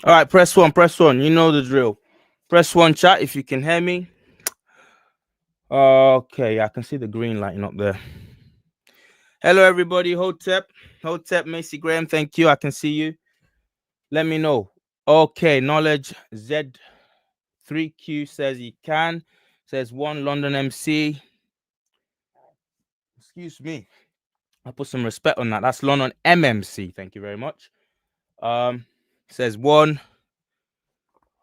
All right, press one, press one. You know the drill. Press one, chat, if you can hear me. Okay, I can see the green lighting up there. Hello, everybody. Hotep, Macy Graham. Thank you. I can see you. Let me know. Okay, knowledge Z3Q says he can. Says one London MC. Excuse me. I put some respect on that. That's London MMC. Thank you very much. Says one.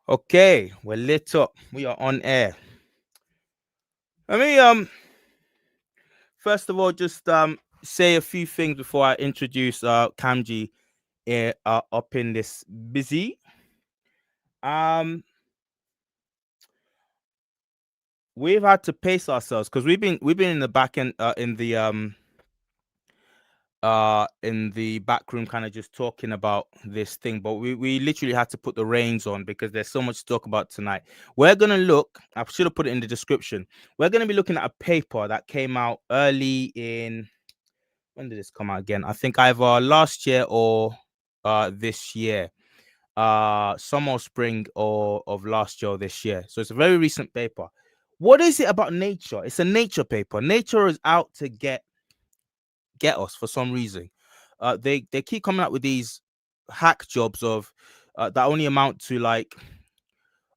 Okay, we're lit up. We are on air. Let me first of all just say a few things before I introduce Kamji up in this busy. Um we've had to pace ourselves because we've been in the back end in the back room kind of just talking about this thing, but we literally had to put the reins on because there's so much to talk about tonight. We're gonna look, I should have put it in the description. We're gonna be looking at a paper that came out early in, when did this come out again? I think either last year or this year. Summer or spring or of last year or this year. So it's a very recent paper. What is it about nature? It's a nature paper. Nature is out to get us for some reason. They keep coming up with these hack jobs of that only amount to like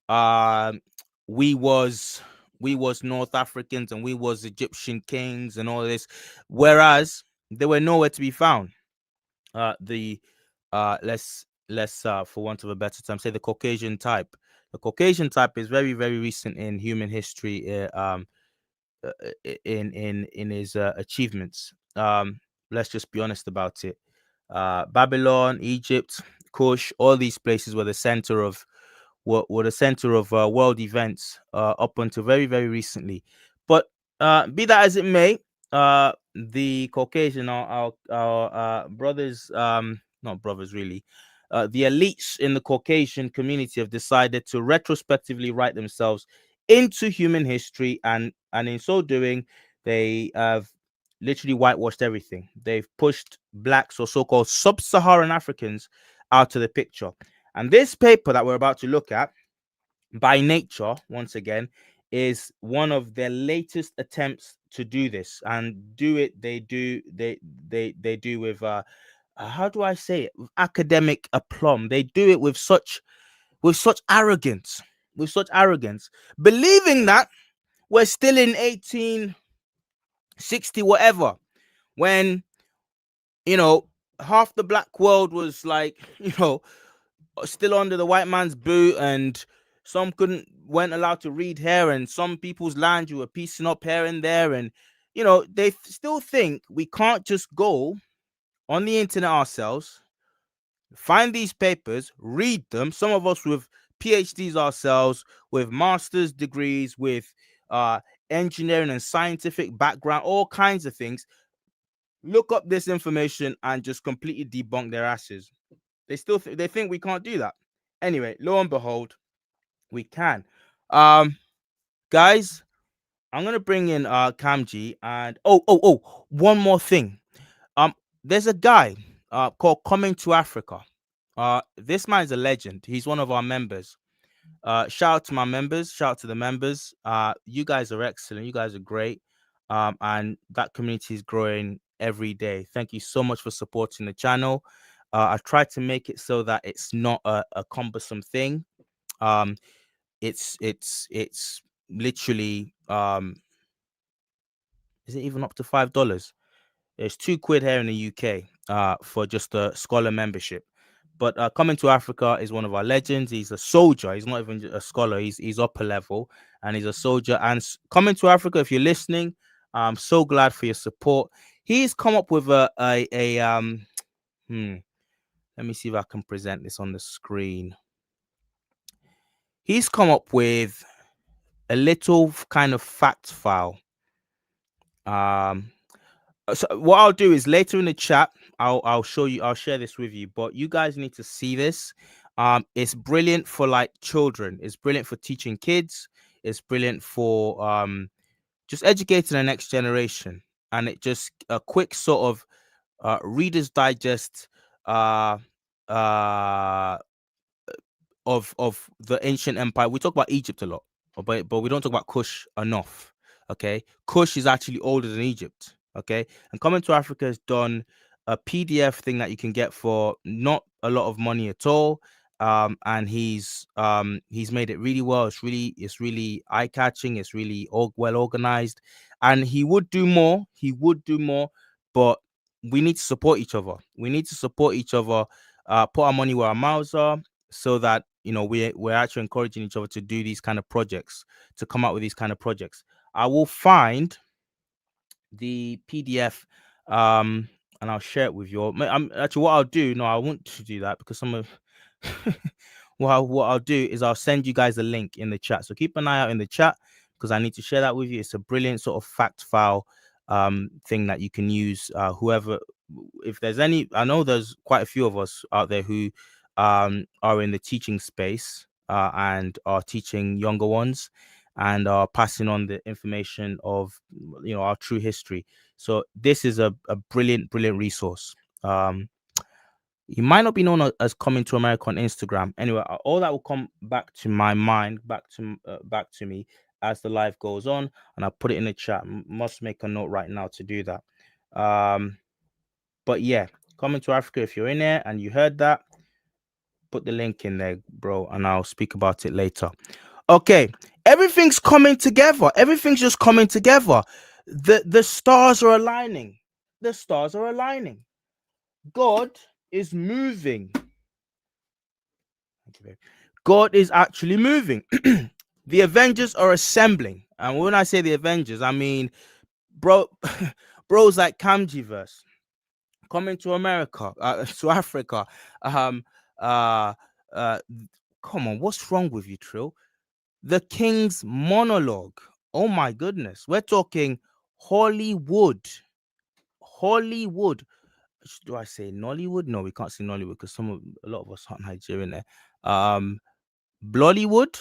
um we was we was North Africans and we was Egyptian kings and all this, whereas they were nowhere to be found. The let's for want of a better term say the Caucasian type. The Caucasian type is very very recent in human history, in his achievements. Let's just be honest about it. Babylon, Egypt, Kush, all these places were the center of were the center of world events up until very very recently. But be that as it may, the Caucasian, our brothers, not brothers really, the elites in the Caucasian community have decided to retrospectively write themselves into human history, and in so doing, they have literally whitewashed everything. They've pushed blacks or so-called sub-Saharan Africans out of the picture. And this paper that we're about to look at, by nature, once again, is one of their latest attempts to do this, and do it. They do with how do I say it? With academic aplomb. They do it with such arrogance, believing that we're still in 1860 whatever, when half the black world was like still under the white man's boot, and some couldn't weren't allowed to read here, and some people's land you were piecing up here and there, and they still think we can't just go on the internet ourselves, find these papers, read them, some of us with PhDs ourselves, with master's degrees, with uh engineering and scientific background, all kinds of things, look up this information and just completely debunk their asses. They still they think we can't do that. Anyway, lo and behold, we can. Um, guys, I'm gonna bring in Kamji, and one more thing. Um, there's a guy called Coming to Africa. This man's a legend. He's one of our members. Shout out to my members. Shout out to the members. You guys are excellent. You guys are great. And that community is growing every day. Thank you so much for supporting the channel. I've tried to make it so that it's not a cumbersome thing. Um, it's literally is it even up to $5? It's £2 here in the UK for just a scholar membership. But Coming to Africa is one of our legends. He's a soldier. He's not even a scholar. He's upper level, and he's a soldier. And Coming to Africa, if you're listening, I'm so glad for your support. He's come up with let me see if I can present this on the screen. He's come up with a little kind of fact file. So what I'll do is later in the chat, I'll show you, I'll share this with you, but you guys need to see this. It's brilliant for like children. It's brilliant for teaching kids. It's brilliant for just educating the next generation. And it just a quick sort of Reader's Digest uh of the ancient empire. We talk about Egypt a lot, but we don't talk about Kush enough. Okay, Kush is actually older than Egypt. Okay, and Coming to Africa has done a PDF thing that you can get for not a lot of money at all. And he's made it really well. It's really eye catching. It's really well organized, and he would do more. He would do more, but we need to support each other. We need to support each other. Put our money where our mouths are, so that we're actually encouraging each other to do these kind of projects, to come out with these kind of projects. I will find the PDF, and I'll share it with you all. Actually, what I'll do, no, I want to do that because some of what I'll do is I'll send you guys a link in the chat. So keep an eye out in the chat because I need to share that with you. It's a brilliant sort of fact file thing that you can use. Whoever, if there's any, I know there's quite a few of us out there who are in the teaching space and are teaching younger ones and are passing on the information of our true history. So this is a brilliant resource. He might not be known as Coming to America on Instagram. Anyway, all that will come back to my mind, back to me as the live goes on, and I'll put it in the chat. Must make a note right now to do that. But yeah, Coming to Africa. If you're in there and you heard that, put the link in there, bro, and I'll speak about it later. Okay, everything's coming together. Everything's just coming together. The stars are aligning. The stars are aligning. God is moving. God is actually moving. The Avengers are assembling. And when I say the Avengers, I mean, bros like Kamjiverse coming to America, to Africa. Um, uh, uh, Come on, what's wrong with you, Trill? The King's Monologue. Oh my goodness, we're talking Hollywood. Hollywood. Do I say Nollywood? No, we can't say Nollywood because a lot of us aren't Nigerian there. Blollywood?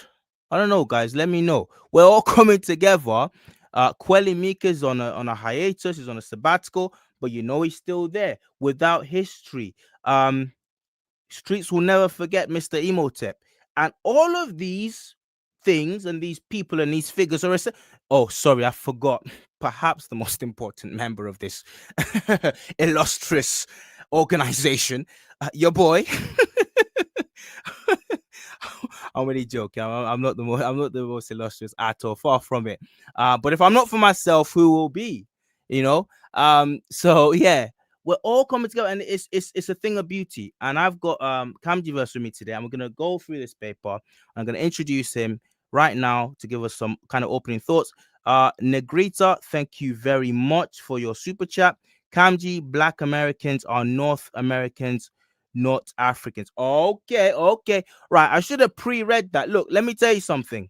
I don't know, guys. Let me know. We're all coming together. Quelly Mika's on a hiatus. He's on a sabbatical, but he's still there. Without history, streets will never forget Mr. Emotep, and all of these things and these people and these figures are. Oh, sorry, I forgot. Perhaps the most important member of this illustrious organization, your boy. I'm really joking. I'm not the most illustrious at all. Far from it. But if I'm not for myself, who will be? So yeah, we're all coming together, and it's a thing of beauty. And I've got Kamjiverse with me today, and we're gonna go through this paper. I'm gonna introduce him right now to give us some kind of opening thoughts. Negrita, thank you very much for your super chat. Kamji, Black Americans are North Americans, not Africans. Okay. Right. I should have pre-read that. Look, let me tell you something.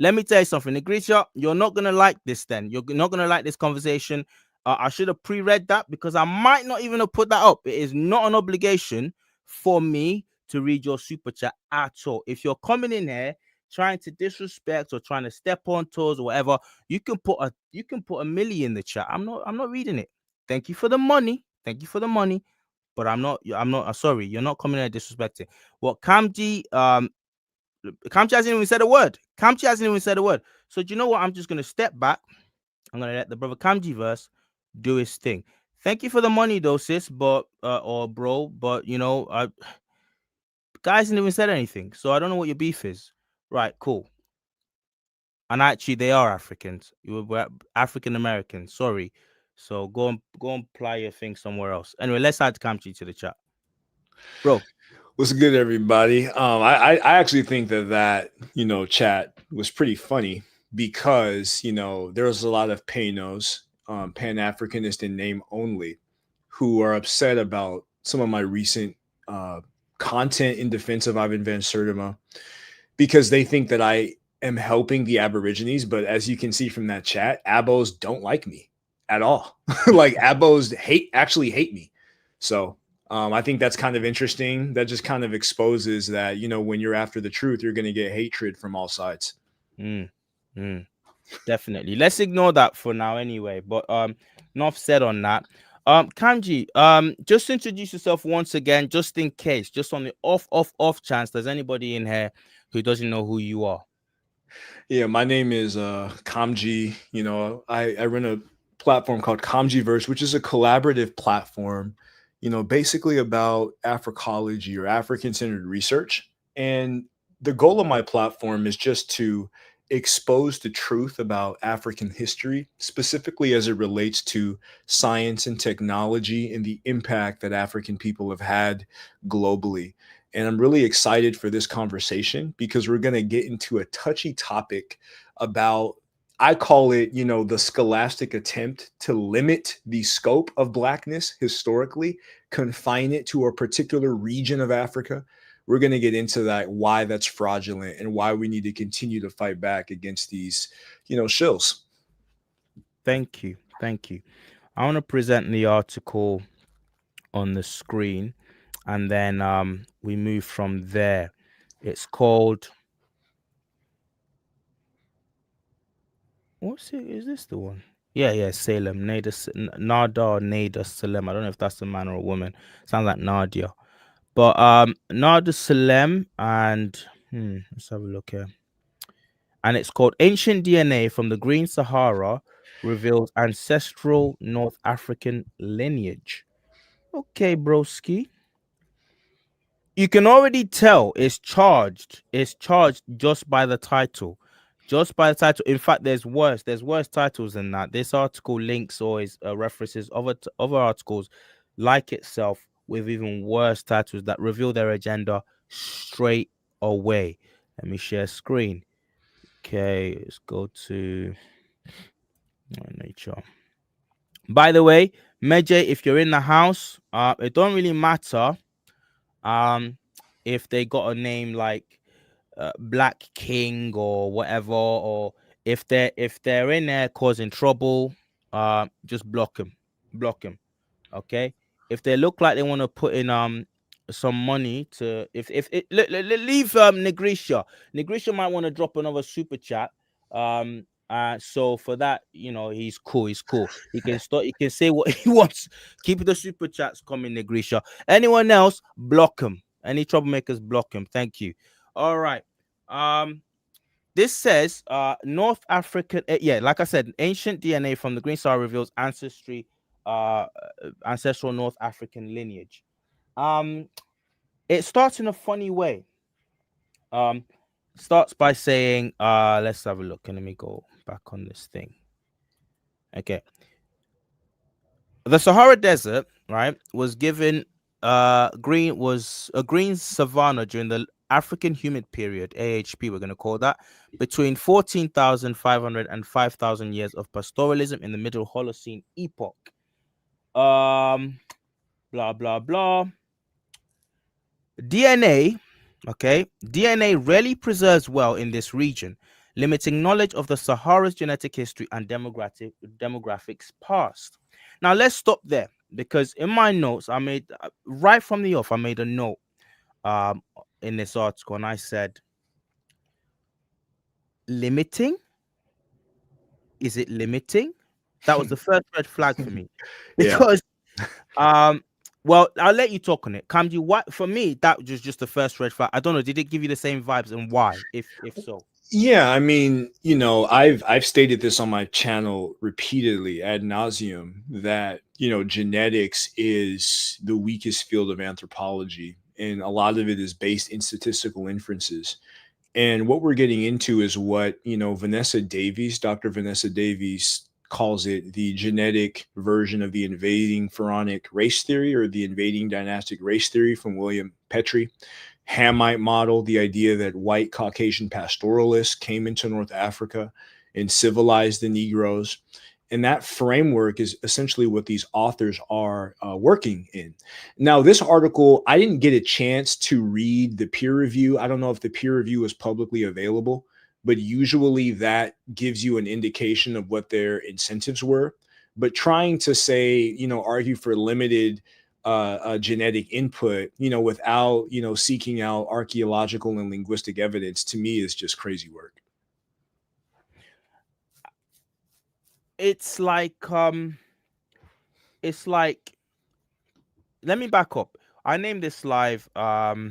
Negrita, you're not going to like this then. You're not going to like this conversation. I should have pre-read that because I might not even have put that up. It is not an obligation for me to read your super chat at all. If you're coming in here trying to disrespect or trying to step on toes or whatever, you can put a milli in the chat. I'm not reading it. Thank you for the money. But I'm not. Sorry, you're not coming in here disrespecting. What Kamji hasn't even said a word. So do you know what? I'm just gonna step back. I'm gonna let the brother Kamjiverse do his thing. Thank you for the money though, sis, but or bro, but guys didn't even said anything. So I don't know what your beef is. Right, cool. And actually they are Africans. We're African Americans, sorry. So go and apply your thing somewhere else. Anyway, let's add Kamji to the chat. Bro. What's good, everybody? I actually think that chat was pretty funny because there was a lot of Panos, Pan Africanist in name only, who are upset about some of my recent content in defense of Ivan Van Sertima because they think that I am helping the Aborigines. But as you can see from that chat, Abos don't like me at all. Like Abos actually hate me. So I think that's kind of interesting. That just kind of exposes that, when you're after the truth, you're going to get hatred from all sides. Definitely. Let's ignore that for now anyway. But enough said on that. Kanji, just introduce yourself once again, just in case, just on the off chance there's anybody in here who doesn't know who you are. Yeah, my name is Kamji. I run a platform called Kamjiverse, which is a collaborative platform, basically about Africology or African centered research. And the goal of my platform is just to expose the truth about African history, specifically as it relates to science and technology and the impact that African people have had globally. And I'm really excited for this conversation because we're going to get into a touchy topic about, I call it, the scholastic attempt to limit the scope of Blackness historically, confine it to a particular region of Africa. We're going to get into that, why that's fraudulent and why we need to continue to fight back against these, shills. Thank you. Thank you. I want to present the article on the screen, and then we move from there. It's called, what's it? Is this the one? Yeah, yeah, Salem, Nada or Nada Salem. I don't know if that's a man or a woman. Sounds like Nadia. But Nada Salem, and let's have a look here. And it's called Ancient DNA from the Green Sahara Reveals Ancestral North African Lineage. Okay, broski. You can already tell it's charged just by the title. Just by the title. In fact, there's worse titles than that. This article links or is references other articles like itself with even worse titles that reveal their agenda straight away. Let me share screen. Okay, let's go to nature. By the way, Meje, if you're in the house, it don't really matter um if they got a name like Black King or whatever, or if they're in there causing trouble, just block them. Okay, if they look like they want to put in some money to, if it leave Negrisha might want to drop another super chat. So for that, he's cool, he can say what he wants. Keep the super chats coming, Negrisha. Anyone else, block him. Any troublemakers, block him. Thank you. All right. This says North African, yeah, like I said, ancient DNA from the Green Star reveals uh ancestral North African lineage. Um, it starts in a funny way. Um, Starts by saying, let's have a look, and let me go back on this thing. Okay, the Sahara Desert, right, was given green was a green savanna during the African humid period, AHP, we're going to call that, between 14,500 and 5,000 years of pastoralism in the Middle Holocene epoch. Um, blah blah blah. DNA, okay, DNA rarely preserves well in this region, limiting knowledge of the Sahara's genetic history and demographics past. Now let's stop there because in my notes I made right from the off I made a note um in this article, and I said, limiting, is it limiting? That was the first red flag for me Yeah. because um well, I'll let you talk on it. Kamji, what for me that was just the first red flag. I don't know, did it give you the same vibes, and why, if so? Yeah, I mean, I've stated this on my channel repeatedly ad nauseum that, genetics is the weakest field of anthropology, and a lot of it is based in statistical inferences. And what we're getting into is what, Dr. Vanessa Davies calls it, the genetic version of the invading pharaonic race theory, or the invading dynastic race theory from William Petrie. Hamite model, the idea that white Caucasian pastoralists came into North Africa and civilized the Negroes. And that framework is essentially what these authors are working in. Now, this article, I didn't get a chance to read the peer review. I don't know if the peer review is publicly available, but usually that gives you an indication of what their incentives were. But trying to say, argue for limited genetic input, without, seeking out archaeological and linguistic evidence, to me is just crazy work. It's like it's like, let me back up. I named this live how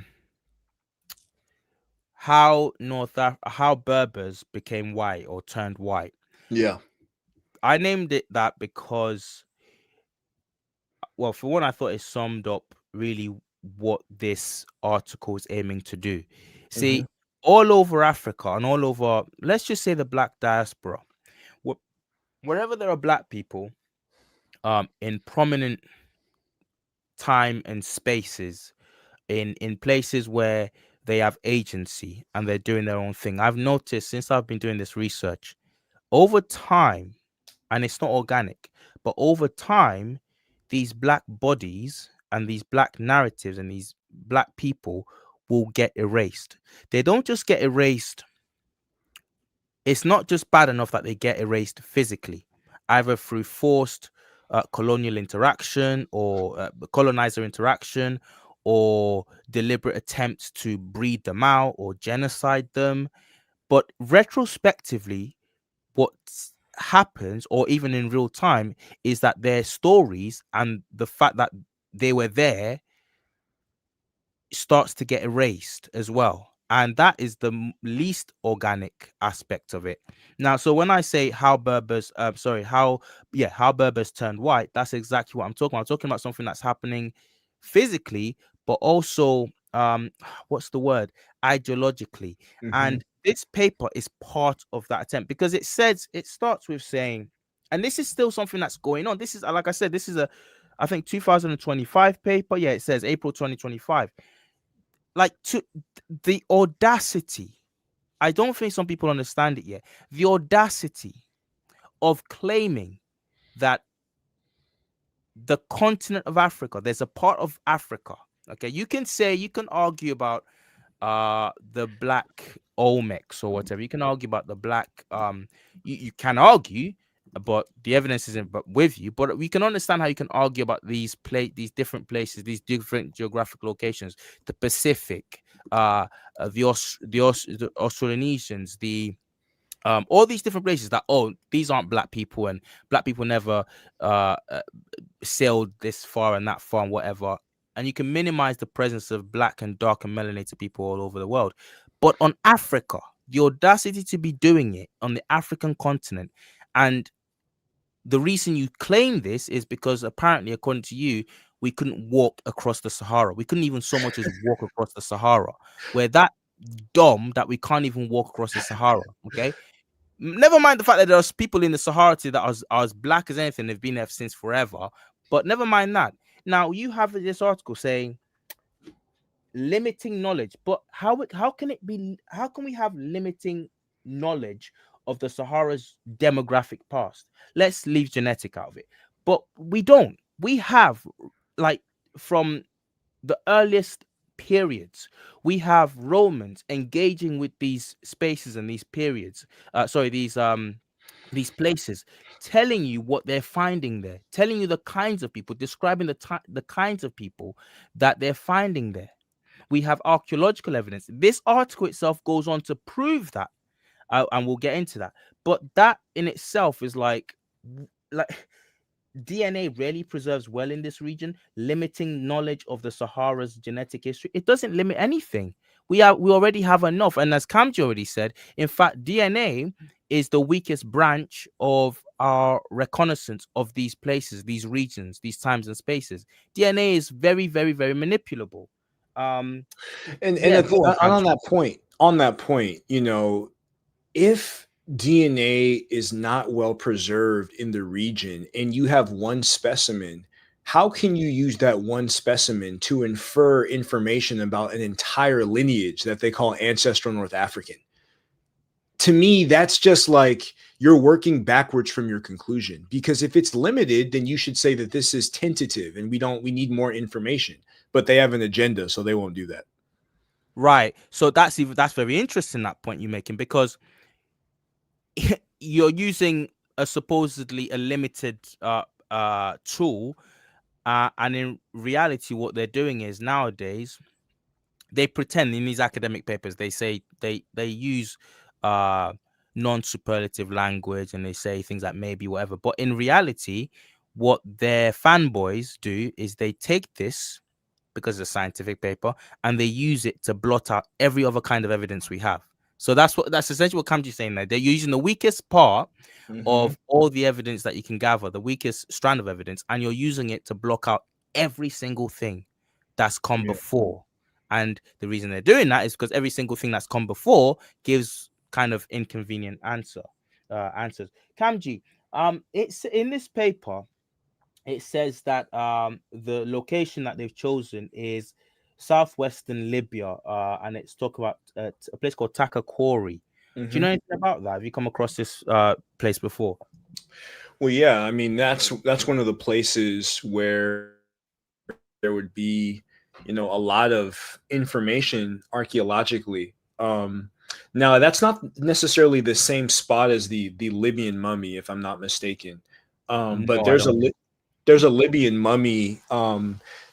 Berbers became white or turned white. Yeah. I named it that because, well, for one, I thought it summed up really what this article is aiming to do. Hmm. See, all over Africa and all over, let's just say the black diaspora, wh- wherever there are black people, in prominent time and spaces, in places where they have agency and they're doing their own thing. I've noticed since I've been doing this research over time, and it's not organic, but over time, these black bodies and these black narratives and these black people will get erased. They don't just get erased, it's not just bad enough that they get erased physically, either through forced colonial interaction or colonizer interaction or deliberate attempts to breed them out or genocide them. But retrospectively, what happens, or even in real time, is that their stories and the fact that they were there starts to get erased as well. And that is the least organic aspect of it. Now, so when I say how Berbers, how Berbers turned white, that's exactly what I'm talking about. I'm talking about something that's happening physically, but also, what's the word? Ideologically. Hmm. And this paper is part of that attempt because it starts with saying, and this is still something that's going on. This is, like I said, this is I think 2025 paper. Yeah, it says April 2025. Like, to the audacity, I don't think some people understand it yet. The audacity of claiming that the continent of Africa, there's a part of Africa. Okay, you can argue about the black Olmecs or whatever. You can argue about the black you can argue, but the evidence isn't but with you. But we can understand how you can argue about these different places, these different geographic locations, the Pacific, the Austronesians, the all these different places that, oh, these aren't black people and black people never uh, uh sailed this far and that far and whatever. And you can minimize the presence of black and dark and melanated people all over the world. But on Africa, the audacity to be doing it on the African continent, and the reason you claim this is because apparently, according to you, we couldn't walk across the Sahara. We couldn't even so much as walk across the Sahara. We're that dumb that we can't even walk across the Sahara. Okay. Never mind the fact that there's people in the Sahara that are as black as anything. They've been there since forever. But never mind that. Now you have this article saying limiting knowledge, but how can it be? How can we have limiting knowledge of the Sahara's demographic past? Let's leave genetic out of it, but we don't. We have, like, from the earliest periods, we have Romans engaging with these spaces and these periods. These places, telling you what they're finding there, telling you the kinds of people, describing the kinds of people that they're finding there. We have archaeological evidence. This article itself goes on to prove that, and we'll get into that. But that in itself is like DNA rarely preserves well in this region, limiting knowledge of the Sahara's genetic history. It doesn't limit anything. We already have enough. And as Kamji already said, in fact, DNA is the weakest branch of our reconnaissance of these places, these regions, these times and spaces. DNA is very, very, very manipulable. Um, And yeah, go on, on Kamji. that point, if DNA is not well preserved in the region and you have one specimen, how can you use that one specimen to infer information about an entire lineage that they call ancestral North African? To me, that's just like you're working backwards from your conclusion, because if it's limited, then you should say that this is tentative and we need more information. But they have an agenda, so they won't do that. Right. So that's very interesting, that point you're making, because you're using a supposedly a limited tool, and in reality what they're doing is, nowadays, they pretend in these academic papers, they say they use uh non-superlative language, and they say things like maybe, whatever, but in reality what their fanboys do is they take this because it's a scientific paper and they use it to blot out every other kind of evidence we have. So that's essentially what Kamji's saying there. They're using the weakest part Hmm. of all the evidence that you can gather, the weakest strand of evidence, and you're using it to block out every single thing that's come Yeah. before. And the reason they're doing that is because every single thing that's come before gives kind of inconvenient answers. Kamji, it's in this paper. It says that the location that they've chosen is southwestern Libya, and it's talking about a place called Taka Quarry. Do you Hmm. know anything about that? Have you come across this place before? Well, yeah, I mean that's one of the places where there would be, a lot of information archaeologically. Now that's not necessarily the same spot as the Libyan mummy, if I'm not mistaken. But No, I don't think. there's a Libyan mummy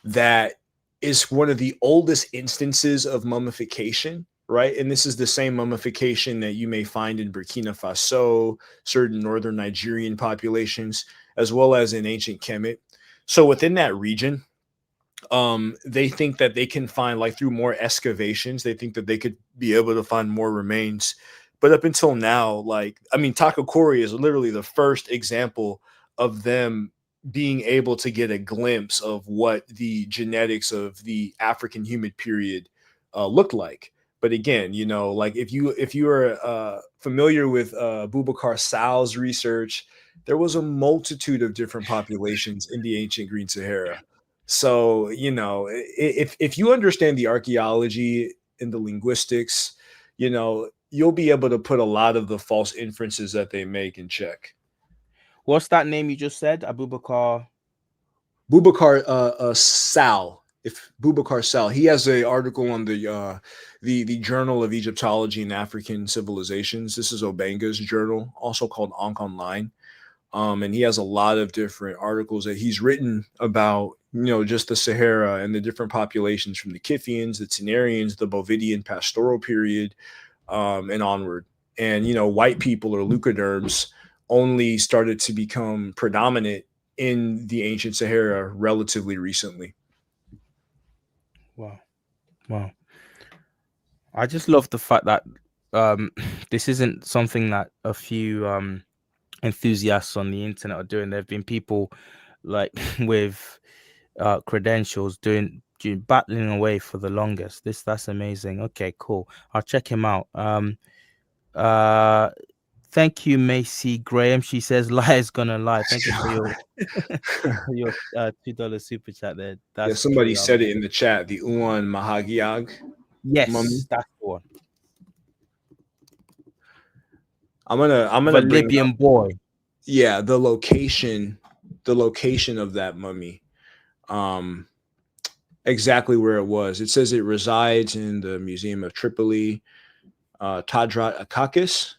that is one of the oldest instances of mummification, right? And this is the same mummification that you may find in Burkina Faso, certain northern Nigerian populations, as well as in ancient Kemet. So within that region, they think that they can find, like, through more excavations, they think that they could be able to find more remains. But up until now, like, I mean, Takakori is literally the first example of them being able to get a glimpse of what the genetics of the African humid period looked like. But again, like, if you are familiar with Boubacar Sal's research, there was a multitude of different populations in the ancient Green Sahara. So, if you understand the archaeology and the linguistics, you'll be able to put a lot of the false inferences that they make in check. What's that name you just said? Abubakar. Boubacar Sal, if Boubacar Sal, he has a article on the Journal of Egyptology and African Civilizations. This is Obanga's journal, also called Ankh Online. And he has a lot of different articles that he's written about, just the Sahara and the different populations from the Kithians, the Tenarians, the Bovidian pastoral period, and onward. And white people, or leucoderms, only started to become predominant in the ancient Sahara relatively recently. Wow, wow. I just love the fact that um this isn't something that a few enthusiasts on the internet are doing. There have been people like with credentials doing battling away for the longest. That's amazing. Okay, cool. I'll check him out. Uh Thank you, Macy Graham. She says lie is gonna lie. Thank you for your for your $2 super chat there. Yeah, That's somebody true. said it in the chat. The Uwan Mahagiag mummy. Yes, that's the one. I'm The gonna bring up, Libyan boy. yeah, the location of that mummy. Um, exactly where it was. It says it resides in the Museum of Tripoli, Tadrat Akakis.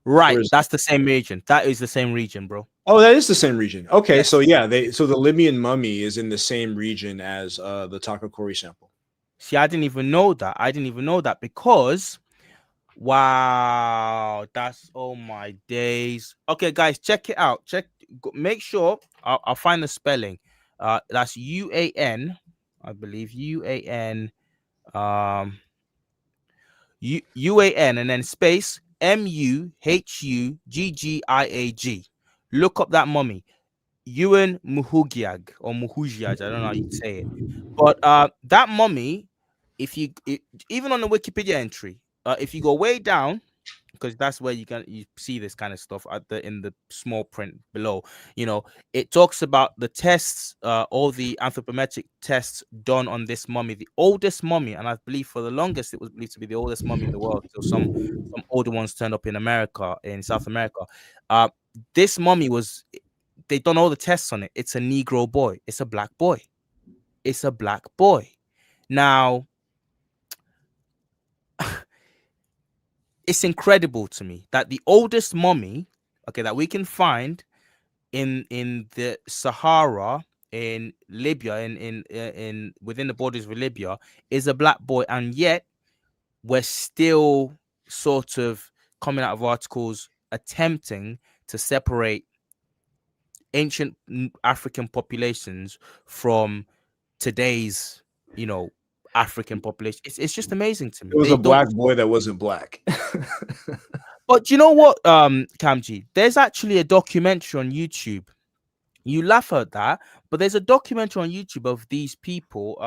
Right, Where is that? that's the same region. That is the same region, bro. Oh, that is the same region. Okay, so Yes. yeah, so the Libyan mummy is in the same region as the Takakori sample. See, I didn't even know that. I didn't even know that because wow, that's oh my days. Okay, guys, check it out. Make sure I'll find the spelling. That's UAN, I believe UAN. UAN and then space MUHUGGIAG. Look up that mummy. Ewan Muhugiag or Muhugiag. I don't know how you say it. But that mummy, if you even on the Wikipedia entry, if you go way down, because that's where you see this kind of stuff at the in the small print below. You know, it talks about the tests, all the anthropometric tests done on this mummy, the oldest mummy, and I believe for the longest it was believed to be the oldest mummy in the world. So some older ones turned up in America, in South America. Uh, this mummy was they done all the tests on it. It's a Negro boy. It's a black boy. It's a black boy. Now it's incredible to me that the oldest mummy, okay, that we can find in the Sahara in Libya in within the borders of Libya is a black boy, and yet we're still sort of coming out of articles attempting to separate ancient African populations from today's, you know, African population. It's just amazing to me. It was They a don't black just boy that wasn't black. But you know what, Kamji? There's actually a documentary on YouTube. You laugh at that, but there's a documentary on YouTube of these people.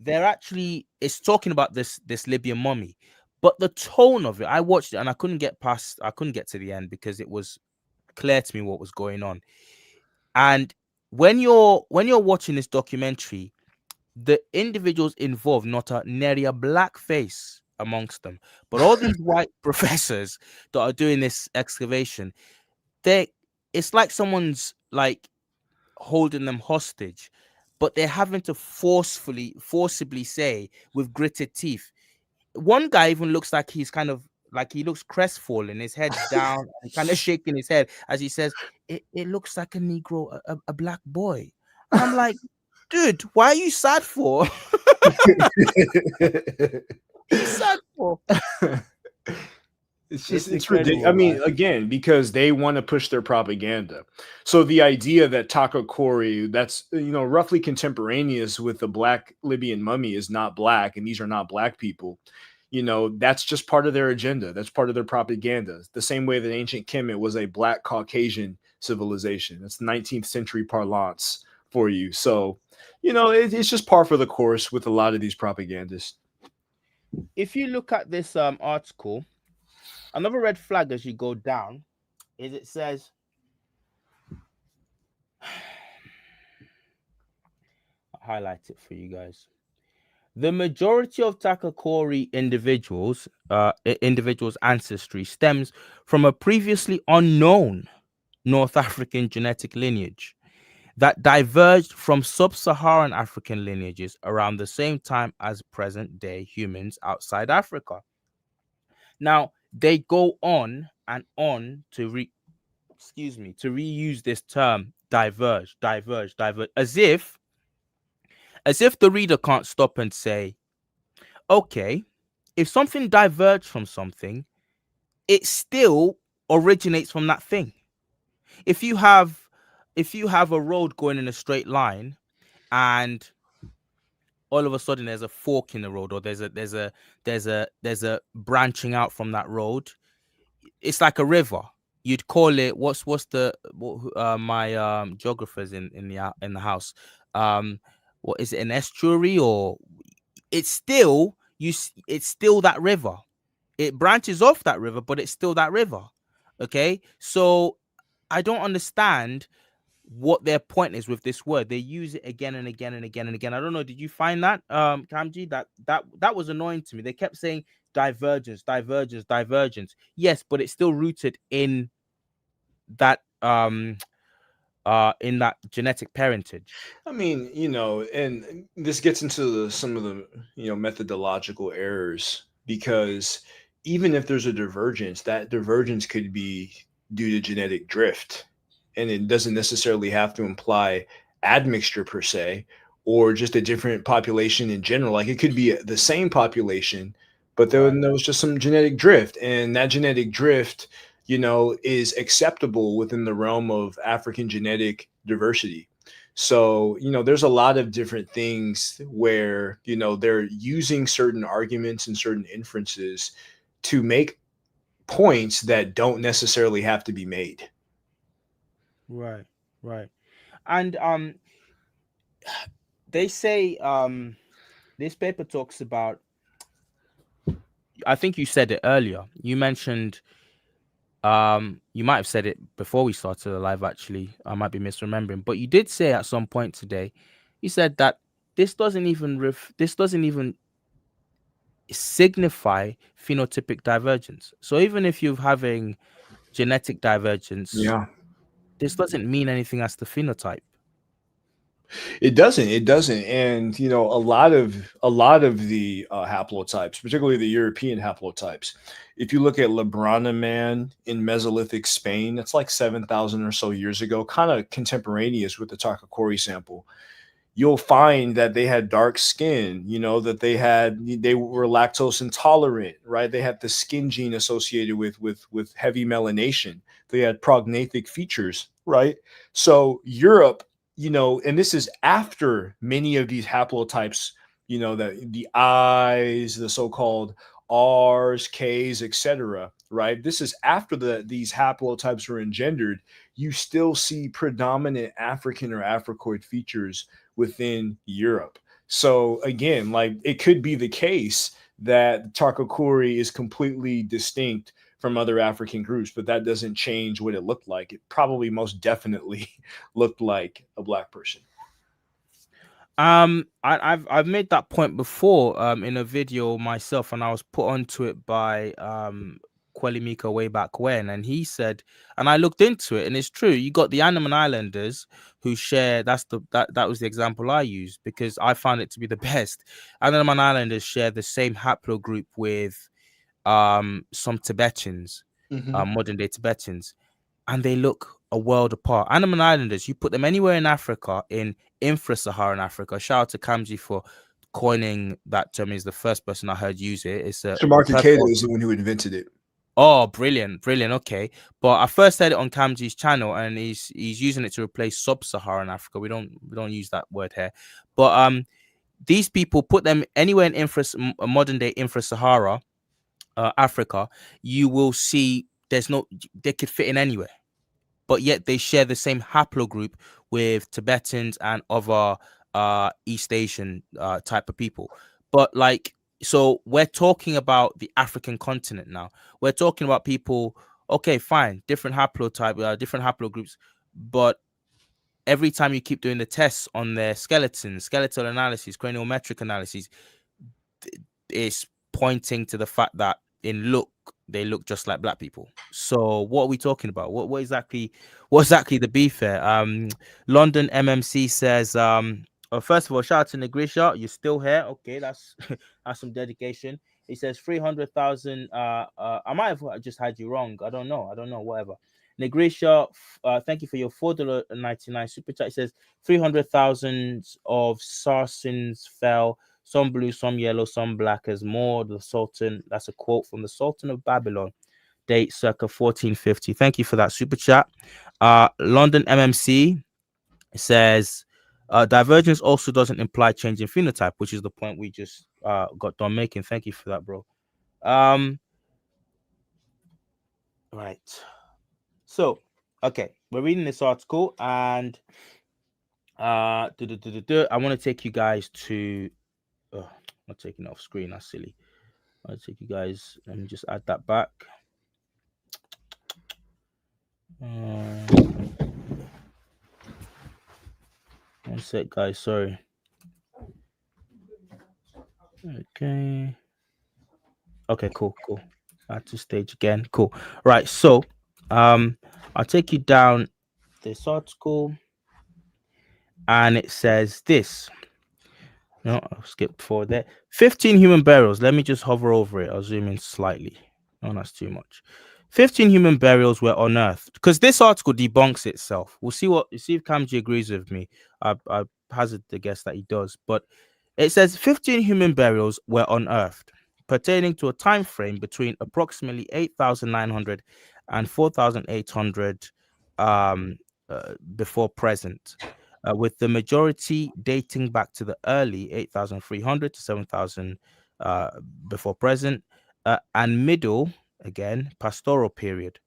They're actually it's talking about this Libyan mummy, but the tone of it, I watched it and I couldn't get to the end because it was clear to me what was going on. And when you're watching this documentary, the individuals involved not a nary a black face amongst them, but all these white professors that are doing this excavation, they it's like someone's like holding them hostage, but they're having to forcibly say with gritted teeth. One guy even looks like he's kind of like he looks crestfallen, his head's down, and kind of shaking his head as he says, it looks like a Negro, a black boy. And I'm like, dude, why are you sad for? What are you sad for? It's just It's it's ridiculous. I incredible, man. mean, again, because they want to push their propaganda. So the idea that Taka Kori, that's roughly contemporaneous with the black Libyan mummy, is not black, and these are not black people. That's just part of their agenda. That's part of their propaganda. The same way that ancient Kemet was a black Caucasian civilization. That's 19th century parlance for you. So, it's just par for the course with a lot of these propagandists. If you look at this article, another red flag as you go down is it says I'll highlight it for you guys. The majority of Takakori individuals' ancestry stems from a previously unknown North African genetic lineage that diverged from sub-Saharan African lineages around the same time as present-day humans outside Africa. Now, they go on and on to reuse this term diverge, as if the reader can't stop and say, okay, if something diverged from something, it still originates from that thing. If you have a road going in a straight line and all of a sudden there's a fork in the road, or there's a branching out from that road, it's like a river. You'd call it what's the my geographers in the house, what is it, an estuary? Or it's still it's still that river. It branches off that river, but it's still that river. Okay, so I don't understand what their point is with this word. They use it again and again and again and again. I don't know, did you find that, Kamji? That was annoying to me. They kept saying divergence, divergence, divergence. Yes, but it's still rooted that in that genetic parentage. I mean, and this gets into some of the, methodological errors, because even if there's a divergence, that divergence could be due to genetic drift. And it doesn't necessarily have to imply admixture per se, or just a different population in general. Like, it could be the same population, but Right. there was just some genetic drift. And that genetic drift, is acceptable within the realm of African genetic diversity. So, there's a lot of different things where, they're using certain arguments and certain inferences to make points that don't necessarily have to be made. Right, right. And they say this paper talks about, I think you said it earlier. You mentioned you might have said it before we started the live, actually. I might be misremembering, but you did say at some point today, you said that this doesn't even signify phenotypic divergence. So even if you're having genetic divergence, Yeah. this doesn't mean anything as the phenotype. It doesn't. And a lot of the haplotypes, particularly the European haplotypes, if you look at Lebrana man in Mesolithic Spain, that's like 7,000 or so years ago, kind of contemporaneous with the Takakori sample. you'll find that they had dark skin, that they were lactose intolerant, right? They had the skin gene associated with heavy melanation. They had prognathic features, right? So Europe, and this is after many of these haplotypes, the I's, the so-called R's, K's, etc. Right? This is after these haplotypes were engendered. You still see predominant African or Africoid features within Europe. So again, like it could be the case that Tarkakuri is completely distinct from other African groups, but that doesn't change what it looked like. It probably most definitely looked like a black person. I've made that point before in a video myself, and I was put onto it by Quelimika way back when, and he said, and I looked into it, and it's true. You got the Andaman Islanders who share. That was the example I used because I found it to be the best. Andaman Islanders share the same haplogroup with some Tibetans, Mm-hmm. modern day Tibetans, and they look a world apart. Andaman Islanders, you put them anywhere in Africa, in infra-Saharan Africa. Shout out to Kamji for coining that term. He's the first person I heard use it. It's a Shamarka perfect. Keita is the one who invented it. Oh, brilliant, brilliant. Okay, but I first heard it on Kamji's channel, and he's using it to replace sub-Saharan Africa. We don't use that word here, but these people put them anywhere in modern day infra-Sahara Africa. You will see they could fit in anywhere, but yet they share the same haplogroup with Tibetans and other East Asian type of people. But like, so we're talking about the African continent now. We're talking about people. Okay, fine, different haplotype, different haplogroups, but every time you keep doing the tests on their skeletons, skeletal analysis, craniometric analysis, is pointing to the fact that in look they look just like black people. So what are we talking about? What exactly the beef here? London MMC says first of all, shout out to Negrisha, you're still here. Okay, that's that's some dedication. He says 300,000. I might have just had you wrong. I don't know, whatever. Negrisha, thank you for your $4.99 super chat. He says 300,000 of Sarsins fell, some blue, some yellow, some black as more. The Sultan, that's a quote from the Sultan of Babylon, date circa 1450. Thank you for that super chat. London MMC says divergence also doesn't imply change in phenotype, which is the point we just got done making. Thank you for that, bro. Um, right. So, okay, we're reading this article, and I want to take you guys to. I'm not taking it off screen. That's silly. I'll take you guys. Let me just add that back. One sec, guys. Sorry. Okay. Okay. Cool. Cool. Add to stage again. Cool. Right. So, I'll take you down this article, and it says this. No, I'll skip forward there. 15 human burials. Let me just hover over it. I'll zoom in slightly. No, that's too much. 15 human burials were unearthed, because this article debunks itself. We'll see if Kamji agrees with me. I hazard the guess that he does, but it says 15 human burials were unearthed, pertaining to a time frame between approximately 8,900 and 4,800 before present, with the majority dating back to the early 8,300 to 7,000 before present, and middle, again, pastoral period.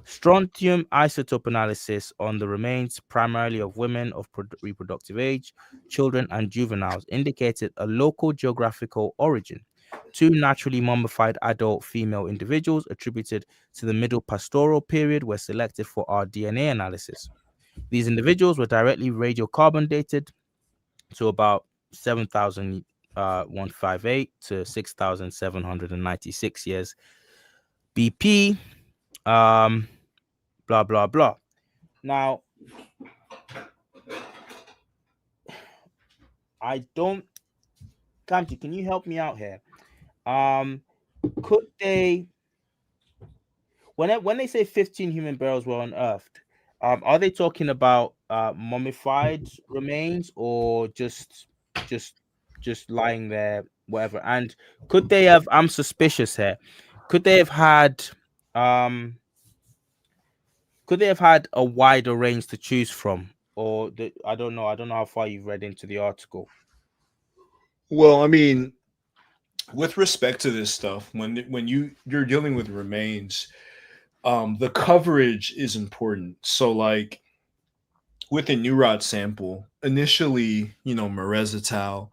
Strontium isotope analysis on the remains, primarily of women of reproductive age, children, and juveniles, indicated a local geographical origin. Two naturally mummified adult female individuals attributed to the middle pastoral period were selected for our DNA analysis. These individuals were directly radiocarbon dated to about 7,158 to 6,796 years BP. Blah blah blah. Now, I don't. Kamji, can you help me out here? Could they, when they say 15 human barrels were unearthed, are they talking about mummified remains, or just just lying there, whatever? And could they have? I'm suspicious here. Could they have had um could they have had a wider range to choose from? Or I don't know. I don't know how far you've read into the article. Well, I mean, with respect to this stuff, when you're dealing with remains, the coverage is important. So like with a Neurod sample, initially, Mareza,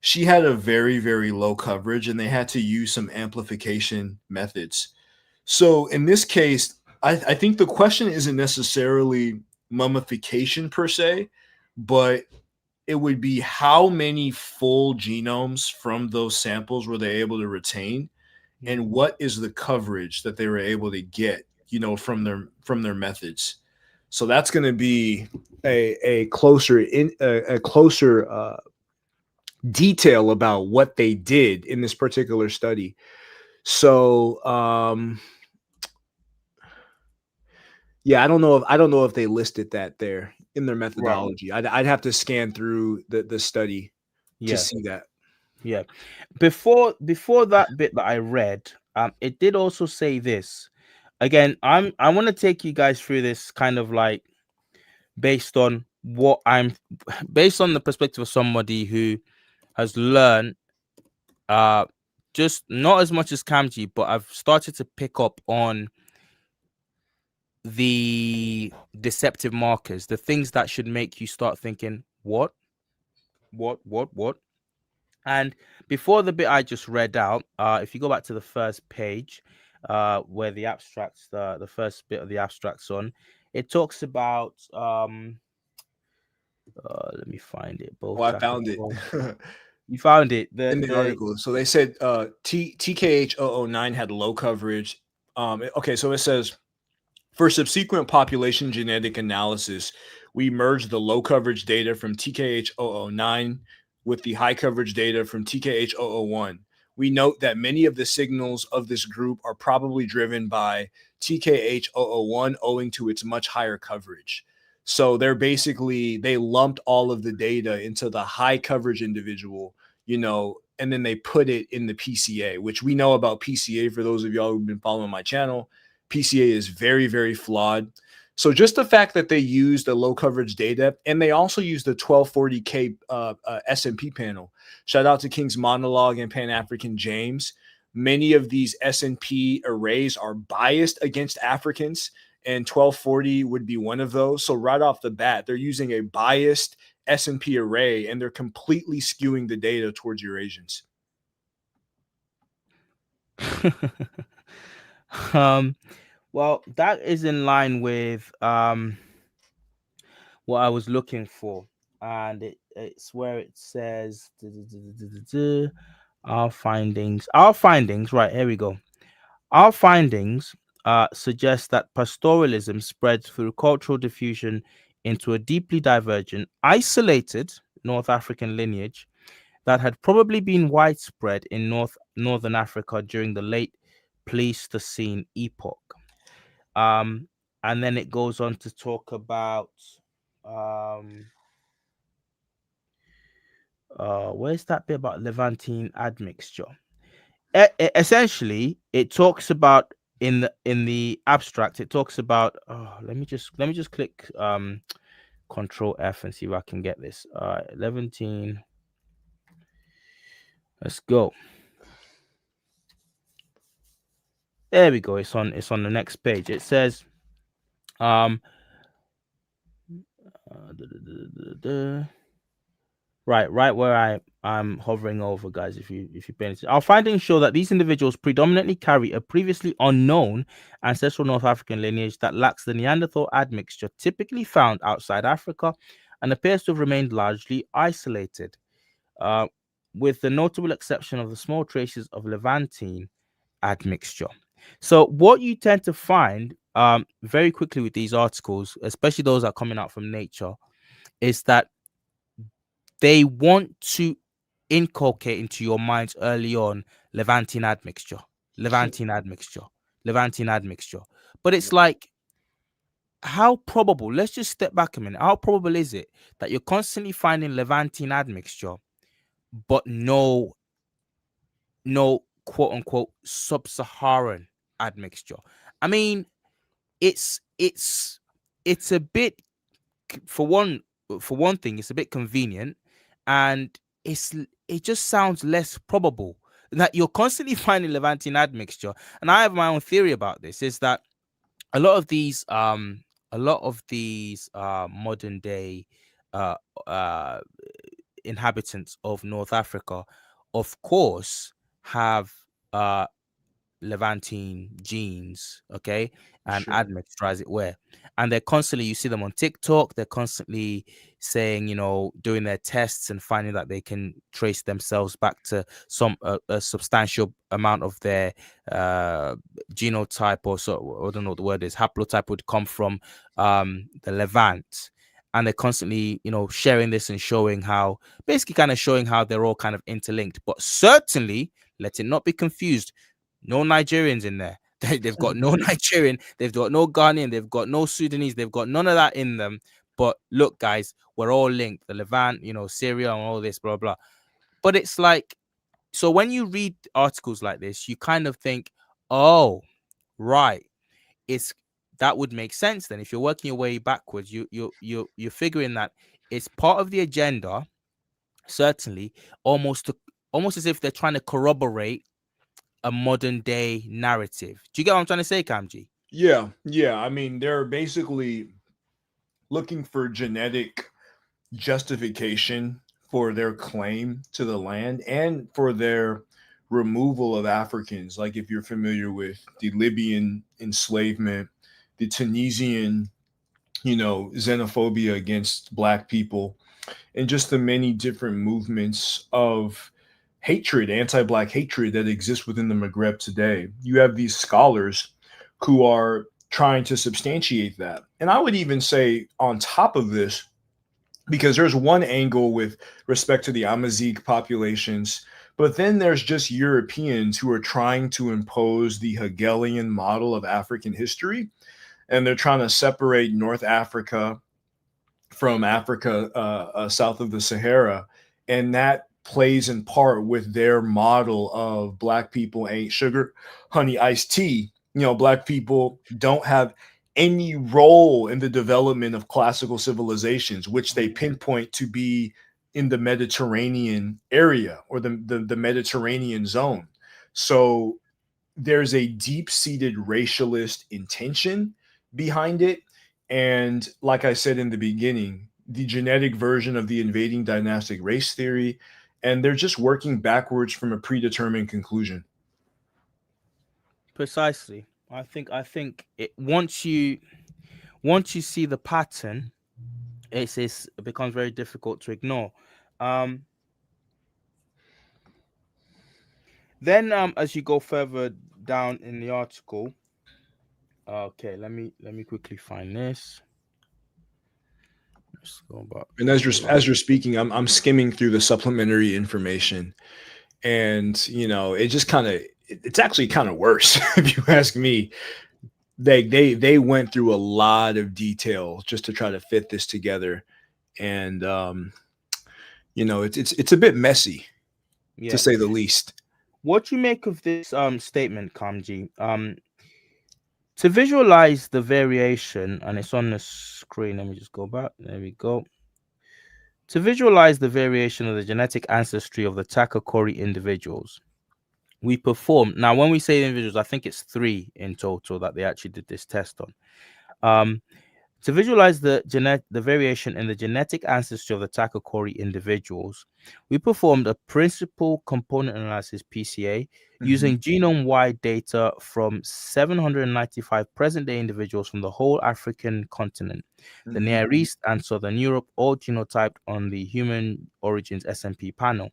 she had a very, very low coverage and they had to use some amplification methods. So in this case, I think the question isn't necessarily mummification per se, but it would be how many full genomes from those samples were they able to retain, and what is the coverage that they were able to get, from their methods. So that's going to be a closer detail about what they did in this particular study. So yeah, I don't know if they listed that there in their Right. methodology. I'd have to scan through the study to Yeah. see that. Yeah. Before that bit that I read, it did also say this. Again, I want to take you guys through this kind of like based on what I'm based on the perspective of somebody who has learned uh just not as much as Kamji, but I've started to pick up on the deceptive markers, the things that should make you start thinking, what? And before the bit I just read out, if you go back to the first page, where the abstracts, the first bit of the abstracts on, it talks about let me find it. Oh, Both I track and found it. flow. You found it. In the The article. So they said TKH009 had low coverage. Okay, so it says for subsequent population genetic analysis, we merged the low coverage data from TKH009 with the high coverage data from TKH001. We note that many of the signals of this group are probably driven by TKH001 owing to its much higher coverage. So they lumped all of the data into the high coverage individual, and then they put it in the PCA, which we know about PCA for those of y'all who've been following my channel. PCA is very, very flawed. So just the fact that they used the low coverage data and they also used the 1240K SMP panel. Shout out to King's Monologue and Pan African James. Many of these SNP arrays are biased against Africans, and 1240 would be one of those. So right off the bat, they're using a biased SNP array and they're completely skewing the data towards Eurasians. um well, that is in line with what I was looking for. And it's where it says our findings, right, here we go. Our findings suggest that pastoralism spread through cultural diffusion into a deeply divergent, isolated North African lineage that had probably been widespread in northern Africa during the late Pleistocene epoch. Um, and then it goes on to talk about um, where's that bit about Levantine admixture? Essentially, it talks about in the abstract. It talks about. Oh, let me just click Control F and see if I can get this. 11. Let's go. There we go. It's on the next page. It says um duh, duh, duh, duh, duh. Right where I'm hovering over, guys. If you pay attention, our findings show that these individuals predominantly carry a previously unknown ancestral North African lineage that lacks the Neanderthal admixture typically found outside Africa, and appears to have remained largely isolated, uh, with the notable exception of the small traces of Levantine admixture. So, what you tend to find very quickly with these articles, especially those that are coming out from Nature, is that they want to inculcate into your minds early on Levantine admixture, Levantine admixture, Levantine admixture. But it's like, how probable, let's just step back a minute. How probable is it that you're constantly finding Levantine admixture, but no quote unquote sub-Saharan admixture? I mean, it's it's a bit for one thing, it's a bit convenient, and it just sounds less probable that you're constantly finding Levantine admixture. And I have my own theory about this: is that a lot of these modern day uh uh inhabitants of North Africa, of course, have uh Levantine genes, okay, and Sure. admixture, as it were. And they're constantly, you see them on TikTok, they're constantly saying, doing their tests and finding that they can trace themselves back to a substantial amount of their uh, genotype, or so, I don't know what the word is, haplotype would come from the Levant. And they're constantly, sharing this and showing how, basically kind of showing how they're all kind of interlinked. But certainly, let it not be confused, no Nigerians in there. They've got no Nigerian, they've got no Ghanaian, they've got no Sudanese, they've got none of that in them. But look, guys, we're all linked. The Levant, Syria and all this, blah, blah. But it's like, so when you read articles like this, you kind of think, oh, right. It's that would make sense then. If you're working your way backwards, you're figuring that it's part of the agenda, certainly, almost as if they're trying to corroborate a modern day narrative. Do you get what I'm trying to say, Kamji? Yeah, yeah. I mean, they're basically looking for genetic justification for their claim to the land and for their removal of Africans. Like if you're familiar with the Libyan enslavement, the Tunisian, xenophobia against black people, and just the many different movements of hatred, anti-black hatred that exists within the Maghreb today. You have these scholars who are trying to substantiate that. And I would even say on top of this, because there's one angle with respect to the Amazigh populations, but then there's just Europeans who are trying to impose the Hegelian model of African history, and they're trying to separate North Africa from Africa south of the Sahara, and that plays in part with their model of black people ain't sugar, honey, iced tea. Black people don't have any role in the development of classical civilizations, which they pinpoint to be in the Mediterranean area or the Mediterranean zone. So there's a deep-seated racialist intention behind it. And like I said in the beginning, the genetic version of the invading dynastic race theory, and they're just working backwards from a predetermined conclusion. Precisely. I think it once you see the pattern, it becomes very difficult to ignore. Um then as you go further down in the article, okay, let me quickly find this. Let's go back And to the as you're speaking, I'm skimming through the supplementary information, and it just kind of it's actually kind of worse if you ask me. They went through a lot of detail just to try to fit this together, and it's a bit messy to yeah. say the least. What you make of this statement, Kamji? To visualize the variation, and it's on the screen. Let me just go back. There we go. To visualize the variation of the genetic ancestry of the Takakori individuals, we performed. Now, when we say individuals, I think it's 3 in total that they actually did this test on. Um, to visualize the variation in the genetic ancestry of the Takakori individuals, we performed a principal component analysis (PCA) Mhm. using genome-wide data from 795 present-day individuals from the whole African continent, the Mhm. Near East, and Southern Europe, all genotyped on the Human Origins SMP panel.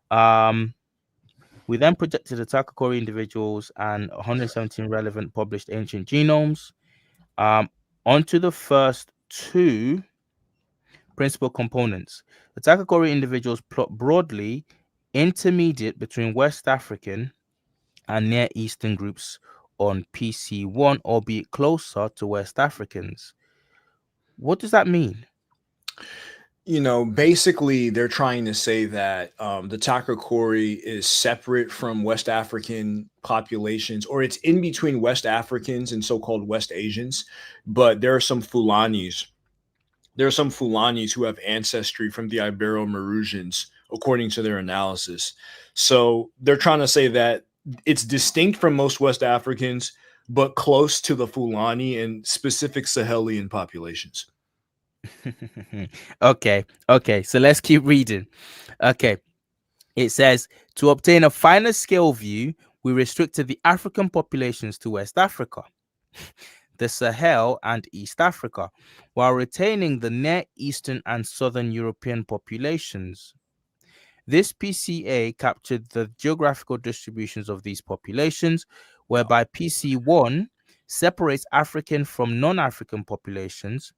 Um, we then projected the Takakori individuals and 117 relevant published ancient genomes um, onto the first 2 principal components. The Takakori individuals plot broadly intermediate between West African and Near Eastern groups on PC1, albeit closer to West Africans. What does that mean? Basically, they're trying to say that the Takakori is separate from West African populations, or it's in between West Africans and so-called West Asians. But there are some Fulanis who have ancestry from the Ibero-Maurusians, according to their analysis. So they're trying to say that it's distinct from most West Africans, but close to the Fulani and specific Sahelian populations. Okay, so let's keep reading. Okay, it says to obtain a finer scale view, we restricted the African populations to West Africa, the Sahel, and East Africa, while retaining the Near Eastern and Southern European populations. This PCA captured the geographical distributions of these populations, whereby PC1 separates African from non-African populations,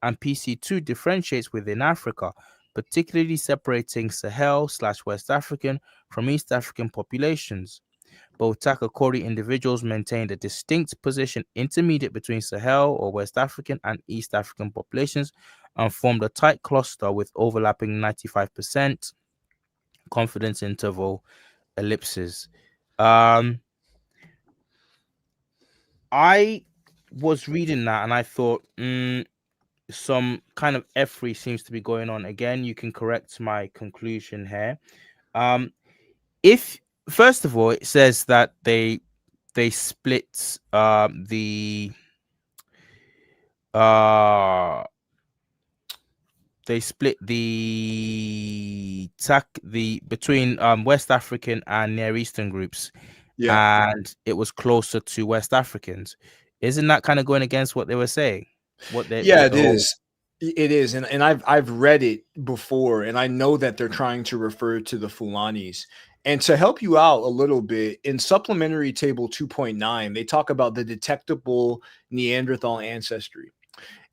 and PC2 differentiates within Africa, particularly separating Sahel/West African from East African populations. Both Takakori individuals maintained a distinct position intermediate between Sahel or West African and East African populations and formed a tight cluster with overlapping 95% confidence interval ellipses. Um, I was reading that and I thought, some kind of F3 seems to be going on again. You can correct my conclusion here. Um, if first of all, it says that they split uh they split the between West African and Near Eastern groups, Yeah. and it was closer to West Africans. Isn't that kind of going against what they were saying? Yeah, What it the whole is. It is, and I've read it before, and I know that they're trying to refer to the Fulanis. And to help you out a little bit, in supplementary table 2.9, they talk about the detectable Neanderthal ancestry.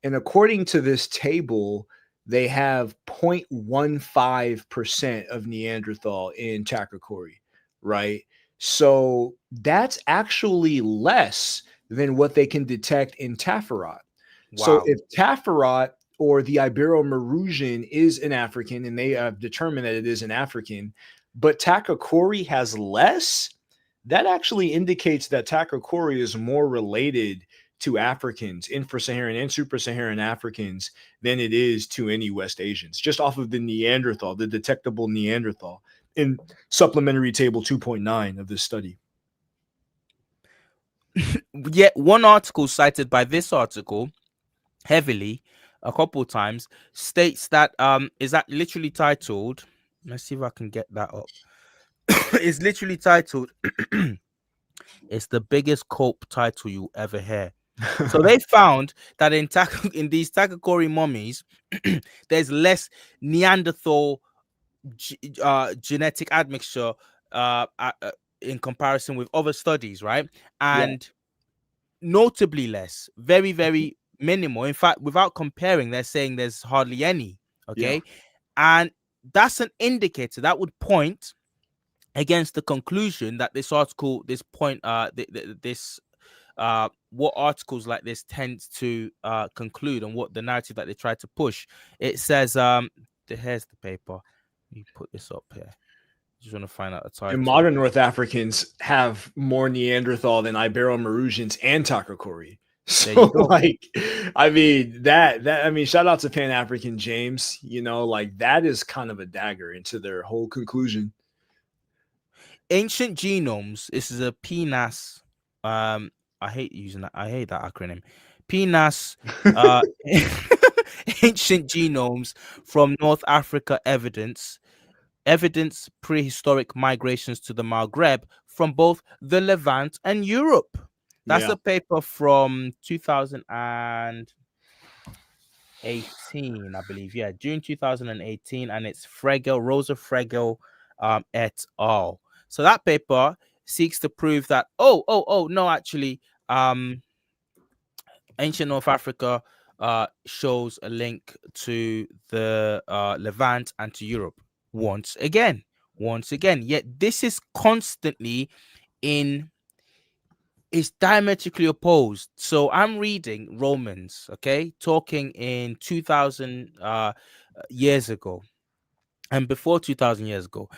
And according to this table, they have 0.15% of Neanderthal in Takakori, right? So that's actually less than what they can detect in Tafarat. So wow. if Tafarat or the Ibero-Maurusian is an African, and they have determined that it is an African, but Takakori has less, that actually indicates that Takakori is more related to Africans, infra-Saharan and super-Saharan Africans, than it is to any West Asians, just off of the Neanderthal, the detectable Neanderthal in supplementary table 2.9 of this study. Yet one article cited by this article heavily a couple times states that is that literally titled, let's see if I can get that up. It's literally titled it's the biggest cope title you ever hear. So they found that in these Takakori mummies, there's less Neanderthal genetic admixture uh, uh, uh, in comparison with other studies, right? Yeah. And notably less, very, very minimal. In fact, without comparing, they're saying there's hardly any. Yeah. Okay. And that's an indicator that would point against the conclusion that this article, this point, this what articles like this tends to conclude, and what the narrative that they try to push. It says here's the paper. Let me put this up here. Just want to find out the And title. modern North Africans have more Neanderthal than Ibero-Maurusians and Takakori. There you So, go. like, I mean, I mean, shout out to Pan African James, like that is kind of a dagger into their whole conclusion. Ancient genomes. This is a PNAS. I hate using that. I hate that acronym. PNAS. Uh, ancient genomes from North Africa evidence prehistoric migrations to the Maghreb from both the Levant and Europe. That's Yeah. a paper from 2018, I believe. Yeah, June 2018, and it's Rosa Fregel, et al. So that paper seeks to prove that no, actually, ancient North Africa shows a link to the Levant and to Europe once again. Yet this is constantly in It's diametrically opposed. So I'm reading Romans, okay, talking in 2000 years ago and before 2000 years ago,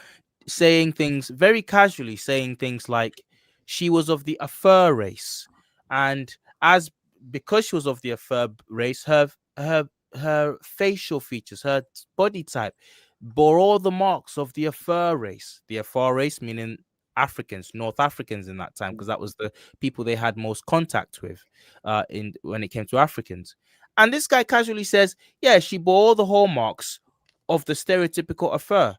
saying things very casually, saying things like she was of the Afar race, and as because she was of the Afar race, her facial features, her body type, bore all the marks of the Afar race. The Afar race meaning Africans, North Africans in that time, because that was the people they had most contact with, in when it came to Africans. And this guy casually says, "Yeah, she bore all the hallmarks of the stereotypical Afar."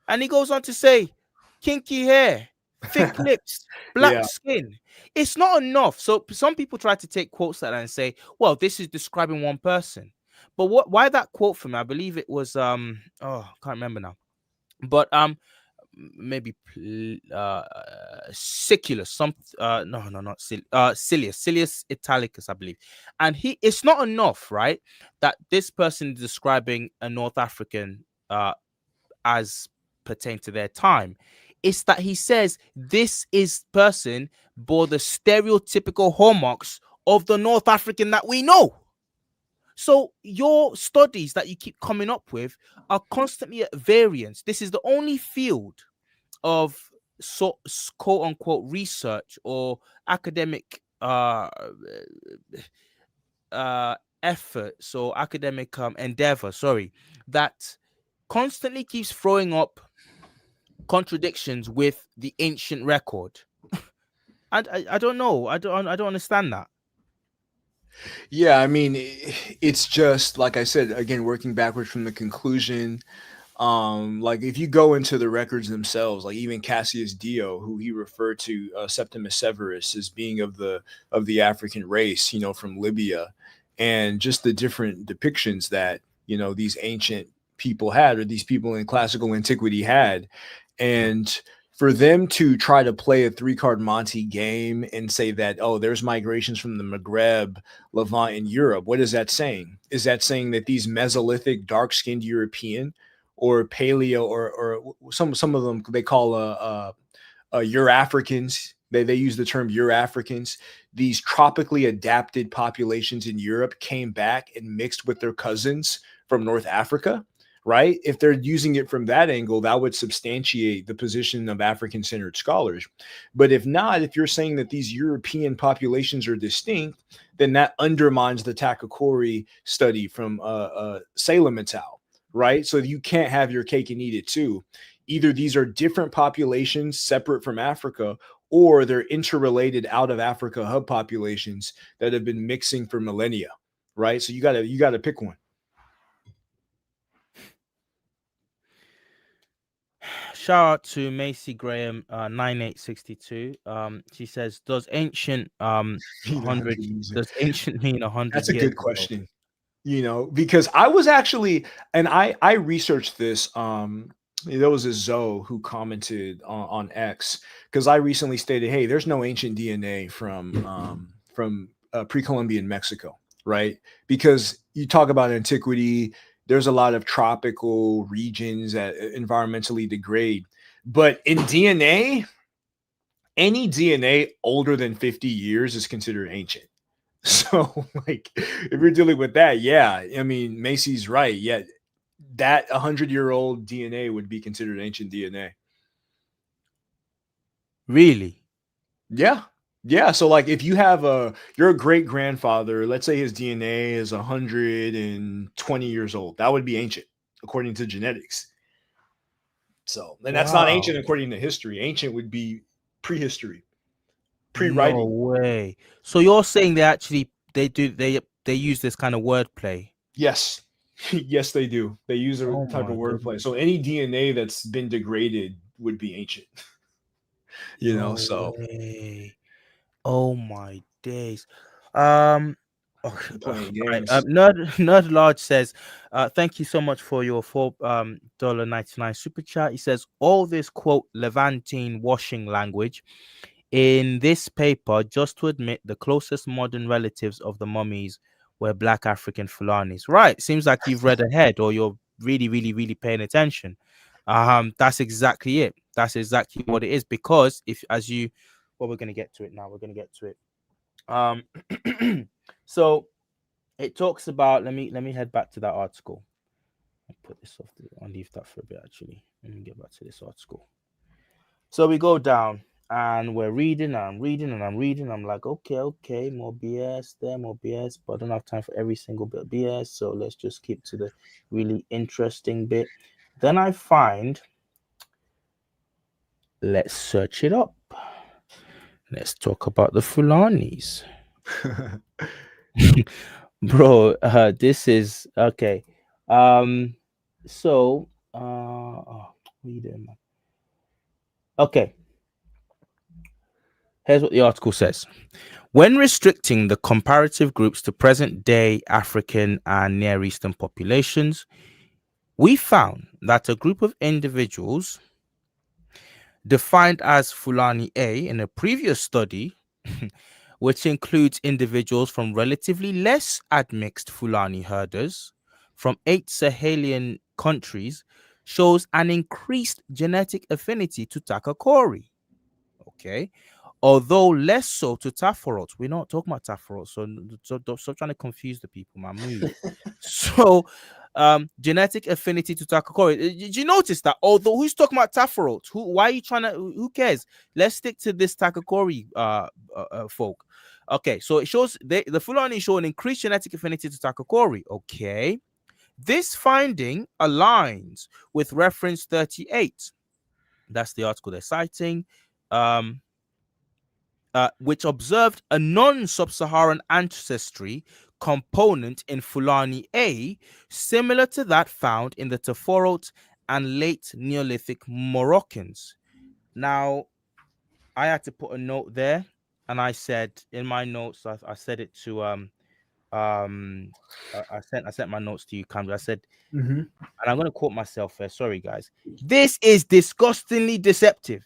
And he goes on to say, kinky hair, thick lips, black Yeah. skin. It's not enough. So some people try to take quotes like that and say, well, this is describing one person. But why that quote from me? I believe it was I can't remember now. But maybe Siculus, some no, not Silius Italicus, I believe. And it's not enough, right? That this person is describing a North African as pertain to their time. It's that he says this is person bore the stereotypical hallmarks of the North African that we know. So your studies that you keep coming up with are constantly at variance. This is the only field of quote unquote research or academic efforts or academic endeavor, sorry, that constantly keeps throwing up contradictions with the ancient record. And I don't know. I don't understand that. Yeah, I mean, it's just like I said again, working backwards from the conclusion. Like if you go into the records themselves, like even Cassius Dio, who he referred to Septimus Severus as being of the African race, from Libya, and just the different depictions that these ancient people had, or these people in classical antiquity had, and for them to try to play a three-card Monte game and say that, oh, there's migrations from the Maghreb, Levant, and Europe. What is that saying? Is that saying that these Mesolithic, dark-skinned European or Paleo or some of them they call Eurafricans. They use the term Eurafricans. These tropically adapted populations in Europe came back and mixed with their cousins from North Africa, right? If they're using it from that angle, that would substantiate the position of African-centered scholars. But if not, if you're saying that these European populations are distinct, then that undermines the Takakori study from Salem et al., right? So you can't have your cake and eat it too. Either these are different populations separate from Africa, or they're interrelated out of Africa hub populations that have been mixing for millennia, right? So you gotta pick one. Shout out to Macy Graham 9862. She says, does ancient hundred does ancient mean That's 100 a years good ago? question. Because I was actually, and I researched this. There was a Zoe who commented on X, because I recently stated, hey, there's no ancient DNA from pre-Columbian Mexico, right? Because you talk about antiquity, there's a lot of tropical regions that environmentally degrade, but in DNA, any DNA older than 50 years is considered ancient. So, like, if you're dealing with that, yeah, I mean, Macy's right. Yeah, that 100-year-old DNA would be considered ancient DNA. Really? Yeah, yeah. So, like, if you have your great grandfather, let's say his DNA is 120 years old, that would be ancient according to genetics. So, and that's not Wow. ancient according to history. Ancient would be prehistory, No pre-writing. way. So you're saying they use this kind of wordplay? Yes. Yes, they do. They use a Oh type of my wordplay. goodness. So any DNA that's been degraded would be ancient. No So way. Oh my days. Um, okay, playing right. games. Nerd Large says, thank you so much for your $4.99 super chat. He says, all this quote Levantine washing language in this paper, just to admit the closest modern relatives of the mummies were black African Fulanis. Right. Seems like you've read ahead or you're really, really, really paying attention. That's exactly it. That's exactly what it is. Because if as you but we're gonna get to it now. We're gonna get to it. Um, so it talks about. Let me head back to that article. I'll put this off. I'll leave that for a bit. Actually, let me get back to this article. So we go down and we're reading and I'm reading and I'm reading. I'm like, okay, okay, more BS there, more BS, but I don't have time for every single bit of BS. So let's just keep to the really interesting bit. Then I find, let's search it up. Let's talk about the Fulanis. Bro, this is okay. Um, what are you doing, man? Okay, here's what the article says. When restricting the comparative groups to present day African and Near Eastern populations, we found that a group of individuals defined as Fulani A in a previous study, which includes individuals from relatively less admixed Fulani herders from 8 Sahelian countries, shows an increased genetic affinity to Takakori. Okay, although less so to Taforot. We're not talking about Taforot, so don't stop trying to confuse the people, man. Move. So, genetic affinity to Takakori. Did you notice that? Although who's talking about Taforot? Why are you trying to? Who cares? Let's stick to this Takakori folk. Okay, so it shows the Fulani show an increased genetic affinity to Takakori. Okay, this finding aligns with reference 38. That's the article they're citing. Um, which observed a non-sub-Saharan ancestry component in Fulani A, similar to that found in the Taforot and late Neolithic Moroccans. Now, I had to put a note there, and I said in my notes, I said it to I sent my notes to you, Camden. I said, Mhm. and I'm gonna quote myself first. Sorry, guys. This is disgustingly deceptive.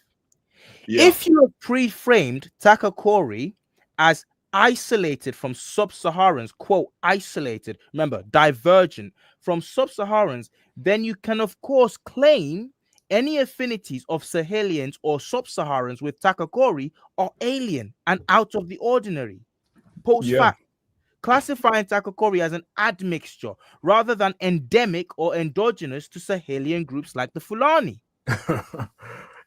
Yeah. If you have pre-framed Takakori as isolated from sub-Saharans, quote, isolated, remember, divergent from sub-Saharans, then you can, of course, claim any affinities of Sahelians or sub-Saharans with Takakori are alien and out of the ordinary. Post Yeah. fact, classifying Takakori as an admixture rather than endemic or endogenous to Sahelian groups like the Fulani. You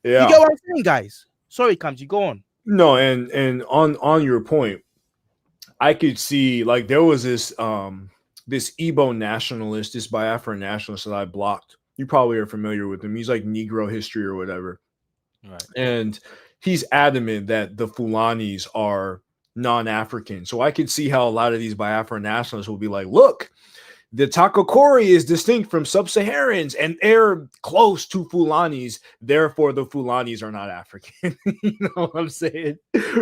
Yeah. get what I'm saying, guys? Sorry, Kamji, go on. No, and on your point, I could see like there was this Igbo nationalist, this Biafran nationalist that I blocked. You probably are familiar with him. He's like Negro history or whatever. Right. And he's adamant that the Fulanis are non-African. So I could see how a lot of these Biafran nationalists will be like, look, the Takakori is distinct from sub-Saharans and they're close to Fulanis. Therefore, the Fulanis are not African. You know what I'm saying?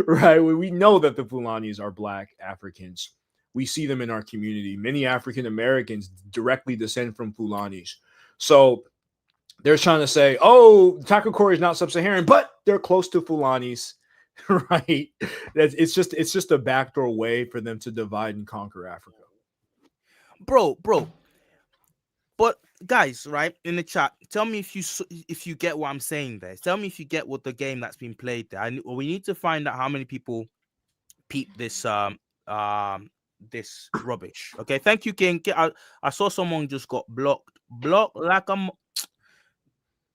Right? We know that the Fulanis are Black Africans. We see them in our community. Many African Americans directly descend from Fulanis. So they're trying to say, oh, Takakori is not sub-Saharan, but they're close to Fulanis. Right? It's just a backdoor way for them to divide and conquer Africa. Bro. But guys, right in the chat, tell me if you get what I'm saying there. Tell me if you get what the game that's been played there. We need to find out how many people peep this rubbish. Okay, thank you, King. I saw someone just got blocked like I'm.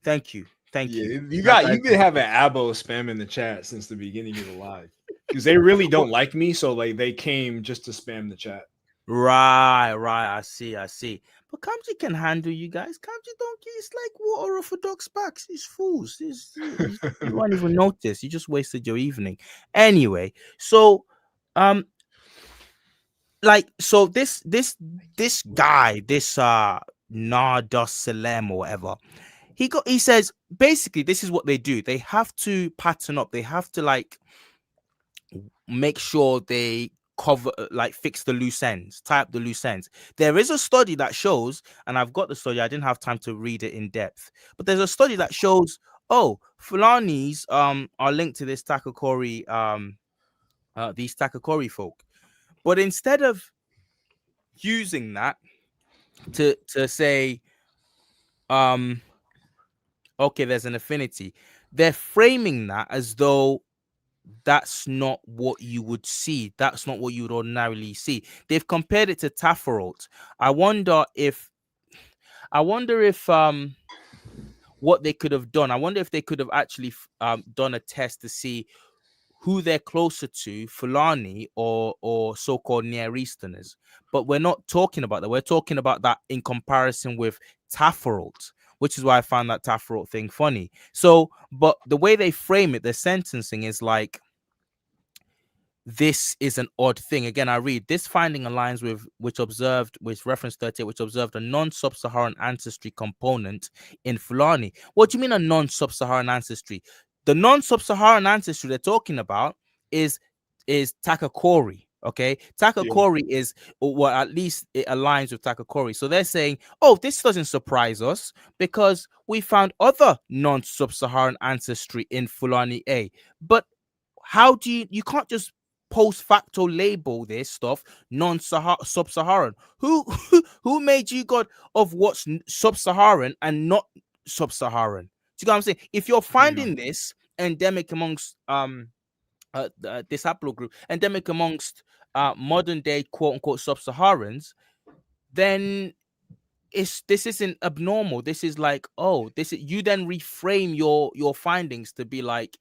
Thank you, thank you. Yeah, That guy's you've been having Abo spam in the chat since the beginning of the live because they really don't like me, so like they came just to spam the chat. right. I see. But Kamji can handle you guys. Kamji don't get it's like water off a dog's back. It's fools. You won't even notice. You just wasted your evening. Anyway, so so this guy, this Nardos Salem or whatever, he says basically this is what they do. They have to pattern up, they have to like make sure they cover like fix the loose ends, tie up the loose ends. There is a study that shows, and I've got the study, I didn't have time to read it in depth, but there's a study that shows, oh, Fulanis are linked to this Takakori these Takakori folk. But instead of using that to say okay, there's an affinity, they're framing that as though that's not what you would see. That's not what you would ordinarily see. They've compared it to Taffarot. I wonder if I wonder if what they could have done. I wonder if they could have actually done a test to see who they're closer to, Fulani or so-called Near Easterners. But we're not talking about that. We're talking about that in comparison with Taffarot, which is why I found that Taffarot thing funny. So, but the way they frame it, the sentencing is like, this is an odd thing. Again, I read this finding aligns with which reference 38, which observed a non-sub-Saharan ancestry component in Fulani. What do you mean a non-sub-Saharan ancestry? The non-sub-Saharan ancestry they're talking about is Takakori. Okay, Yeah. Takakori is, well, at least it aligns with Takakori. So they're saying, oh, this doesn't surprise us because we found other non-sub-Saharan ancestry in Fulani A. But how do you can't just post facto label this stuff non-sub-Saharan? Who made you god of what's sub-Saharan and not sub-Saharan? Do you know what I'm saying? If you're Yeah. finding this endemic amongst this haplogroup, endemic amongst modern day quote unquote sub-Saharans, then this isn't abnormal. This is like, oh, this is, you then reframe your findings to be like,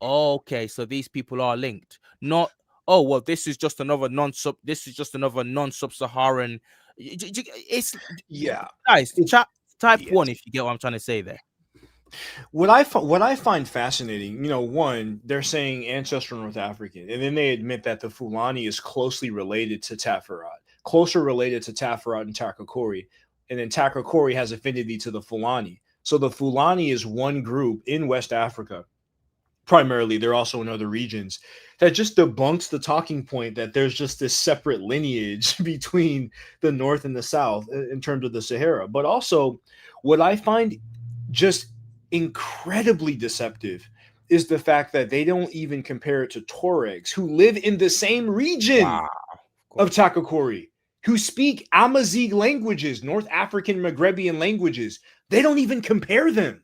oh, okay, so these people are linked, not, oh well, this is just another non-sub-Saharan. It's, Yeah. guys, It's chat, type yes. one if you get what I'm trying to say there. What I find fascinating, one, they're saying ancestral North African, and then they admit that the Fulani is closely related to Tafarat, closer related to Tafarat and Takakori, and then Takakori has affinity to the Fulani. So the Fulani is one group in West Africa. Primarily, they're also in other regions, that just debunks the talking point that there's just this separate lineage between the North and the South in terms of the Sahara. But also, what I find just incredibly deceptive is the fact that they don't even compare it to Tuaregs who live in the same Wow, region of of course. Takakori, who speak Amazigh languages, North African Maghrebian languages. They don't even compare them.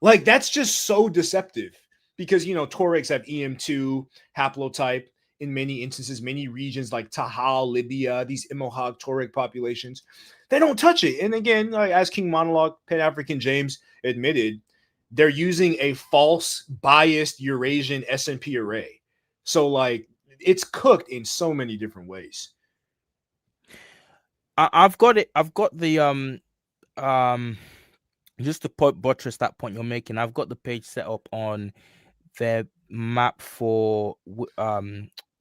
Like, that's just so deceptive because, Tuaregs have EM2 haplotype in many instances, many regions like Tahal, Libya, these Imohag Tuareg populations. They don't touch it. And again, like, as King Monologue, Pan African James admitted, they're using a false, biased Eurasian S&P array. So, like, it's cooked in so many different ways. I've got it. I've got the um just to buttress that point you're making. I've got the page set up on their map for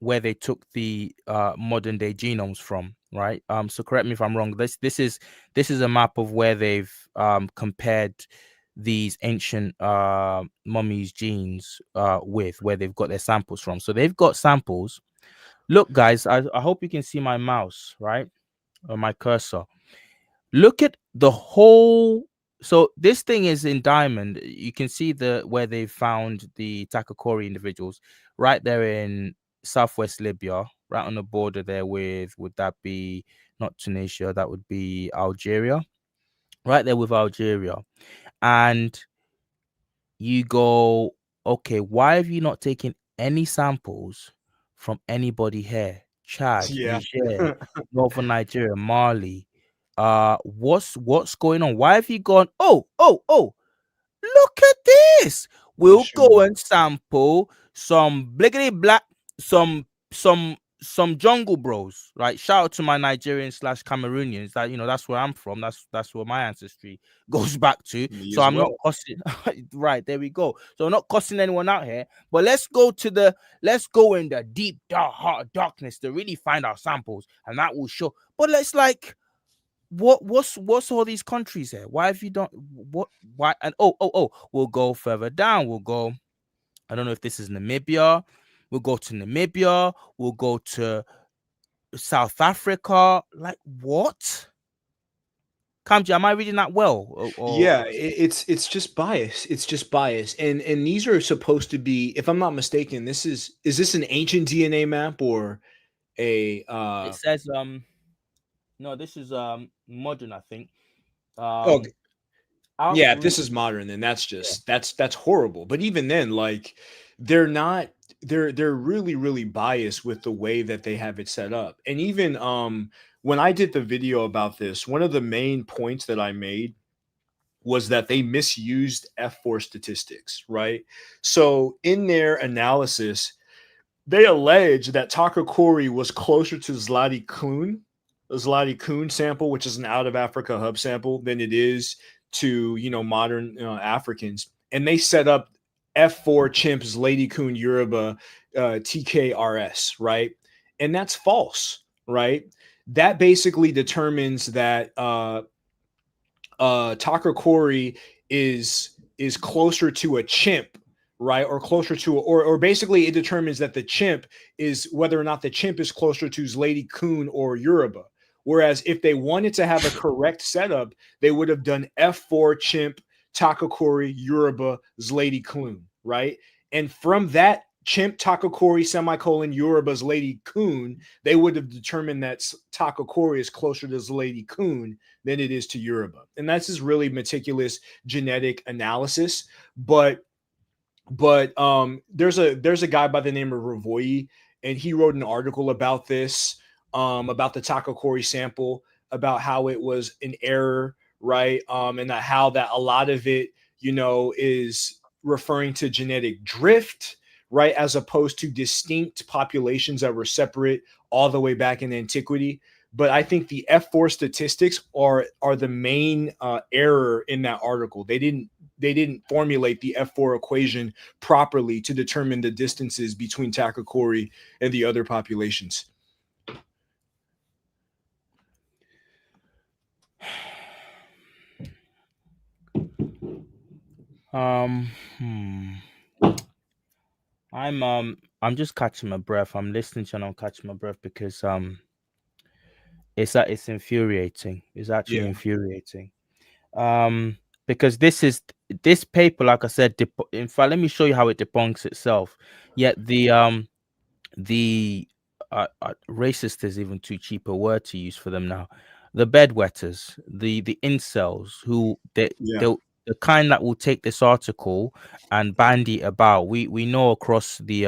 where they took the modern day genomes from, right? So correct me if I'm wrong. This is a map of where they've compared these ancient mummies genes with where they've got their samples from. So they've got samples. Look, guys, I hope you can see my mouse, right? Or my cursor. Look at the whole. So this thing is in diamond. You can see the where they found the Takakori individuals right there in southwest Libya, right on the border there with, would that be not Tunisia? That would be Algeria, right there with Algeria. And you go, okay, why have you not taken any samples from anybody here? Chad, Yeah. Niger, Northern Nigeria, Mali. What's going on? Why have you gone? Oh, look at this. I'll We'll show go you. and sample some bliggity black, some jungle bros. Right. Shout out to my Nigerian slash Cameroonians. That, that's where I'm from. That's where my ancestry goes back to. Me So as I'm not well. cussing. Right, there we go. So I'm not cussing anyone out here. But let's go in the deep dark heart of darkness to really find our samples, and that will show. But let's like, what's all these countries here? Why have you done what? Why? And we'll go further down. We'll go. I don't know if this is Namibia. We'll go to Namibia. We'll go to South Africa. Like, what? Kamji, am I reading that well? Or Yeah, it's just bias. It's just bias. And these are supposed to be, if I'm not mistaken, is this an ancient DNA map or a it says no, this is modern, I think. okay. Um, I'll Yeah, if read. this is modern, then that's horrible. But even then, like, they're not they're really biased with the way that they have it set up. And even when I did the video about this, one of the main points that I made was that they misused F4 statistics, right? So in their analysis, they allege that Takakori was closer to Zlati Kun sample, which is an out of Africa hub sample, than it is to modern Africans, and they set up F4 chimps Lady Kun Yoruba TKRS, right? And that's false, right? That basically determines that Takakori is closer to a chimp, right? Or closer to, or basically it determines that the chimp is whether or not the chimp is closer to Lady Kun or Yoruba. Whereas if they wanted to have a correct setup, they would have done F4 chimp, Takakori, Yoruba, Lady Kun, right? And from that chimp Takakori semicolon Yoruba's Lady Kun, they would have determined that Takakori is closer to Lady Kun than it is to Yoruba. And that's this really meticulous genetic analysis. But there's a guy by the name of Ravoyi, and he wrote an article about this, about the Takakori sample, about how it was an error, right? And that how that a lot of it, is referring to genetic drift, right, as opposed to distinct populations that were separate all the way back in antiquity. But I think the F4 statistics are the main error in that article. They didn't formulate the F4 equation properly to determine the distances between Takakori and the other populations. Um, hmm. I'm just catching my breath. I'm listening to and I'm catching my breath because it's infuriating. It's actually Yeah. infuriating. Um, because this paper, like I said, in fact, let me show you how it debunks itself. Yet the racist is even too cheap a word to use for them now. The bedwetters, the incels, who Yeah. the kind that will take this article and bandy about. We know across the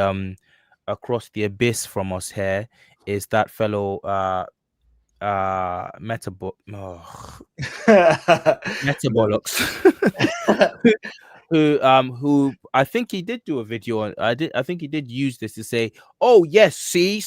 abyss from us here is that fellow metabolics who I think he did do a video on. I think he did use this to say, oh yes, see,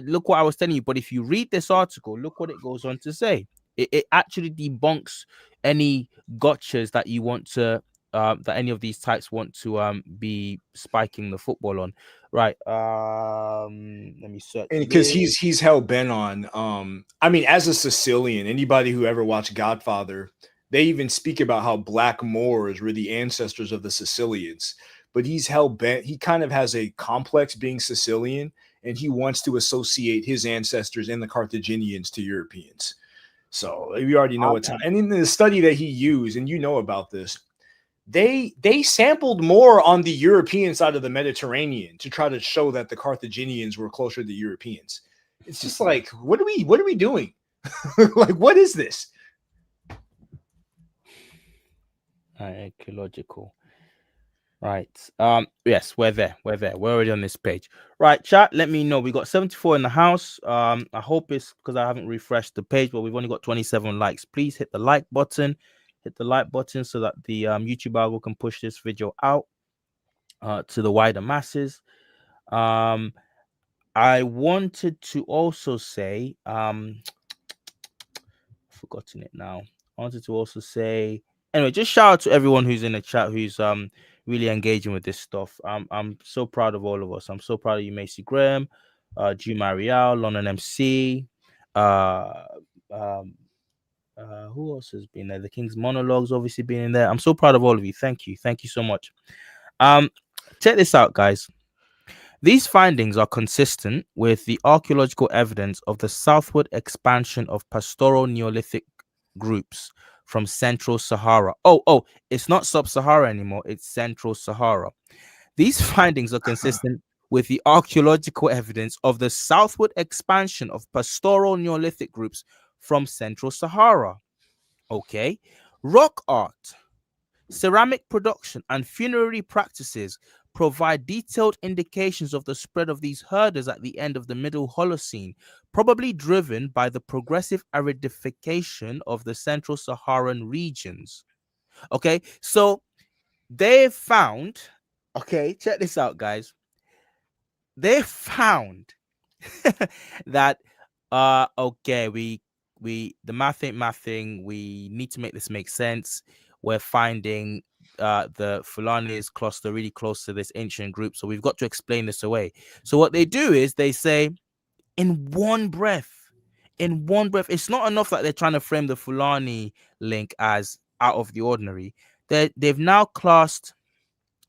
look what I was telling you. But if you read this article, look what it goes on to say. It actually debunks any gotchas that you want to that any of these types want to be spiking the football on. Right. Let me search And because this. he's hell bent on, I mean, as a Sicilian, anybody who ever watched Godfather, they even speak about how black Moors were the ancestors of the Sicilians. But he's hell bent. He kind of has a complex being Sicilian, and he wants to associate his ancestors and the Carthaginians to Europeans. So we already know what's. And in the study that he used, and you know about this, they sampled more on the European side of the Mediterranean to try to show that the Carthaginians were closer to Europeans. It's just like, what are we doing? Like, what is this? Archaeological. Right. Yes, we're there. We're there. We're already on this page. Right, chat. Let me know. We got 74 in the house. I hope it's because I haven't refreshed the page, but we've only got 27 likes. Please hit the like button. Hit the like button so that the YouTube algo can push this video out to the wider masses. I wanted to also say, forgotten it now. I wanted to also say, anyway, just shout out to everyone who's in the chat who's really engaging with this stuff. I'm so proud of all of us. I'm so proud of you, Macy Graham, G Marielle, London MC, uh um who else has been there? The King's Monologues obviously been in there. I'm so proud of all of you. Thank you. Thank you so much. Um check this out, guys. These findings are consistent with the archaeological evidence of the southward expansion of pastoral Neolithic groups from Central Sahara. It's not Sub-Sahara anymore, it's Central Sahara. These findings are consistent with the archaeological evidence of the southward expansion of pastoral Neolithic groups from Central Sahara. Okay. Rock art, ceramic production, and funerary practices provide detailed indications of the spread of these herders at the end of the Middle Holocene, probably driven by the progressive aridification of the Central Saharan regions. Okay, so they found, okay, check this out, guys. They found that okay, we the math ain't mathing. We need to make this make sense. We're finding the Fulani's cluster really close to this ancient group, so we've got to explain this away. So what they do is they say in one breath, it's not enough that they're trying to frame the Fulani link as out of the ordinary. They've now classed,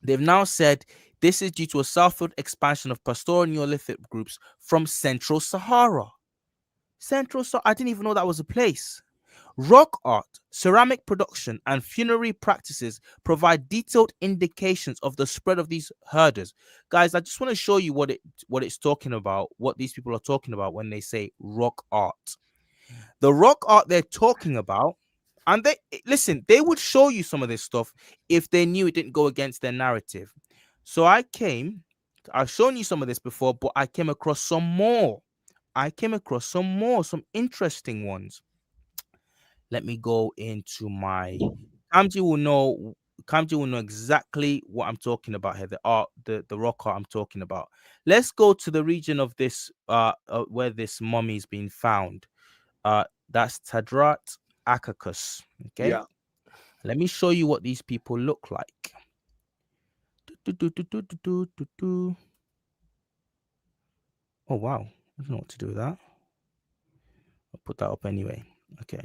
they've now said this is due to a southward expansion of pastoral Neolithic groups from Central Sahara. Central Sahara, I didn't even know that was a place. Rock art, ceramic production, and funerary practices provide detailed indications of the spread of these herders. Guys, I just want to show you what it's talking about, what these people are talking about when they say rock art. The rock art they're talking about, and they listen, they would show you some of this stuff if they knew it didn't go against their narrative. So I've shown you some of this before, but I came across some more. Some interesting ones. Let me go into my Kamji will know Kamji will know exactly what I'm talking about here. The art, the rock art I'm talking about. Let's go to the region of this where this mummy is being found. That's Tadrat Akakus. Okay. Yeah. Let me show you what these people look like. Do, do, do, do, do, do, do, do. Oh wow. I don't know what to do with that. I'll put that up anyway. Okay.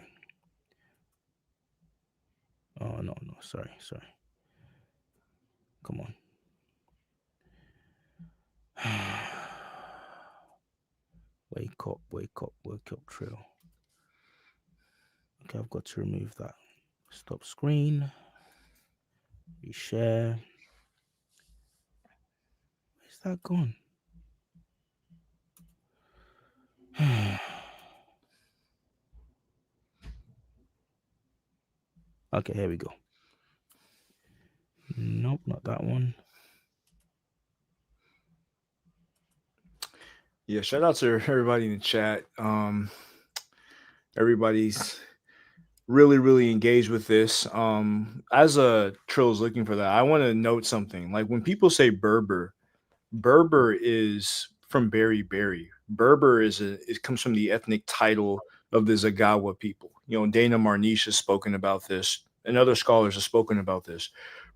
Oh no, sorry. Come on. Wake up, Trill. Okay, I've got to remove that. Stop screen. Reshare. Where's that gone? Okay, here we go. Nope, not that one. Yeah, shout out to everybody in the chat. Everybody's really engaged with this. As a Trill's looking for that, I want to note something. Like when people say Berber is from Berry. Berber it comes from the ethnic title of the Zagawa people. You know, Dana Marniche has spoken about this, and other scholars have spoken about this.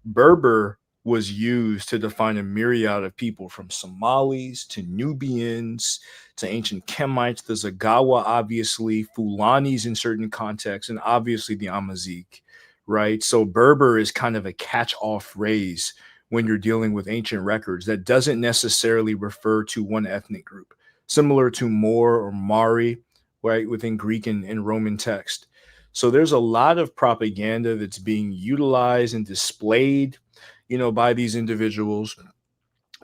Berber was used to define a myriad of people from Somalis to Nubians to ancient Kemites, the Zagawa, obviously, Fulanis in certain contexts, and obviously the Amazigh, right? So Berber is kind of a catch-all phrase when you're dealing with ancient records that doesn't necessarily refer to one ethnic group, similar to Moor or Mari, right, within Greek and Roman text. So there's a lot of propaganda that's being utilized and displayed, you know, by these individuals.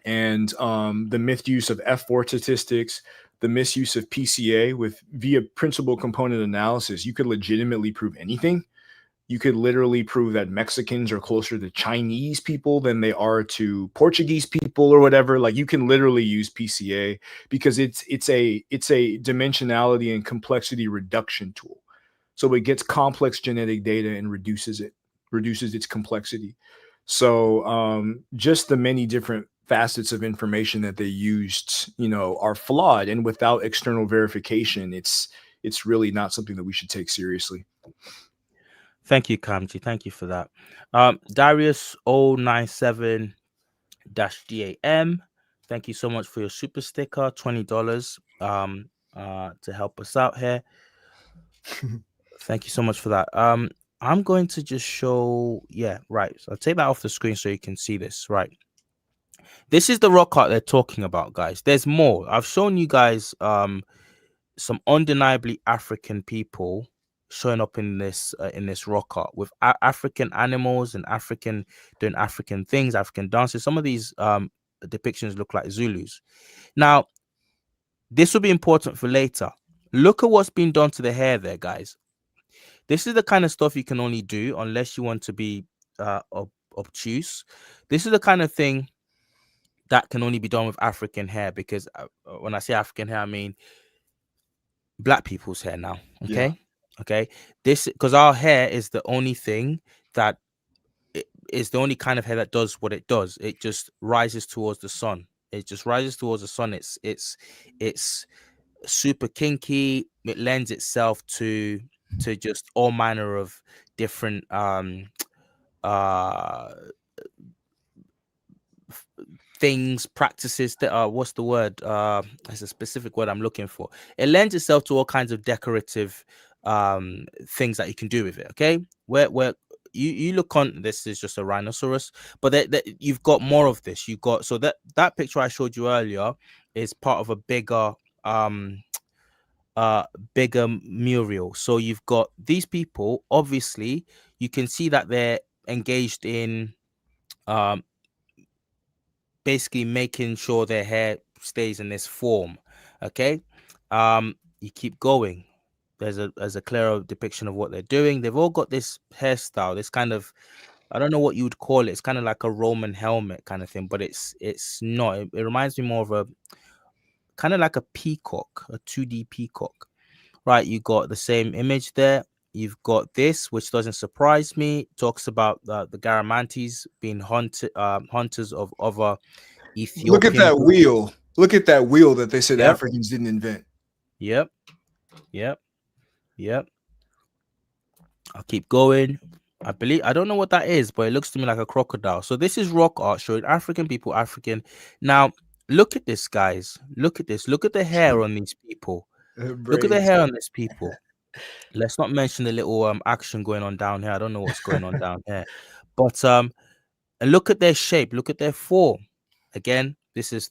And the misuse of F4 statistics, the misuse of PCA with via principal component analysis, you could legitimately prove anything. You could literally prove that Mexicans are closer to Chinese people than they are to Portuguese people or whatever. Like you can literally use PCA because it's a dimensionality and complexity reduction tool. So it gets complex genetic data and reduces its complexity. So just the many different facets of information that they used, you know, are flawed, and without external verification, it's really not something that we should take seriously. Thank you, Kamji. Thank you for that. Darius 097 DAM. Thank you so much for your super sticker, $20. To help us out here. Thank you so much for that. I'm going to just show, yeah, right. So I'll take that off the screen so you can see this. Right. This is the rock art they're talking about, guys. There's more. I've shown you guys some undeniably African people showing up in this rock art with African animals and doing African things, African dances. Some of these depictions look like Zulus. Now, this will be important for later. Look at what's been done to the hair there, guys. This is the kind of stuff you can only do unless you want to be obtuse. This is the kind of thing that can only be done with African hair, because when I say African hair, I mean black people's hair now. Yeah. Okay. Okay. This, because our hair is the only thing that is the only kind of hair that does what it does. It just rises towards the sun. It just rises towards the sun. It's super kinky. It lends itself to just all manner of different uh things, practices that are, what's the word, there's a specific word I'm looking for. It lends itself to all kinds of decorative things that you can do with it. Okay, where you look on, this is just a rhinoceros, but you've got more of this. You've got, so that picture I showed you earlier is part of a um uh bigger mural. So you've got these people, obviously you can see that they're engaged in um basically making sure their hair stays in this form. Okay. You keep going. There's a clearer depiction of what they're doing. They've all got this hairstyle, this kind of, I don't know what you would call it. It's kind of like a Roman helmet kind of thing, but it's not. It reminds me more of a kind of like a peacock, a 2D peacock. Right, you got the same image there. You've got this, which doesn't surprise me. Talks about the Garamantes being hunters of other Look at Ethiopian that groups. wheel. Look at that wheel that they said Yep, Africans didn't invent. yep, yep, yep. I'll keep going. I believe, I don't know what that is, but it looks to me like a crocodile. So this is rock art showing African people, African. Now, look at this, guys. Look at this. Look at the hair on these people. Look at the Braids. hair on these people. Let's not mention the little action going on down here. I don't know what's going on down here. But and look at their shape, look at their form. Again, this is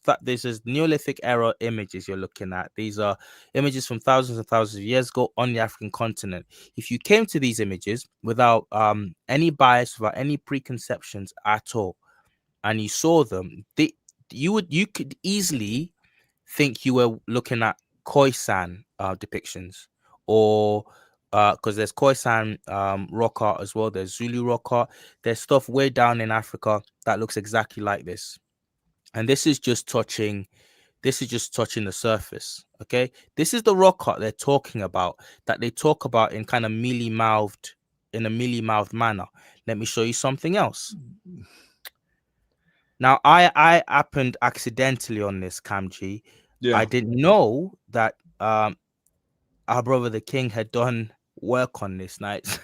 Neolithic era images you're looking at. These are images from thousands and thousands of years ago on the African continent. If you came to these images without any bias, without any preconceptions at all, and you saw them, you could easily think you were looking at Khoisan depictions, or because there's Khoisan rock art as well. There's Zulu rock art. There's stuff way down in Africa that looks exactly like this, and this is just touching. This is just touching the surface. Okay, this is the rock art they're talking about. That they talk about in kind of mealy mouthed manner. Let me show you something else. Now, I happened accidentally on this, Kamji. I Yeah. didn't know that our brother the King had done work on this night.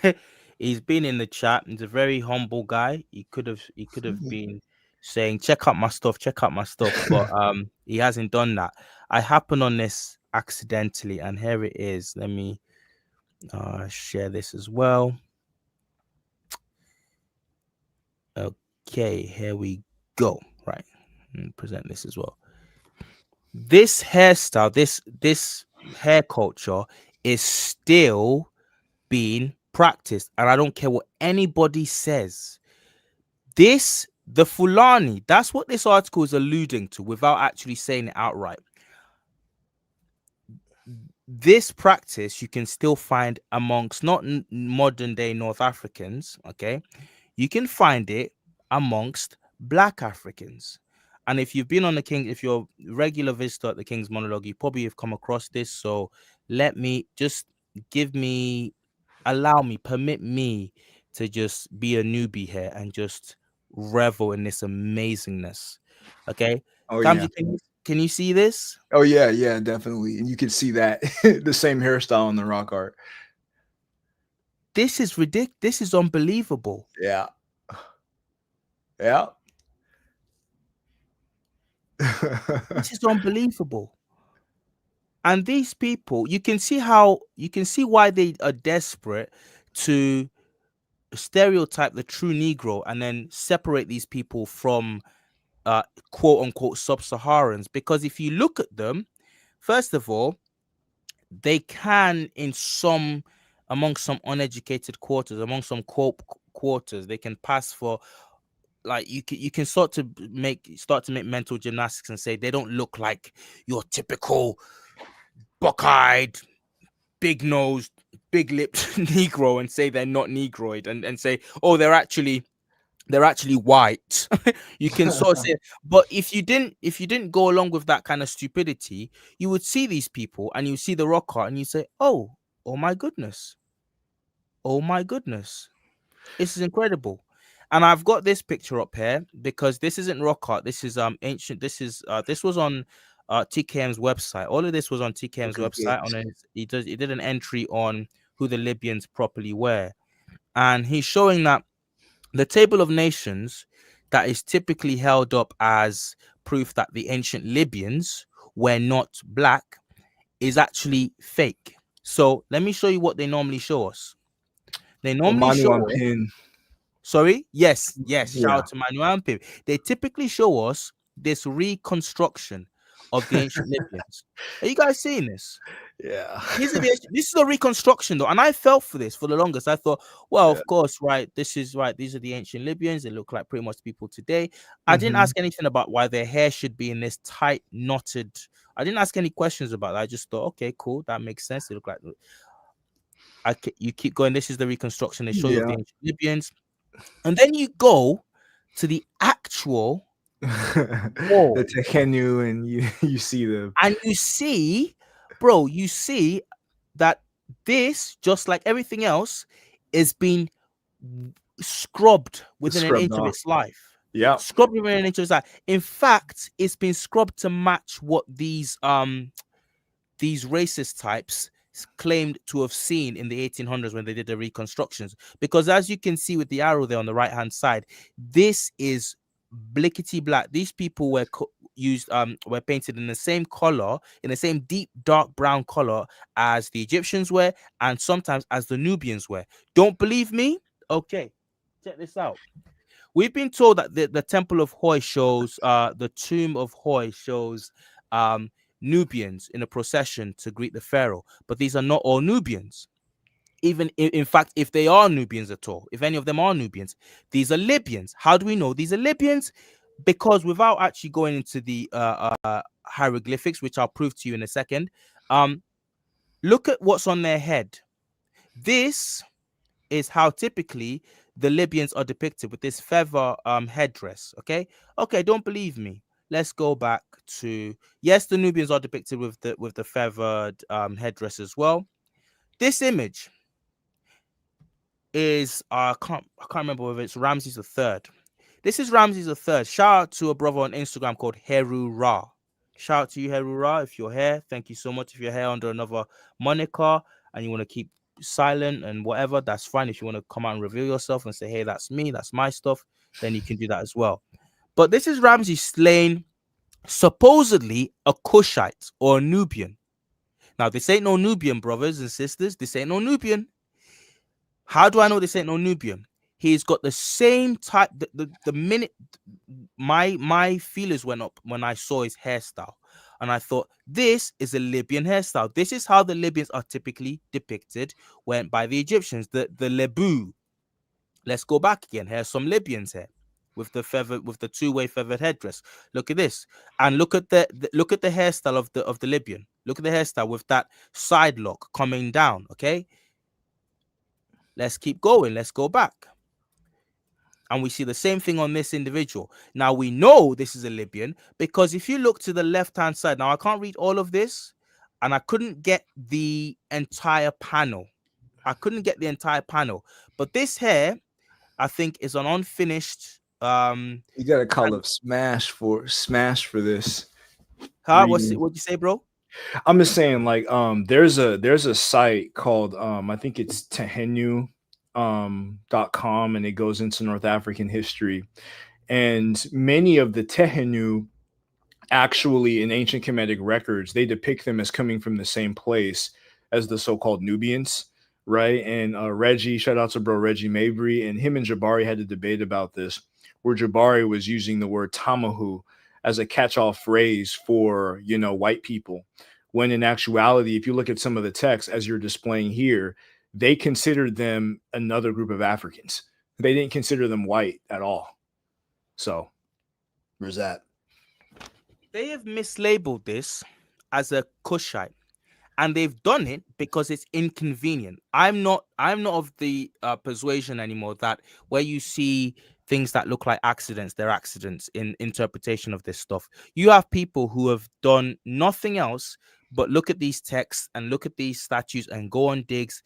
He's been in the chat. He's a very humble guy. He could have been saying, check out my stuff, but he hasn't done that. I happened on this accidentally, and here it is. Let me share this as well. Okay, here we go. Right. Present this as well. This hairstyle, this hair culture is still being practiced, and I don't care what anybody says. The Fulani, that's what this article is alluding to without actually saying it outright. This practice you can still find amongst not modern day North Africans. Okay, you can find it amongst Black Africans. And if you've been on the King, if you're a regular visitor at the King's Monologue, you probably have come across this. So let me just give me, allow me, permit me to just be a newbie here and just revel in this amazingness. Okay. Oh yeah. Kamji, can you see this? Oh yeah, yeah, definitely. And you can see that the same hairstyle on the rock art. This is ridiculous. This is unbelievable. Yeah. Yeah. This is unbelievable. And these people, you can see why they are desperate to stereotype the true Negro and then separate these people from quote unquote sub-Saharans. Because if you look at them, first of all, they can in some, among some uneducated quarters, among some quarters, they can pass for, like, you can start to make mental gymnastics and say they don't look like your typical buck-eyed, big-nosed, big-lipped Negro, and say they're not Negroid, and say, oh, they're actually they're actually white. You can sort of see it. But if you didn't go along with that kind of stupidity, you would see these people and you see the rock art and you say, oh my goodness, oh my goodness, this is incredible. And I've got this picture up here because this isn't rock art. This is ancient. This was on TKM's website. All of this was on TKM's Okay, website. On his, he did an entry on who the Libyans properly were, and he's showing that the table of nations that is typically held up as proof that the ancient Libyans were not black is actually fake. So let me show you what they normally show us. They oh, normally Manu show on us, pin. sorry, yes, shout Yeah, out to Manuel and Pip. They typically show us this reconstruction of the ancient Libyans. Are you guys seeing this? yeah, This is a reconstruction though, and I felt for this for the longest. I thought, well, yeah. of course, right. This is right. These are the ancient Libyans. They look like pretty much people today. I didn't Hmm. ask anything about why their hair should be in this tight knotted. I didn't ask any questions about that. I just thought, okay, cool, that makes sense. They look like you keep going. This is the reconstruction. They show you of the Yeah. ancient Libyans, and then you go to the actual The wall, Tekenu, and you see the and you see, bro, you see that this, just like everything else, is being scrubbed within an scrubbed inch of off. its life. Yep. Scrubbed within an inch of its life. In fact, it's been scrubbed to match what these racist types claimed to have seen in the 1800s when they did the reconstructions. Because as you can see with the arrow there on the right hand side, this is blickety black. These people were used were painted in the same color, in the same deep dark brown color as the Egyptians were, and sometimes as the Nubians were. Don't believe me? Okay, check this out. We've been told that the Temple of Hoi shows, the Tomb of Hoi shows Nubians in a procession to greet the Pharaoh, but these are not all Nubians. Even in fact, if they are Nubians at all, if any of them are Nubians, these are Libyans. How do we know these are Libyans? Because without actually going into the hieroglyphics, which I'll prove to you in a second, look at what's on their head. This is how typically the Libyans are depicted with this feather headdress. Okay, don't believe me. Let's go back to, yes, the Nubians are depicted with the feathered headdress as well. This image is I can't remember whether it's Ramses the Third. This is Ramses the Third. Shout out to a brother on Instagram called Heru Ra. Shout out to you, Heru Ra. If you're here, thank you so much. If you're here under another moniker and you want to keep silent and whatever, that's fine. If you want to come out and reveal yourself and say, hey, that's me, that's my stuff, then you can do that as well. But this is Ramses slaying supposedly a Cushite or a Nubian. Now, this ain't no Nubian, brothers and sisters. This ain't no Nubian. How do I know this ain't no Nubian? He's got the same type. The minute my feelers went up when I saw his hairstyle, and I thought this is a Libyan hairstyle. This is how the Libyans are typically depicted when by the Egyptians. The lebu. Let's go back again. Here's some Libyans here with the two-way feathered headdress. Look at this, and look at look at the hairstyle of the Libyan. Look at the hairstyle with that side lock coming down. Okay, let's keep going. Let's go back. And we see the same thing on this individual. Now we know this is a Libyan because if you look to the left-hand side, now I can't read all of this, and I couldn't get the entire panel. But this here, I think, is an unfinished. You got to call up Smash for this What's reading. it? What'd you say, bro? I'm just saying, like, there's a site called I think it's Tehenu .com, and it goes into North African history, and many of the Tehenu actually in ancient Kemetic records they depict them as coming from the same place as the so-called Nubians, right? And Reggie, shout out to bro Reggie Mabry, and him and Jabari had a debate about this, where Jabari was using the word tamahu as a catch-all phrase for white people, when in actuality, if you look at some of the texts as you're displaying here, they considered them another group of Africans. They didn't consider them white at all. So there's that. They have mislabeled this as a Kushite, and they've done it because it's inconvenient. I'm not of the persuasion anymore that where you see things that look like accidents, they're accidents in interpretation of this stuff. You have people who have done nothing else but look at these texts and look at these statues and go on digs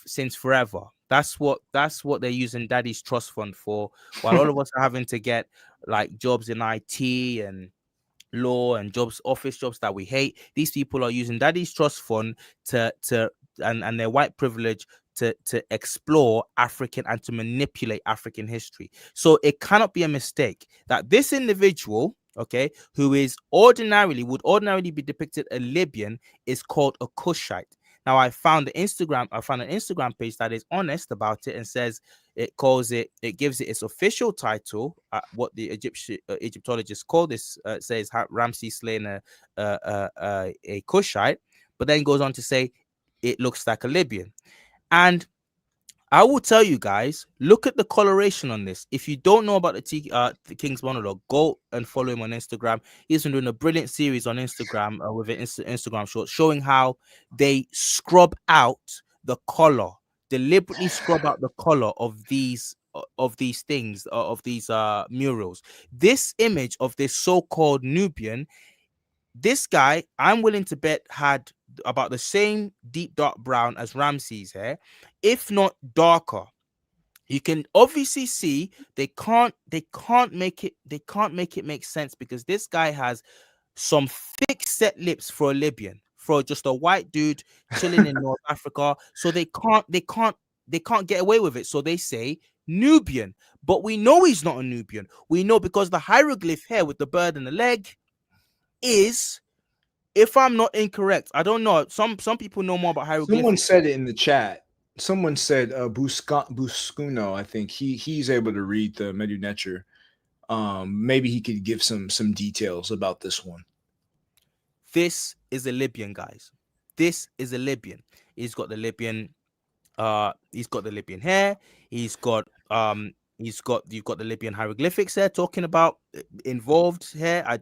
since forever. That's what they're using Daddy's trust fund for, while all of us are having to get like jobs in IT and law and jobs, office jobs that we hate. These people are using Daddy's trust fund to and their white privilege to explore African and to manipulate African history. So it cannot be a mistake that this individual, okay, who is ordinarily be depicted a Libyan, is called a Cushite. Now I found an Instagram page that is honest about it and says it gives it its official title, what the Egyptologists call this, says Ramses slain a Cushite, but then goes on to say it looks like a Libyan. And I will tell you guys, look at the coloration on this. If you don't know about the King's monologue, go and follow him on Instagram. He's been doing a brilliant series on Instagram with an Instagram short showing how they scrub out the color, deliberately scrub out the color of these things, of these murals. This image of this so-called Nubian, this guy, I'm willing to bet, had about the same deep dark brown as Ramses hair, if not darker. You can obviously see they can't make it make sense, because this guy has some thick set lips for a Libyan, for just a white dude chilling in North Africa. So they can't get away with it. So they say Nubian, but we know he's not a Nubian. We know because the hieroglyph here with the bird and the leg is, if I'm not incorrect, I don't know. Some people know more about Someone hieroglyphics. said it in the chat. Someone said Buscuno. I think he's able to read the Medu Neter. Maybe he could give some details about this one. This is a Libyan, guys. This is a Libyan. He's got the Libyan. He's got the Libyan hair. You've got the Libyan hieroglyphics there talking about involved here. I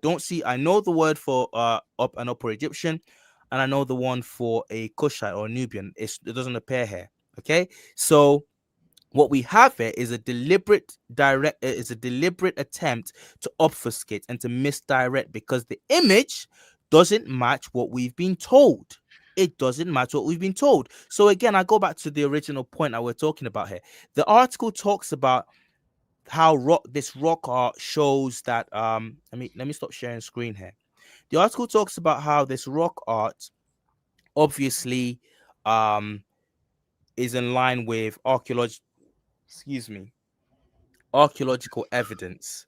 know the word for an Upper Egyptian, and I know the one for a Kushite or a Nubian. It doesn't appear here. Okay, so what we have here is a deliberate attempt to obfuscate and to misdirect, because the image doesn't match what we've been told. It doesn't match what we've been told. So again, I go back to the original point that we're talking about here. The article talks about how this rock art shows that let me stop sharing screen here. The article talks about how this rock art obviously um is in line with archaeological evidence.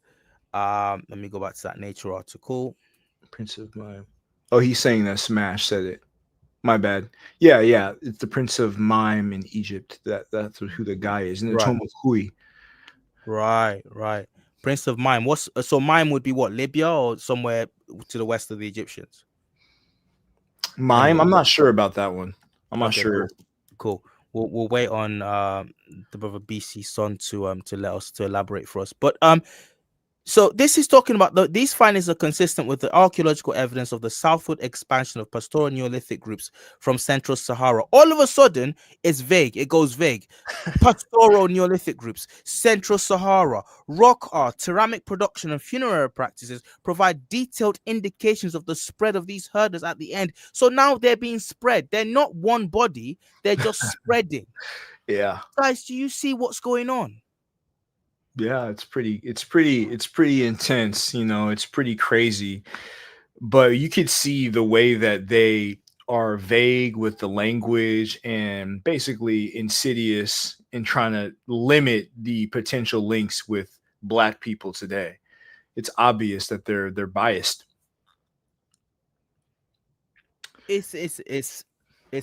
Let me go back to that Nature article. Prince of Mime. Oh, he's saying that Smash said it. My bad. Yeah, yeah. It's the Prince of Mime in Egypt. That's who the guy is. In the Right, tomb of Hui. right. Prince of Mime. What's so Mime would be what, Libya or somewhere to the west of the Egyptians? Mime? Anyway, I'm not sure about that one. I'm not okay, sure. cool. We'll wait on the brother BC son to let us to elaborate for us. But so this is talking about these findings are consistent with the archaeological evidence of the southward expansion of pastoral Neolithic groups from Central Sahara. All of a sudden, it's vague. It goes vague. Pastoral Neolithic groups, Central Sahara, rock art, ceramic production, and funerary practices provide detailed indications of the spread of these herders at the end. So now they're being spread. They're not one body. They're just spreading. Yeah. Guys, do you see what's going on? Yeah, it's pretty intense, it's pretty crazy. But you could see the way that they are vague with the language and basically insidious in trying to limit the potential links with black people today. It's obvious that they're biased. It's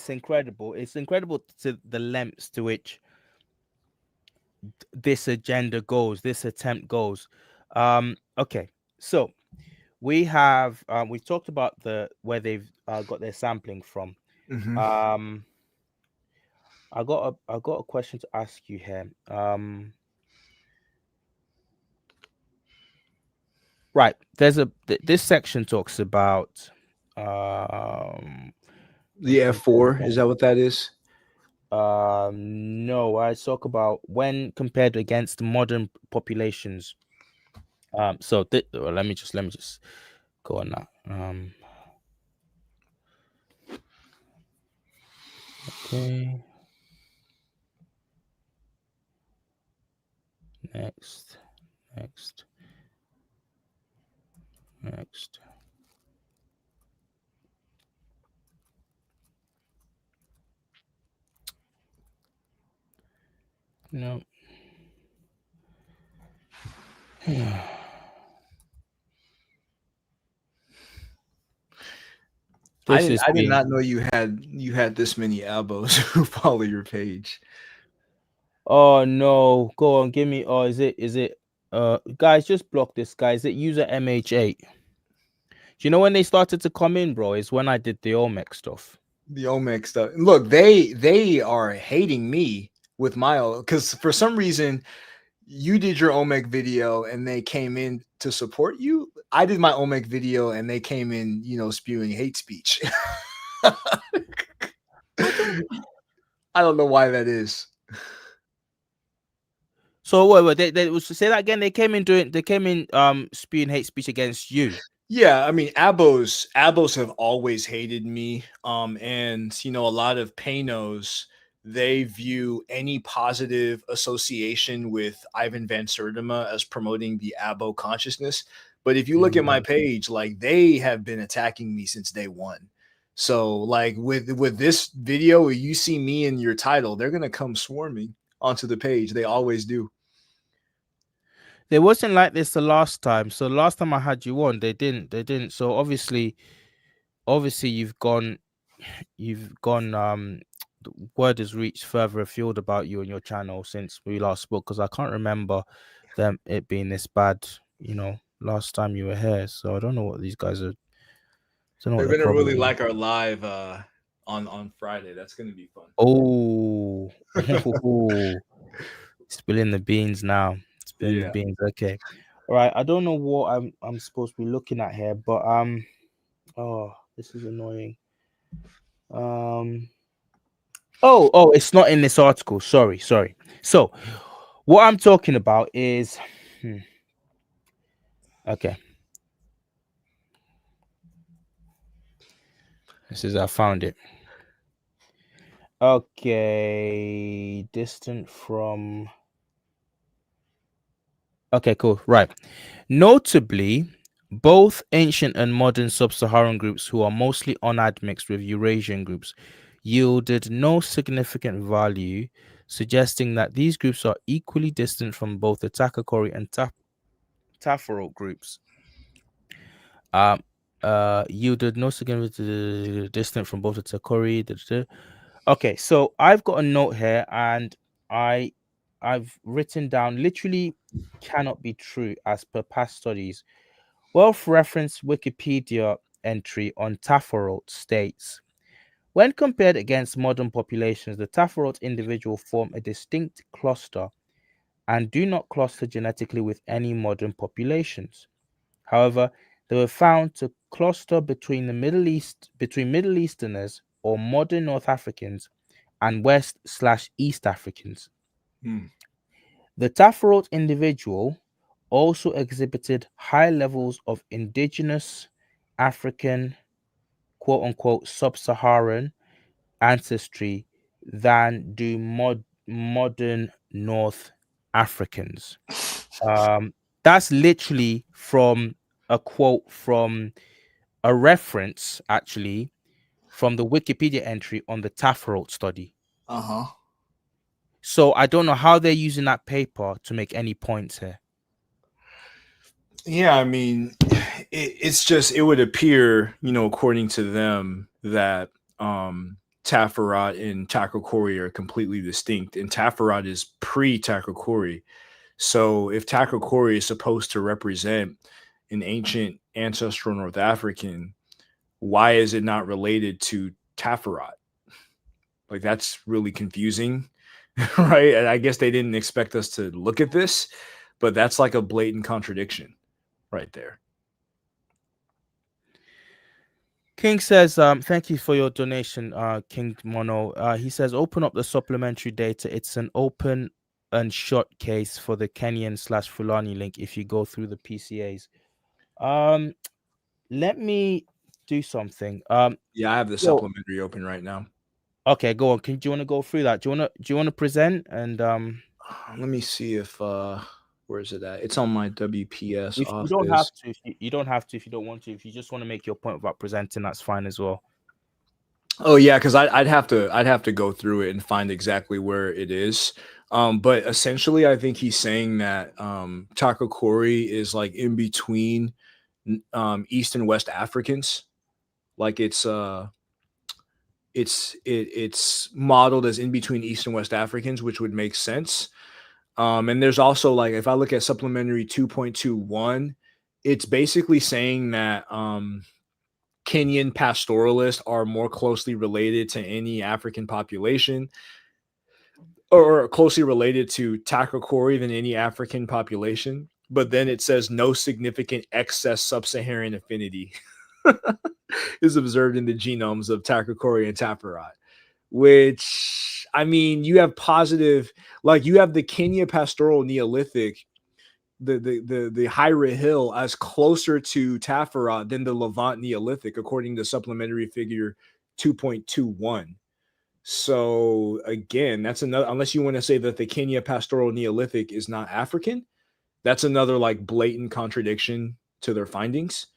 incredible. It's incredible to the lengths to which this agenda goes, this attempt goes. Okay, so we've talked about the where they've got their sampling from. Hmm. Um, I got a question to ask you here. Right, this section talks about The let me go F4, back. is that what that is? No, I talk about when compared against modern populations. So well, let me just go on that. Okay, next, next, next. No. This is I did being. not know you had this many elbows who follow your page. Oh no, go on, give me. Oh, is it? Guys, just block this guy. Is it user MH8? Do you know when they started to come in, bro? Is when I did the Olmec stuff. The Olmec stuff. Look, they are hating me with my because for some reason you did your Olmec video and they came in to support you. I did my Olmec video and they came in, spewing hate speech. I don't. I don't know why that is. So wait, they was say that again. They came in spewing hate speech against you. Yeah, I mean, Abos have always hated me. And a lot of Panos, they view any positive association with Ivan Van Sertima as promoting the Abo consciousness. But if you look at my Mm. page, like they have been attacking me since day one. So like with this video, you see me in your title, they're gonna come swarming onto the page. They always do. They wasn't like this the last time. So last time I had you on, they didn't. They didn't. So obviously you've gone the word has reached further afield about you and your channel since we last spoke, because I can't remember them it being this bad, last time you were here. So I don't know what these guys are. Don't know what They're the gonna problem really is. like our live on Friday. That's gonna be fun. Oh, spilling the beans now. Spilling the Yeah. beans. Okay. All right. I don't know what I'm supposed to be looking at here, but oh, this is annoying. Um oh, it's not in this article. Sorry. So, what I'm talking about is okay. This is I found it. Okay, distant from. Okay, cool. Right. Notably, both ancient and modern sub-Saharan groups, who are mostly unadmixed with Eurasian groups, yielded no significant value, suggesting that these groups are equally distant from both the Takakori and Taforot groups. Um, yielded no significant distant from both the Takori. Okay, so I've got a note here, and I I've written down literally cannot be true as per past studies. Well-referenced Wikipedia entry on Taforot states, when compared against modern populations, the Taforot individual form a distinct cluster and do not cluster genetically with any modern populations. However, they were found to cluster between Middle Easterners or modern North Africans and West/East Africans. Hmm. The Taforot individual also exhibited high levels of indigenous African, quote unquote, sub Saharan ancestry than do modern North Africans. That's literally from a quote from a reference, actually, from the Wikipedia entry on the Taforot study. Uh huh. So I don't know how they're using that paper to make any points here. Yeah, I mean, it's just it would appear, according to them, that Tafarat and Takakori are completely distinct, and Tafarat is pre-Takakori. So if Takakori is supposed to represent an ancient ancestral North African, why is it not related to Tafarat? Like that's really confusing, right? And I guess they didn't expect us to look at this, but that's like a blatant contradiction right there. King says, thank you for your donation, King Mono. He says, open up the supplementary data. It's an open and shut case for the Kenyan slash Fulani link if you go through the PCAs. Um, let me do something. Yeah, I have the Yo, supplementary open right now. okay, go on. Do you want to go through that? Do you wanna present? And Let me see if where is it at? It's on my WPS if you don't have office. to, you don't have to if you don't want to. If you just want to make your point about presenting, that's fine as well. Oh yeah, because I'd have to go through it and find exactly where it is. But essentially, I think he's saying that Takakori is like in between East and West Africans. Like it's modeled as in between East and West Africans, which would make sense. And there's also like if I look at supplementary 2.21, it's basically saying that Kenyan pastoralists are more closely related to any African population or closely related to Takakori than any African population. But then it says no significant excess sub-Saharan affinity is observed in the genomes of Takakori and Taparat, which I mean, you have positive, like you have the Kenya pastoral Neolithic, the Hira Hill as closer to Tafarat than the Levant Neolithic, according to supplementary figure 2.21. So again, that's another, unless you want to say that the Kenya pastoral Neolithic is not African, that's another like blatant contradiction to their findings.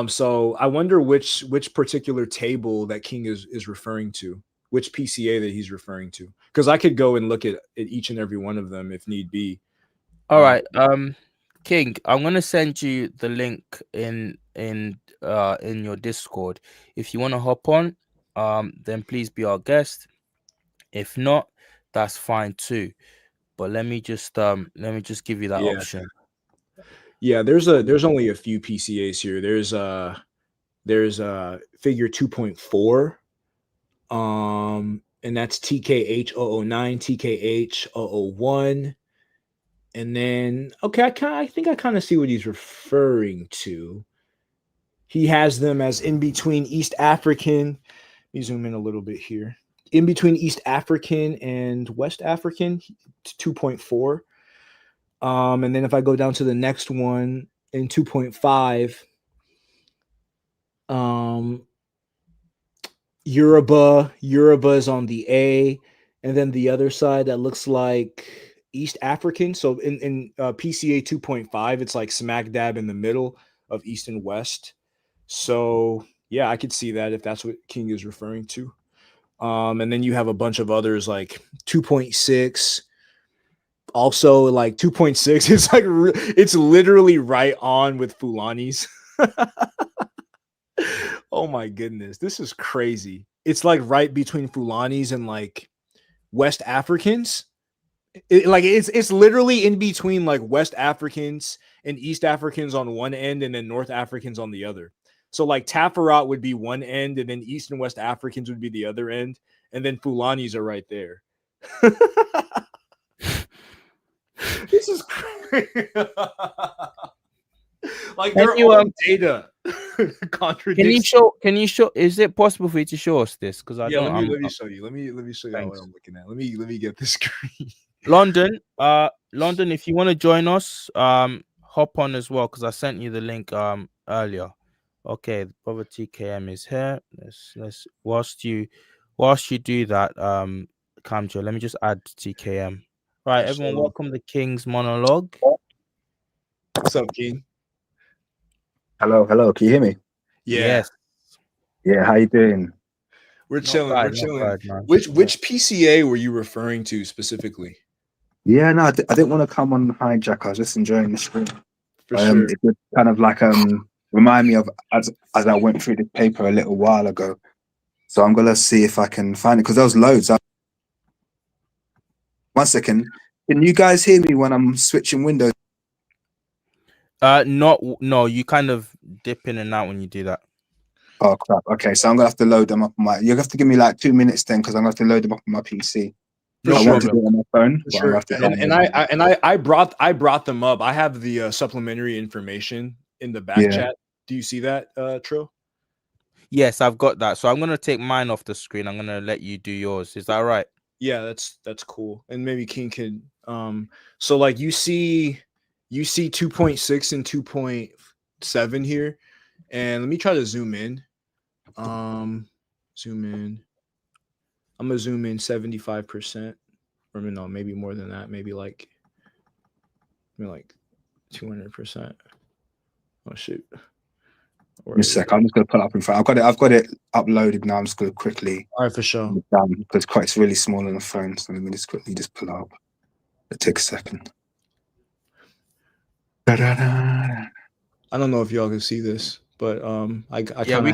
So I wonder which particular table that King is referring to, which PCA that he's referring to, because I could go and look at each and every one of them if need be. All right, King, I'm gonna send you the link in your Discord. If you want to hop on, then please be our guest. If not, that's fine too. But let me just give you that Yeah, option. yeah. There's only a few PCAs here. There's figure 2.4, and that's TKH 009, TKH 001. And then, okay, I think I kind of see what he's referring to. He has them as in between East African. Let me zoom in a little bit here. In between East African and West African, 2.4. And then if I go down to the next one in 2.5, um, Yoruba is on the A, and then the other side that looks like East African. So in PCA 2.5, it's like smack dab in the middle of East and West. So yeah, I could see that if that's what King is referring to. And then you have a bunch of others like 2.6. Also, like 2.6, it's like it's literally right on with Fulani's. Oh my goodness, this is crazy. It's like right between Fulanis and like West Africans. Like it's literally in between like West Africans and East Africans on one end and then North Africans on the other. So like Tafarat would be one end and then East and West Africans would be the other end, and then Fulanis are right there. This is crazy. Like Can their you own data can you contradicts. show can you show is it possible for you to show us this? Because I Yeah, don't let me show you. Let me show you what thanks. I'm looking at. Let me get this screen. London, if you want to join us, hop on as well because I sent you the link earlier. Okay, brother TKM is here. Let's whilst you do that, Kamjo, let me just add TKM. Right, everyone, So welcome to King's Monologue. what's up, King? Hello, hello. Can you hear me? Yeah, Yes, Yeah, how you doing? we're not chilling. We're bad, not chilling. bad, man. Yeah. Which PCA were you referring to specifically? Yeah, no, I didn't want to come on hijack. I was just enjoying the screen. For sure. It did kind of like remind me of as I went through the paper a little while ago. So I'm gonna see if I can find it because there was loads. One second. Can you guys hear me when I'm switching windows? Not no, you kind of dip in and out when you do that. Oh crap. Okay, so I'm gonna have to load them up on my. You have to give me like 2 minutes then because I'm gonna have to load them up on my PC. For No I sure. want to do problem. it on my phone, For but I'm gonna sure. have to And download them. I brought them up. I have the supplementary information in the back Yeah. chat. Do you see that, Trill? Yes, I've got that. So I'm gonna take mine off the screen. I'm gonna let you do yours. Is that right? Yeah, that's cool. And maybe King could so like you see 2.6 and 2.7 here. And let me try to zoom in. Zoom in. I'm gonna zoom in 75%. Or no, maybe more than that. Maybe like 200%. Oh shoot. Where Just a is sec. it? I'm just gonna put it up in front. I've got it uploaded now. I'm just gonna quickly All right, for sure. because it's really small on the phone. So let me just quickly just pull it up. It takes a second. Da-da-da. I don't know if y'all can see this, but I Yeah, kind of have.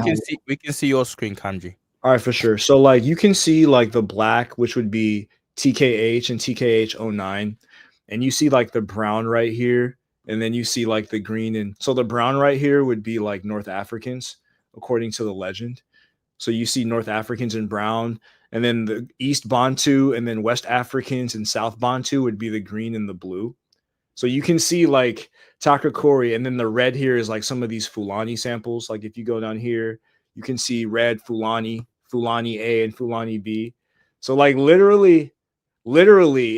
we can see your screen, Kanji. All right, for sure. So like you can see like the black, which would be TKH and TKH09, and you see like the brown right here, and then you see like the green, and so the brown right here would be like North Africans, according to the legend. So you see North Africans in brown, and then the East Bantu, and then West Africans and South Bantu would be the green and the blue. So you can see like Takakori, and then the red here is like some of these Fulani samples. Like if you go down here, you can see red Fulani, Fulani A, and Fulani B. So like literally,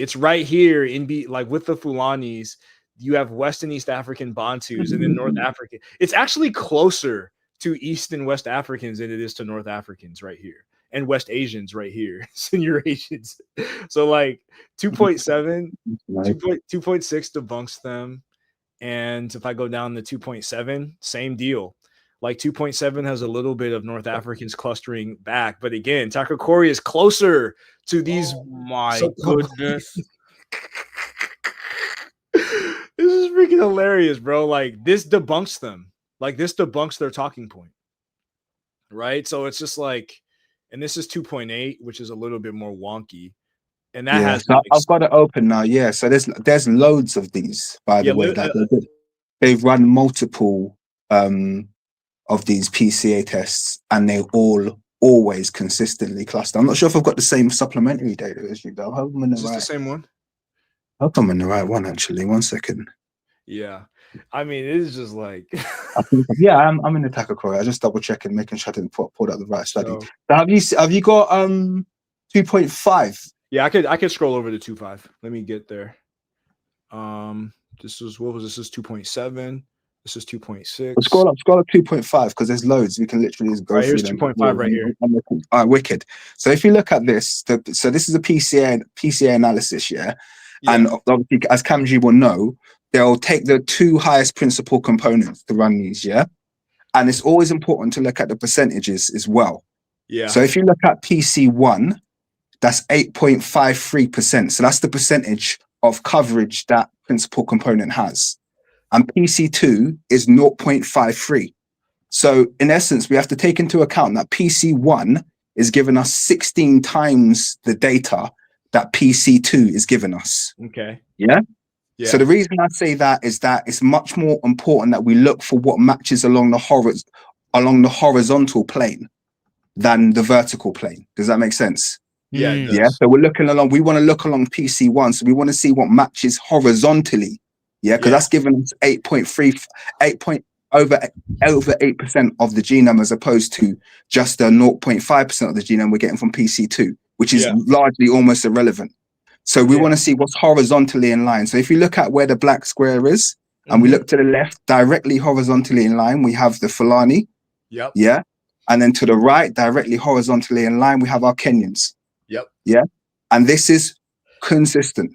it's right here in B. Like with the Fulanis, you have West and East African Bantus, and then North African. It's actually closer to East and West Africans than it is to North Africans right here, and West Asians right here, Senior Asians. So like 2.7. Right. 2.6 debunks them. And if I go down to 2.7, same deal. Like 2.7 has a little bit of North Africans clustering back. But again, Takakori is closer to these. Oh my so-called- goodness. This is freaking hilarious, bro. Like this debunks them. Like this debunks their talking point. Right? So it's just like, and this is 2.8, which is a little bit more wonky. And that has So I've got it open now. Yeah, so there's loads of these, by the way, that they've run multiple of these PCA tests, and they all always consistently cluster. I'm not sure if I've got the same supplementary data as you, though. I hope I'm in the Is this right. the same one? I hope I'm in the right one, actually. 1 second. Yeah, I mean, it is just like, Yeah, I'm in the Takakori. I just double checking, making sure I didn't pull out the right study. so, So have you got 2.5? yeah, I could scroll over to 2.5. Let me get there. This is 2.7. This is 2.6. Scroll up 2.5 because there's loads. We can literally just go Right, through here's them. 2.5 right here. All right, wicked. So if you look at this, so this is a PCA analysis, yeah? And obviously, as Kamji will know, they'll take the two highest principal components to run these, yeah? And it's always important to look at the percentages as well. Yeah. So if you look at PC1, that's 8.53%. So that's the percentage of coverage that principal component has. And PC2 is 0.53. So in essence, we have to take into account that PC1 is giving us 16 times the data that PC2 is giving us. Okay. Yeah. So the reason I say that is that it's much more important that we look for what matches along the horizontal plane than the vertical plane. Does that make sense? Yeah. It does. Yeah. So we're looking along. We want to look along PC1. So we want to see what matches horizontally. Yeah, because that's giving us over 8% of the genome, as opposed to just the 0.5% of the genome we're getting from PC2, which is largely almost irrelevant. So we want to see what's horizontally in line. So if you look at where the black square is, and we look to the left, directly horizontally in line, we have the Fulani. Yep. Yeah. And then to the right, directly horizontally in line, we have our Kenyans. Yep. Yeah. And this is consistent.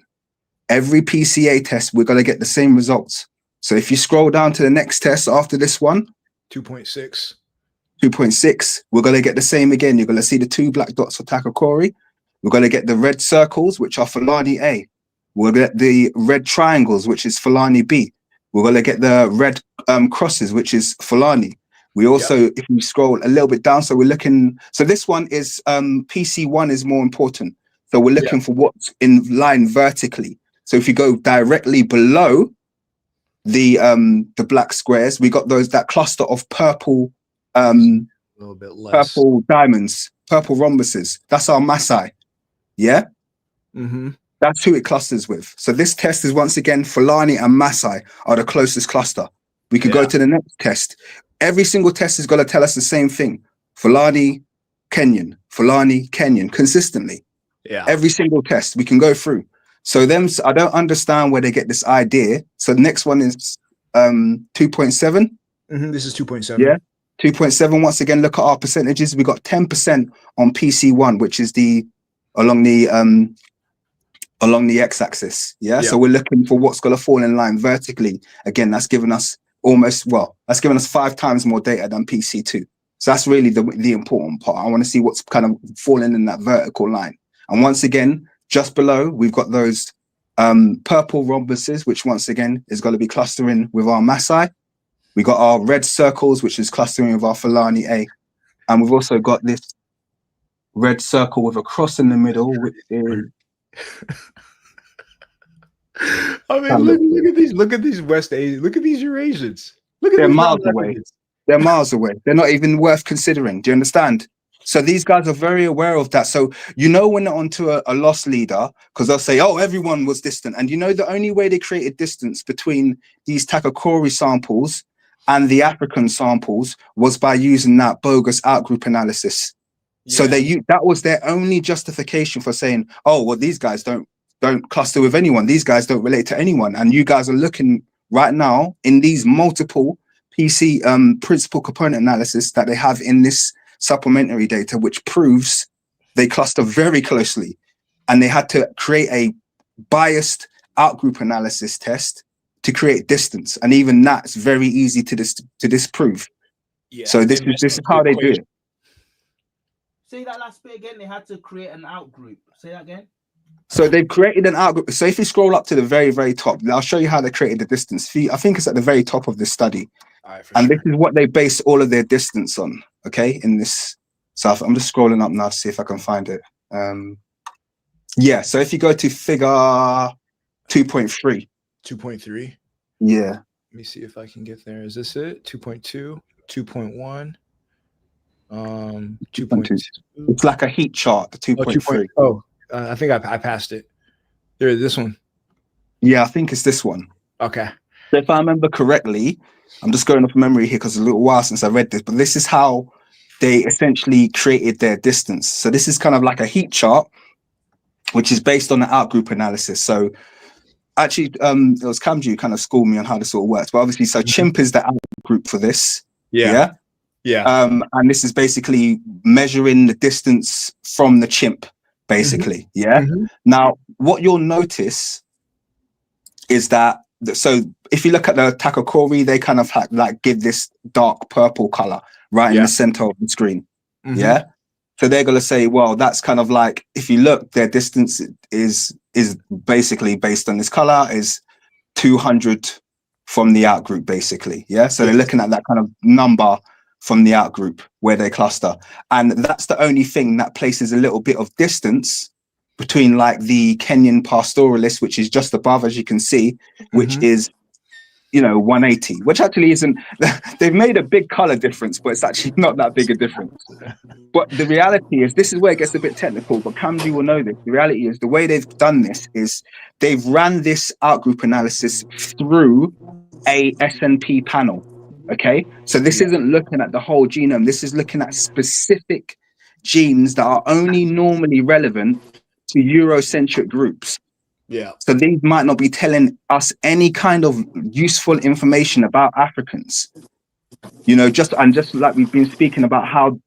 Every PCA test, we're going to get the same results. So if you scroll down to the next test after this one, 2.6, we're going to get the same again. You're going to see the two black dots for Takakori. We're going to get the red circles, which are Fulani A. We'll get the red triangles, which is Fulani B. We're going to get the red crosses, which is Fulani. We also, if we scroll a little bit down, so we're looking, so this one is, PC1 is more important. So we're looking for what's in line vertically. So if you go directly below the black squares, we got that cluster of purple, a little bit less. Purple diamonds, purple rhombuses. That's our Masai. Yeah. That's who it clusters with. So this test is once again Fulani and Masai are the closest cluster. We could go to the next test. Every single test is going to tell us the same thing. Fulani, Kenyan, consistently. Yeah. Every single test we can go through. So I don't understand where they get this idea. So the next one is 2.7. This is 2.7. Yeah. 2.7. Once again, look at our percentages. We got 10% on PC1, which is along the x-axis. Yeah. So we're looking for what's going to fall in line vertically. Again, that's given us 5 times more data than PC2. So that's really the important part. I want to see what's kind of falling in that vertical line. And once again, just below, we've got those purple rhombuses, which once again is going to be clustering with our Masai. We got our red circles, which is clustering with our Fulani A. And we've also got this red circle with a cross in the middle, which is... I mean, look at these West Asians. Look at these Eurasians. Look at They're these miles away. They're miles away. They're not even worth considering. Do you understand? So these guys are very aware of that. So when they're onto a loss leader, because they'll say, oh, everyone was distant. And the only way they created distance between these Takakori samples and the African samples was by using that bogus outgroup analysis. Yeah. So that was their only justification for saying, oh, well, these guys don't cluster with anyone. These guys don't relate to anyone. And you guys are looking right now in these multiple PC principal component analysis that they have in this supplementary data, which proves they cluster very closely. And they had to create a biased outgroup analysis test to create distance. And even that's very easy to disprove. Yeah, so this is how they do it. Say that last bit again. They had to create an outgroup. Say that again. So they've created an outgroup. So if you scroll up to the very, very top, I'll show you how they created the distance. I think it's at the very top of this study. And this is what they base all of their distance on, okay, in this. So I'm just scrolling up now to see if I can find it. Yeah, so if you go to figure 2.3. 2.3? Yeah. Let me see if I can get there. Is this it? 2.2, 2.1, 2.2. It's like a heat chart, the 2.3. I think I passed it. There, this one. Yeah, I think it's this one. Okay. So if I remember correctly, I'm just going off memory here because it's a little while since I read this, but this is how they essentially created their distance. So this is kind of like a heat chart, which is based on the outgroup analysis. So actually, it was Kamju who kind of schooled me on how this all works. But obviously, so chimp is the outgroup for this. Yeah. And this is basically measuring the distance from the chimp, basically. Yeah. Now, what you'll notice is that, so if you look at the Takakori, they kind of like give this dark purple color right in the center of the screen. Yeah. So they're going to say, well, that's kind of like, if you look, their distance is basically based on this color is 200 from the outgroup, basically. Yeah. So they're looking at that kind of number from the outgroup where they cluster. And that's the only thing that places a little bit of distance between like the Kenyan pastoralist, which is just above, as you can see, which is, 180, which actually isn't, they've made a big color difference, but it's actually not that big a difference. But the reality is, this is where it gets a bit technical, but Kamji will know this. The reality is the way they've done this is they've ran this outgroup analysis through a SNP panel. Okay. So this isn't looking at the whole genome. This is looking at specific genes that are only normally relevant to Eurocentric groups. Yeah. So these might not be telling us any kind of useful information about Africans. Just like we've been speaking about how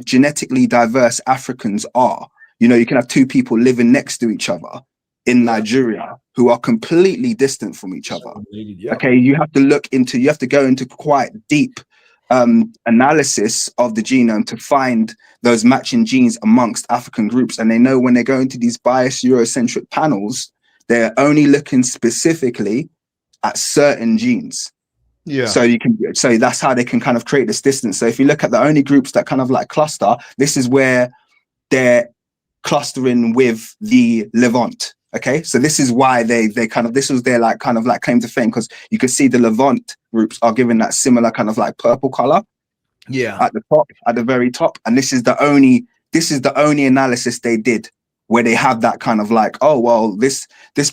genetically diverse Africans are. You can have two people living next to each other in Nigeria who are completely distant from each other. Okay, you have to go into quite deep analysis of the genome to find those matching genes amongst African groups. And they know when they go into these biased Eurocentric panels, they're only looking specifically at certain genes. Yeah. So that's how they can kind of create this distance. So if you look at the only groups that kind of like cluster, this is where they're clustering with the Levant. Okay, so this is why they kind of, this was their like kind of like claim to fame, because you can see the Levant groups are given that similar kind of like purple color. Yeah. At the top, at the very top. And this is the only analysis they did where they have that kind of like, oh, well, this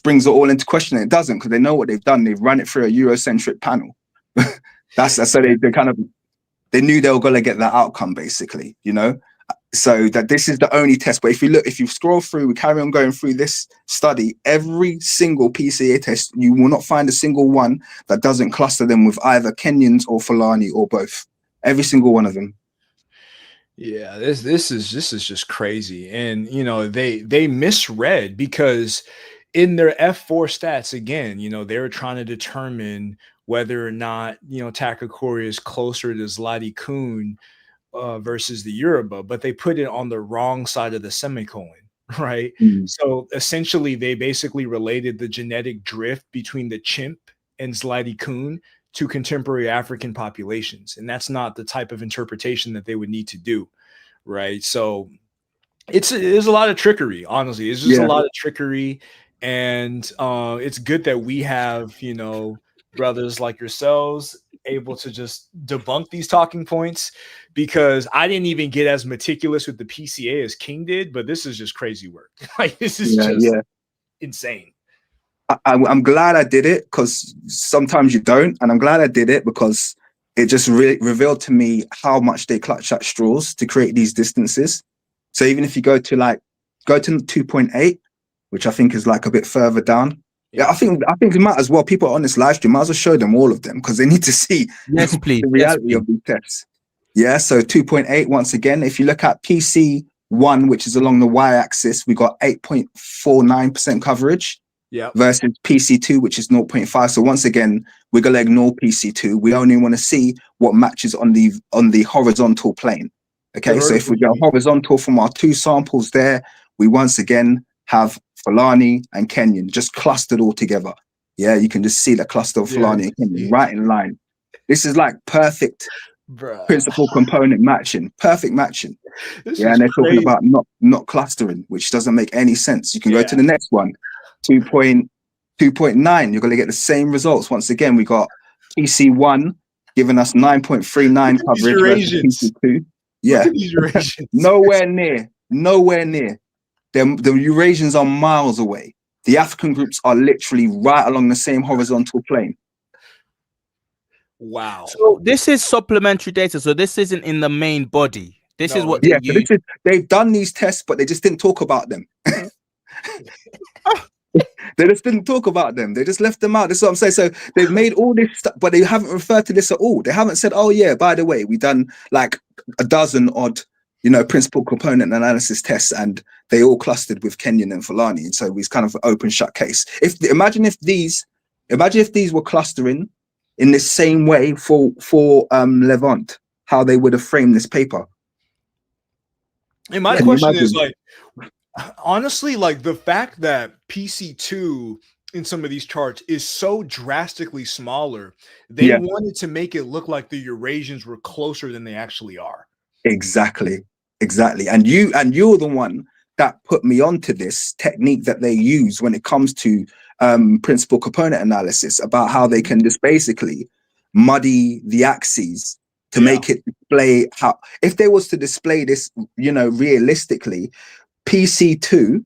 brings it all into question. It doesn't, because they know what they've done. They've run it through a Eurocentric panel. So they kind of, They knew they were going to get that outcome, basically, you know? So that this is the only test. But if you scroll through, we carry on going through this study, every single PCA test, you will not find a single one that doesn't cluster them with either Kenyans or Fulani or both. Every single one of them. Yeah, this is just crazy. And you know, they misread because in their F4 stats, again, you know, they were trying to determine whether or not, you know, Takakori is closer to Zlati Kun versus the Yoruba, but they put it on the wrong side of the semicolon, right? Mm. So essentially, they basically related the genetic drift between the chimp and Zlati Kun to contemporary African populations, and that's not the type of interpretation that they would need to do, right? So there's a lot of trickery. Honestly, it's just a lot of trickery, and it's good that we have, you know, brothers like yourselves able to just debunk these talking points, because I didn't even get as meticulous with the PCA as King did, but this is just crazy work. Like, this is just insane. I'm glad I did it, because sometimes you don't, and I'm glad I did it because it just revealed to me how much they clutch at straws to create these distances. So even if you go to 2.8, which I think is like a bit further down, I think it might as well. People on this live stream might as well show them all of them, because they need to see Yes, please. the reality of these tests. Yeah, so 2.8, once again, if you look at PC1, which is along the y-axis, we got 8.49% coverage. Yeah. Versus PC2, which is 0.5. So once again, we're gonna ignore PC2. We only want to see what matches on the horizontal plane. Okay, so if we go horizontal from our two samples there, we once again have Fulani and Kenyan just clustered all together. Yeah, you can just see the cluster of Fulani and Kenyan right in line. This is like perfect principal component matching, perfect matching. And they're talking about not clustering, which doesn't make any sense. You can go to the next one. 2.9, you're going to get the same results. Once again, we got PC1 giving us 9.39 coverage versus PC2. Yeah, nowhere near. The Eurasians are miles away. The African groups are literally right along the same horizontal plane. Wow. So this is supplementary data. So this isn't in the main body. This is what they use. So they've done these tests, but they just didn't talk about them. They just didn't talk about them. They just left them out. That's what I'm saying. So they've made all this stuff, but they haven't referred to this at all. They haven't said, oh yeah, by the way, we've done like a dozen odd, you know, principal component analysis tests, and they all clustered with Kenyan and Fulani. And so it's kind of an open shut case. Imagine if these were clustering in the same way for Levant, how they would have framed this paper. And my question is, like, honestly, like the fact that PC2 in some of these charts is so drastically smaller, they wanted to make it look like the Eurasians were closer than they actually are. Exactly. And you're the one that put me onto this technique that they use when it comes to principal component analysis, about how they can just basically muddy the axes to make it display how, if they was to display this, you know, realistically, PC2,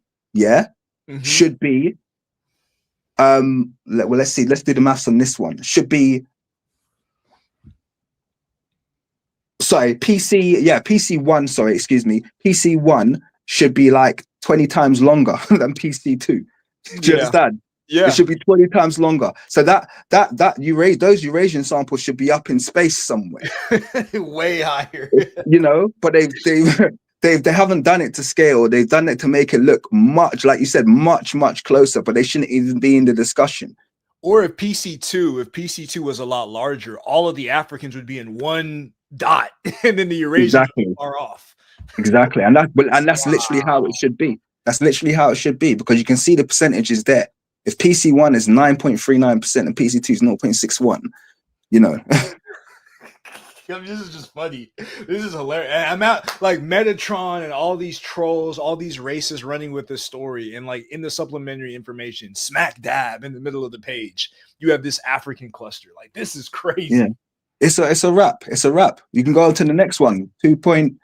should be let's see, let's do the maths on this one. Should be, sorry, PC1, sorry, excuse me, PC1 should be like 20 times longer than PC2. Do you understand? Yeah, it should be 20 times longer. So those Eurasian samples should be up in space somewhere, way higher. You know, but they haven't done it to scale. They've done it to make it look much, like you said, much closer. But they shouldn't even be in the discussion. Or if PC2 was a lot larger, all of the Africans would be in one dot, and then the Eurasians are off. Exactly, and that's literally how it should be. That's literally how it should be, because you can see the percentages there. If PC1 is 9.39% and PC2 is 0.61, you know. This is just funny. This is hilarious. I'm out, like, Metatron and all these trolls, all these racists running with this story, and like in the supplementary information, smack dab in the middle of the page, you have this African cluster. Like, this is crazy. Yeah, it's a wrap. It's a wrap. You can go on to the next one, 2.10.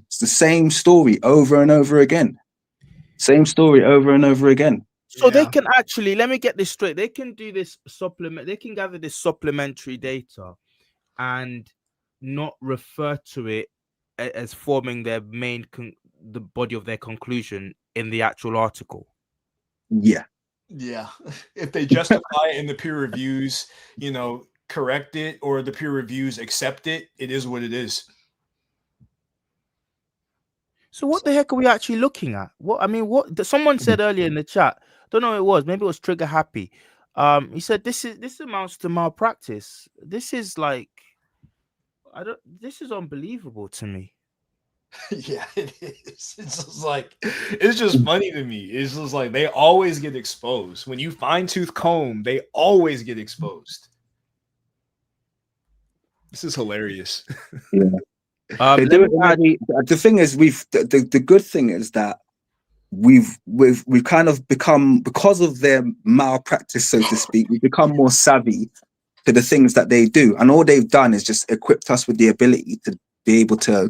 It's the same story over and over again. Same story over and over again. So they can actually, let me get this straight. They can do this supplement. They can gather this supplementary data, and not refer to it as forming their the body of their conclusion in the actual article. Yeah. Yeah. If they justify it in the peer reviews, correct it, or the peer reviews accept it, it is what it is. So what the heck are we actually looking at? What someone said earlier in the chat, don't know who it was, maybe it was Trigger Happy. He said this amounts to malpractice. This is like, this is unbelievable to me. Yeah, it is. It's just funny to me. It's just like they always get exposed. When you fine tooth comb, they always get exposed. This is hilarious. Yeah. They do it in every, the thing is, the good thing is that we've kind of become, because of their malpractice, so to speak, we've become more savvy to the things that they do, and all they've done is just equipped us with the ability to be able to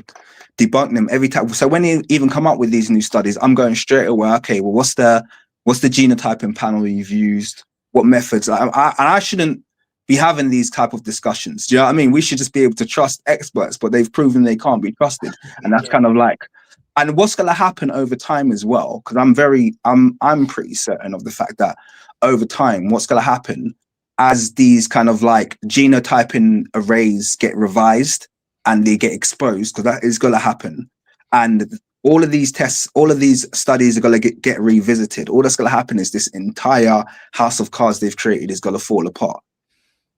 debunk them every time. So when they even come up with these new studies, I'm going straight away, okay, well, what's the genotyping panel you've used, what methods? I shouldn't be having these type of discussions. Do you know what I mean? We should just be able to trust experts, but they've proven they can't be trusted, and that's kind of like, and what's going to happen over time as well, because I'm pretty certain of the fact that over time, what's going to happen as these kind of like genotyping arrays get revised and they get exposed, because that is going to happen, and all of these tests, all of these studies are going to get revisited. All that's going to happen is this entire house of cards they've created is going to fall apart.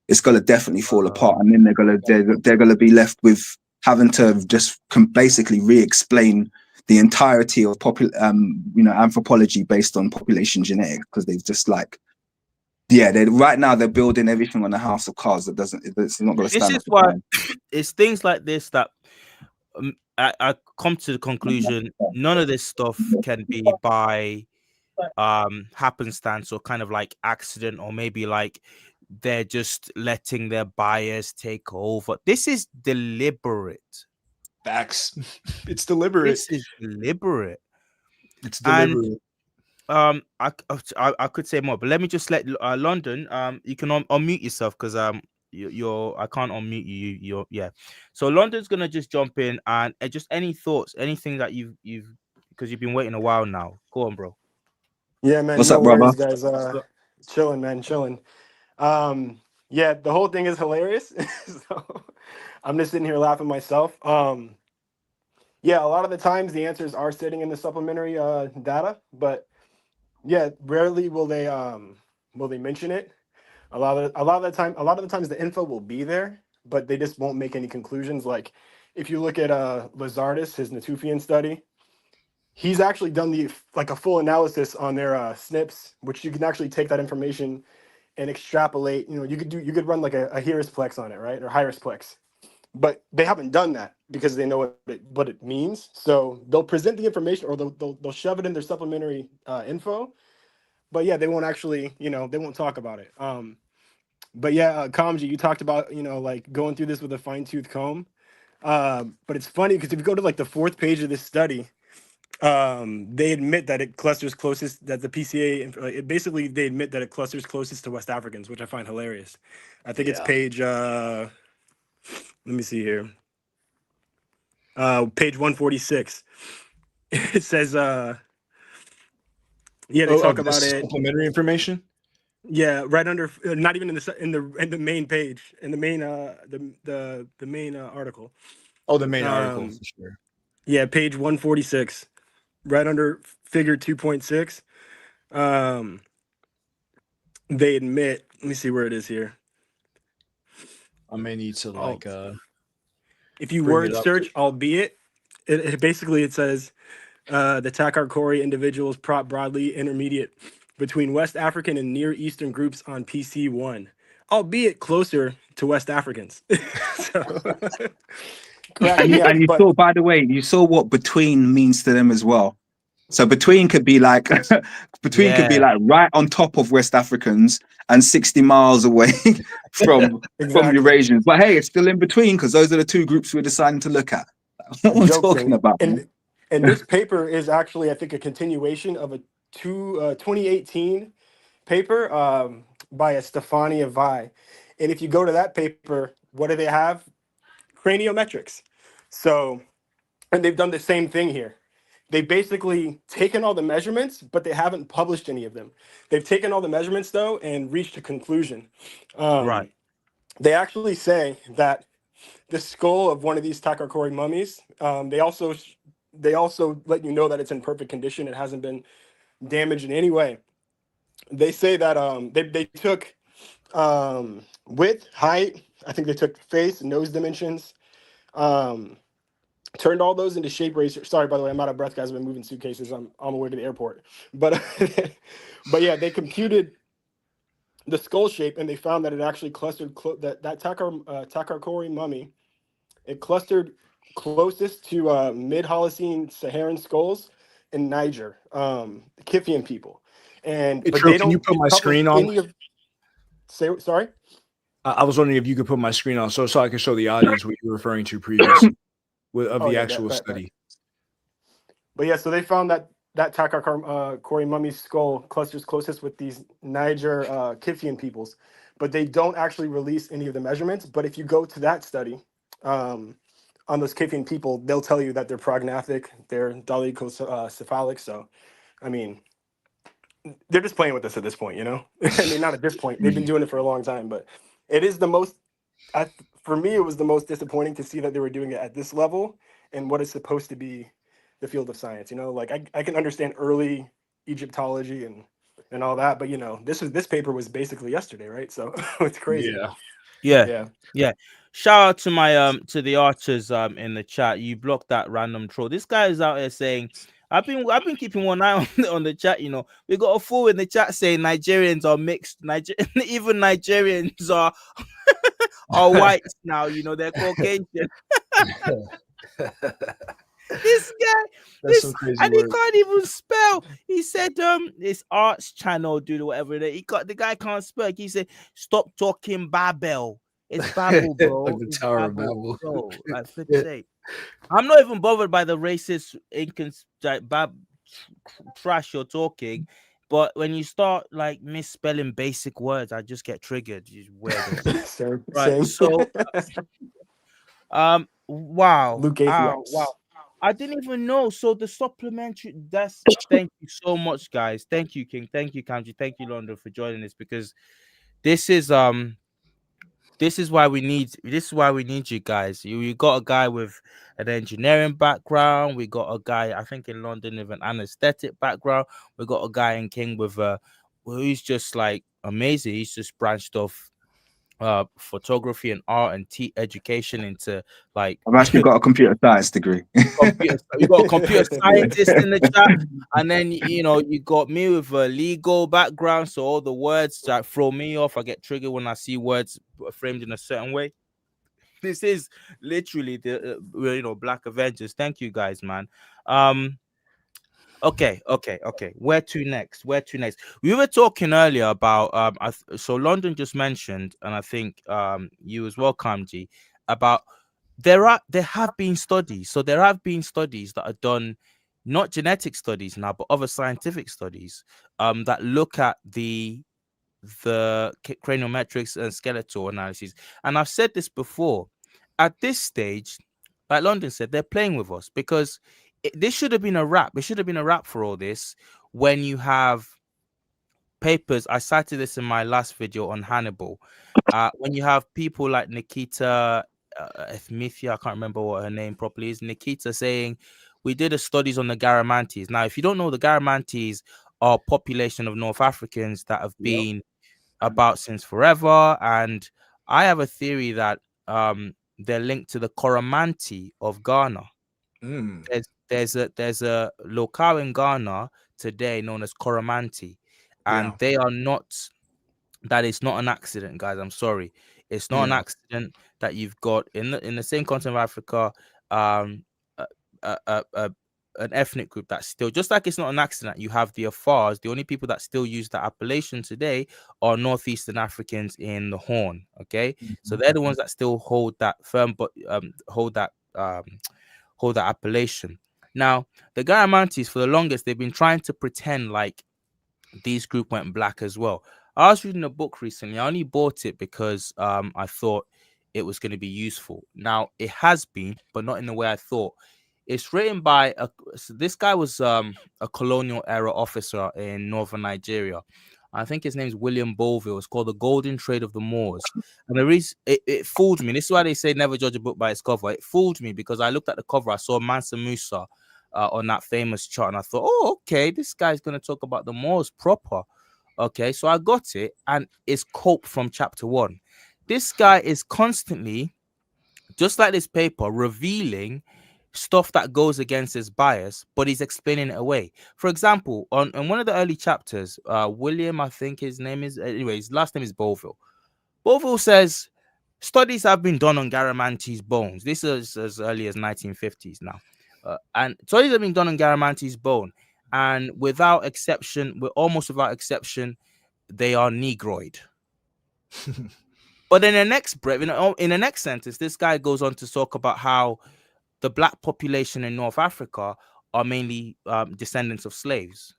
It's going to definitely fall apart, and then they're going to be left with having to just basically re-explain the entirety of anthropology based on population genetics, because they've just like, right now they're building everything on a house of cards it's not going to stand. This is why it's things like this that I come to the conclusion none of this stuff can be by happenstance or kind of like accident, or maybe like they're just letting their bias take over. This is deliberate. Facts. It's deliberate. This is deliberate. It's deliberate. And I could say more, but let me just let London, you can unmute yourself, because you're I can't unmute you. So London's gonna just jump in, and just any thoughts, anything that you've because you've been waiting a while now. Go on, bro. Yeah, man. What's No up, brother? worries, guys. Chilling, man. Chilling. Yeah, the whole thing is hilarious. So I'm just sitting here laughing myself. Yeah, a lot of the times the answers are sitting in the supplementary data, but yeah, rarely will they mention it. A lot of the times the info will be there, but they just won't make any conclusions. Like if you look at Lazardis, his Natufian study, he's actually done a full analysis on their SNPs, which you can actually take that information and extrapolate. You could run like a Heuris-Plex on it, right, or Heuris-Plex, but they haven't done that because they know what it means. So they'll present the information, or they'll shove it in their supplementary info, but yeah, they won't actually, they won't talk about it. But yeah, Kamji, you talked about like going through this with a fine tooth comb. But it's funny because if you go to like the 4th page of this study, they admit that it clusters closest, that the PCA basically they admit that it clusters closest to West Africans, which I find hilarious. I think it's page let me see here, page 146. It says they talk about it, supplementary information. yeah, right under, not even in the main page, in the main the main article. Oh, the main article, for sure. Yeah, page 146, right under figure 2.6. They admit, let me see where it is here. I may need to if you word search, albeit, it basically it says the Takar-Kori individuals prop broadly intermediate between West African and Near Eastern groups on PC1, albeit closer to West Africans. So, and you saw, by the way, you saw what between means to them as well. So between could be like could be like right on top of West Africans and 60 miles away from Eurasians. But hey, it's still in between, because those are the two groups we're deciding to look at. What we're talking about. And this paper is actually, I think, a continuation of a 2018 paper by a Stefania Vai. And if you go to that paper, what do they have? craniometrics. So, and they've done the same thing here. They've basically taken all the measurements, but they haven't published any of them. They've taken all the measurements though and reached a conclusion. Right. They actually say that the skull of one of these Takarkori mummies, they also let you know that it's in perfect condition. It hasn't been damaged in any way. They say that they took width, height. I think they took face, nose dimensions. Um, Turned all those into shape ratio. Sorry, by the way, I'm out of breath, guys. I've been moving suitcases. I'm on my way to the airport. But but yeah, they computed the skull shape and they found that it actually clustered that Takarkori mummy. It clustered closest to mid Holocene Saharan skulls in Niger, Kithian people, Hey, but Trill, they can you don't put my publish screen on? any of. Say sorry. I was wondering if you could put my screen on so I can show the audience what you were referring to previously of Oh the yeah, actual bet. study. But yeah, so they found that Takarkori mummy's skull clusters closest with these Niger Kithian peoples, but they don't actually release any of the measurements. But if you go to that study on those Kithian people, they'll tell you that they're prognathic, they're dolichocephalic. So, I mean, they're just playing with us at this point, you know? I mean, not at this point. They've been doing it for a long time, but it is the most, for me, it was the most disappointing to see that they were doing it at this level and what is supposed to be the field of science. You know, like I can understand early Egyptology and all that, but you know, this paper was basically yesterday, right? So it's crazy. Yeah. Yeah. Yeah. Yeah. Shout out to my to the archers in the chat. You blocked that random troll. This guy is out here saying, I've been keeping one eye on the chat. You know, we got a fool in the chat saying Nigerians are mixed. Even Nigerians are whites now. You know, they're Caucasian. This guy, That's some crazy and he words. can't even spell. He said, this arts channel, dude, or whatever. The guy can't spell. He said, stop talking Babel. It's Babel, bro. Like the It's Tower of Babel, Babel. bro. Like flip's sake. I'm not even bothered by the racist, trash you're talking. But when you start like misspelling basic words, I just get triggered. You weirdo. Right. Same. So, wow. Luke Wow. Atheists. I didn't even know. So the supplementary, thank you so much, guys. Thank you, King. Thank you, Kanji. Thank you, London, for joining us, because this is why we need you guys. You got a guy with an engineering background. We got a guy, I think, in London with an anesthetic background. We got a guy in King with who's just like amazing. He's just branched off photography and art and education into like I've actually got a computer science degree. you got a computer scientist in the chat, and then you know you got me with a legal background, so all the words that throw me off, I get triggered when I see words framed in a certain way. This is literally the Black Avengers. Thank you guys, man. Okay. Where to next? We were talking earlier about so London just mentioned, and I think you as well, Kamji, about there have been studies. So there have been studies that are done, not genetic studies now, but other scientific studies that look at the craniometrics and skeletal analyses. And I've said this before. At this stage, like London said, they're playing with us, because this should have been a wrap. It should have been a wrap for all this when you have papers. I cited this in my last video on Hannibal. When you have people like Nikita Ethmithia, I can't remember what her name properly is, Nikita, saying we did a studies on the Garamantes. Now, if you don't know, the Garamantes are a population of North Africans that have been about since forever, and I have a theory that they're linked to the Coromantee of Ghana. There's a locale in Ghana today known as Coromantee, and they are not. That is not an accident, guys. I'm sorry, it's not an accident that you've got in the same continent of Africa, an ethnic group that's still, just like it's not an accident you have the Afars. The only people that still use that appellation today are northeastern Africans in the Horn. Okay, so they're the ones that still hold that firm, but hold that appellation. Now, the Garamantes, for the longest, they've been trying to pretend like these group went black as well. I was reading a book recently. I only bought it because I thought it was going to be useful. Now it has been, but not in the way I thought. It's written by this guy was a colonial era officer in northern Nigeria. I think his name's William Bolville. It's called The Golden Trade of the Moors. And the reason it fooled me. This is why they say never judge a book by its cover. It fooled me because I looked at the cover, I saw Mansa Musa on that famous chart, and I thought, oh, okay, this guy's going to talk about the Moors proper. Okay, so I got it, and it's Cope from chapter 1. This guy is constantly, just like this paper, revealing stuff that goes against his bias, but he's explaining it away. For example, on one of the early chapters, William, I think his name is, anyway, his last name is Boville. Boville says studies have been done on Garamanti's bones. This is as early as 1950s now. And studies have been done on Garamanti's bone, and without exception, almost without exception, they are Negroid. But in the next breath, in the next sentence, this guy goes on to talk about how the black population in North Africa are mainly descendants of slaves.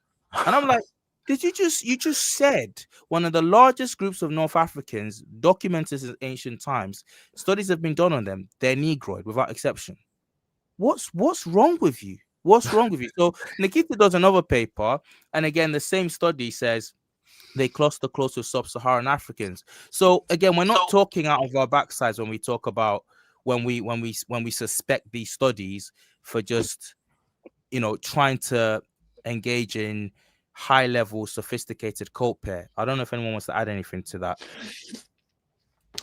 And I'm like, you just said one of the largest groups of North Africans documented in ancient times, studies have been done on them, they're Negroid without exception. What's wrong with you? What's wrong with you? So Nikita does another paper, and again, the same study says they cluster close with sub-Saharan Africans. So again, we're not talking out of our backsides when we talk about when we suspect these studies for just trying to engage in high-level sophisticated cult pair. I don't know if anyone wants to add anything to that.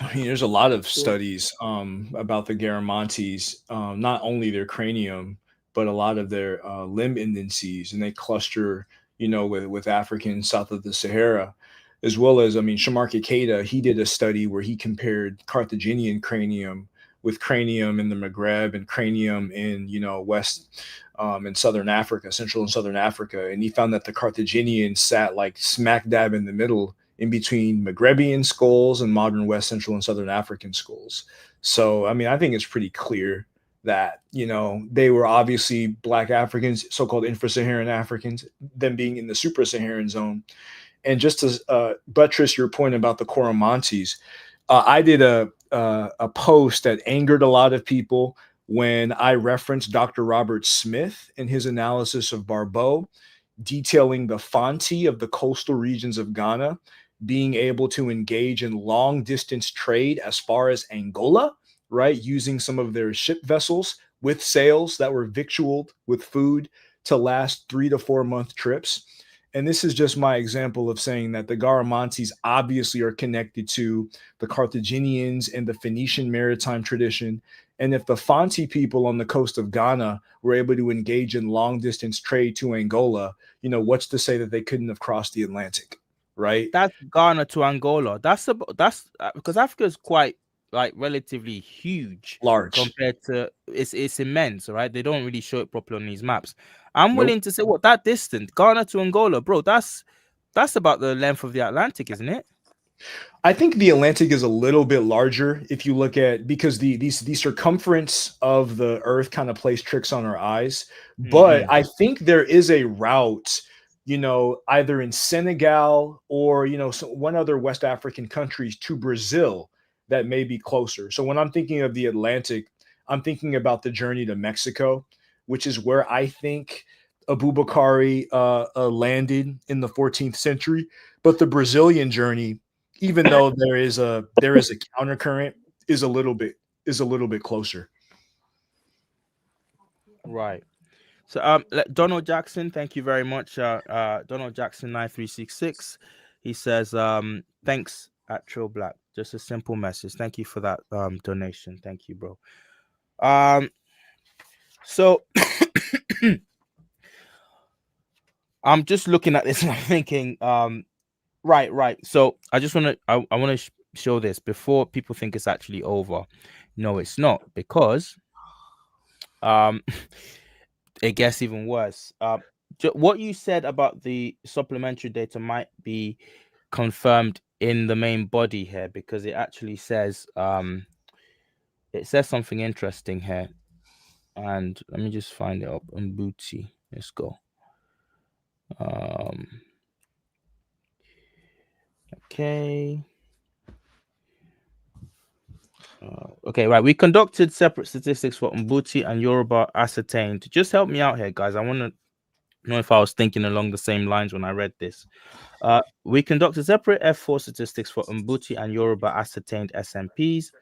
I mean, there's a lot of studies about the Garamantes, not only their cranium, but a lot of their limb indices, and they cluster, with Africans south of the Sahara, as well as, I mean, Shamar Kikeda, he did a study where he compared Carthaginian cranium with cranium in the Maghreb and cranium in, West and Southern Africa, Central and Southern Africa, and he found that the Carthaginians sat like smack dab in the middle in between Maghrebian skulls and modern West Central and Southern African skulls. So, I mean, I think it's pretty clear that, they were obviously Black Africans, so-called infra-Saharan Africans, them being in the supra-Saharan zone. And just to buttress your point about the Coromontes, I did a post that angered a lot of people when I referenced Dr. Robert Smith in his analysis of Barbeau, detailing the Fanti of the coastal regions of Ghana being able to engage in long distance trade as far as Angola, right? Using some of their ship vessels with sails that were victualed with food to last 3 to 4 month trips. And this is just my example of saying that the Garamantes obviously are connected to the Carthaginians and the Phoenician maritime tradition. And if the Fanti people on the coast of Ghana were able to engage in long distance trade to Angola, what's to say that they couldn't have crossed the Atlantic, right? That's Ghana to Angola. That's because Africa is quite like relatively huge Large. compared to it's immense, right? They don't really show it properly on these maps. I'm Nope. willing to say what that distance, Ghana to Angola, bro, that's about the length of the Atlantic, isn't it? I think the Atlantic is a little bit larger if you look at, because the circumference of the Earth kind of plays tricks on our eyes. But I think there is a route, either in Senegal or one other West African countries to Brazil that may be closer. So when I'm thinking of the Atlantic, I'm thinking about the journey to Mexico, which is where I think Abubakari landed in the 14th century. But the Brazilian journey, even though there is a countercurrent, is a little bit closer. Right. So Donald Jackson, thank you very much. Donald Jackson 9366. He says, thanks at Trill Black. Just a simple message. Thank you for that donation. Thank you, bro. So I'm just looking at this and I'm thinking, right. So I just want to I want to show this before people think it's actually over. No, it's not, because it gets even worse. What you said about the supplementary data might be confirmed in the main body here, because it actually says something interesting here. And let me just find it up on Bootsy. Let's go. Okay. Okay, right. We conducted separate statistics for Mbuti and Yoruba ascertained. Just help me out here, guys. I want to know if I was thinking along the same lines when I read this. We conducted separate F4 statistics for Mbuti and Yoruba ascertained SMPs.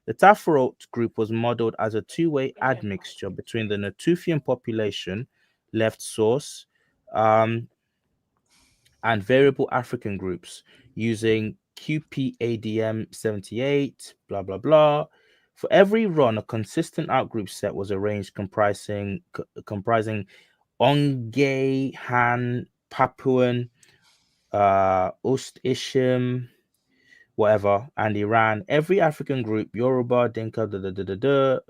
The Taforot group was modeled as a two-way admixture between the Natufian population, left source, and variable African groups using QPADM 78, blah, blah, blah. For every run, a consistent outgroup set was arranged comprising Onge, Han, Papuan, Ust Ishim, whatever, and Iran. Every African group, Yoruba, Dinka,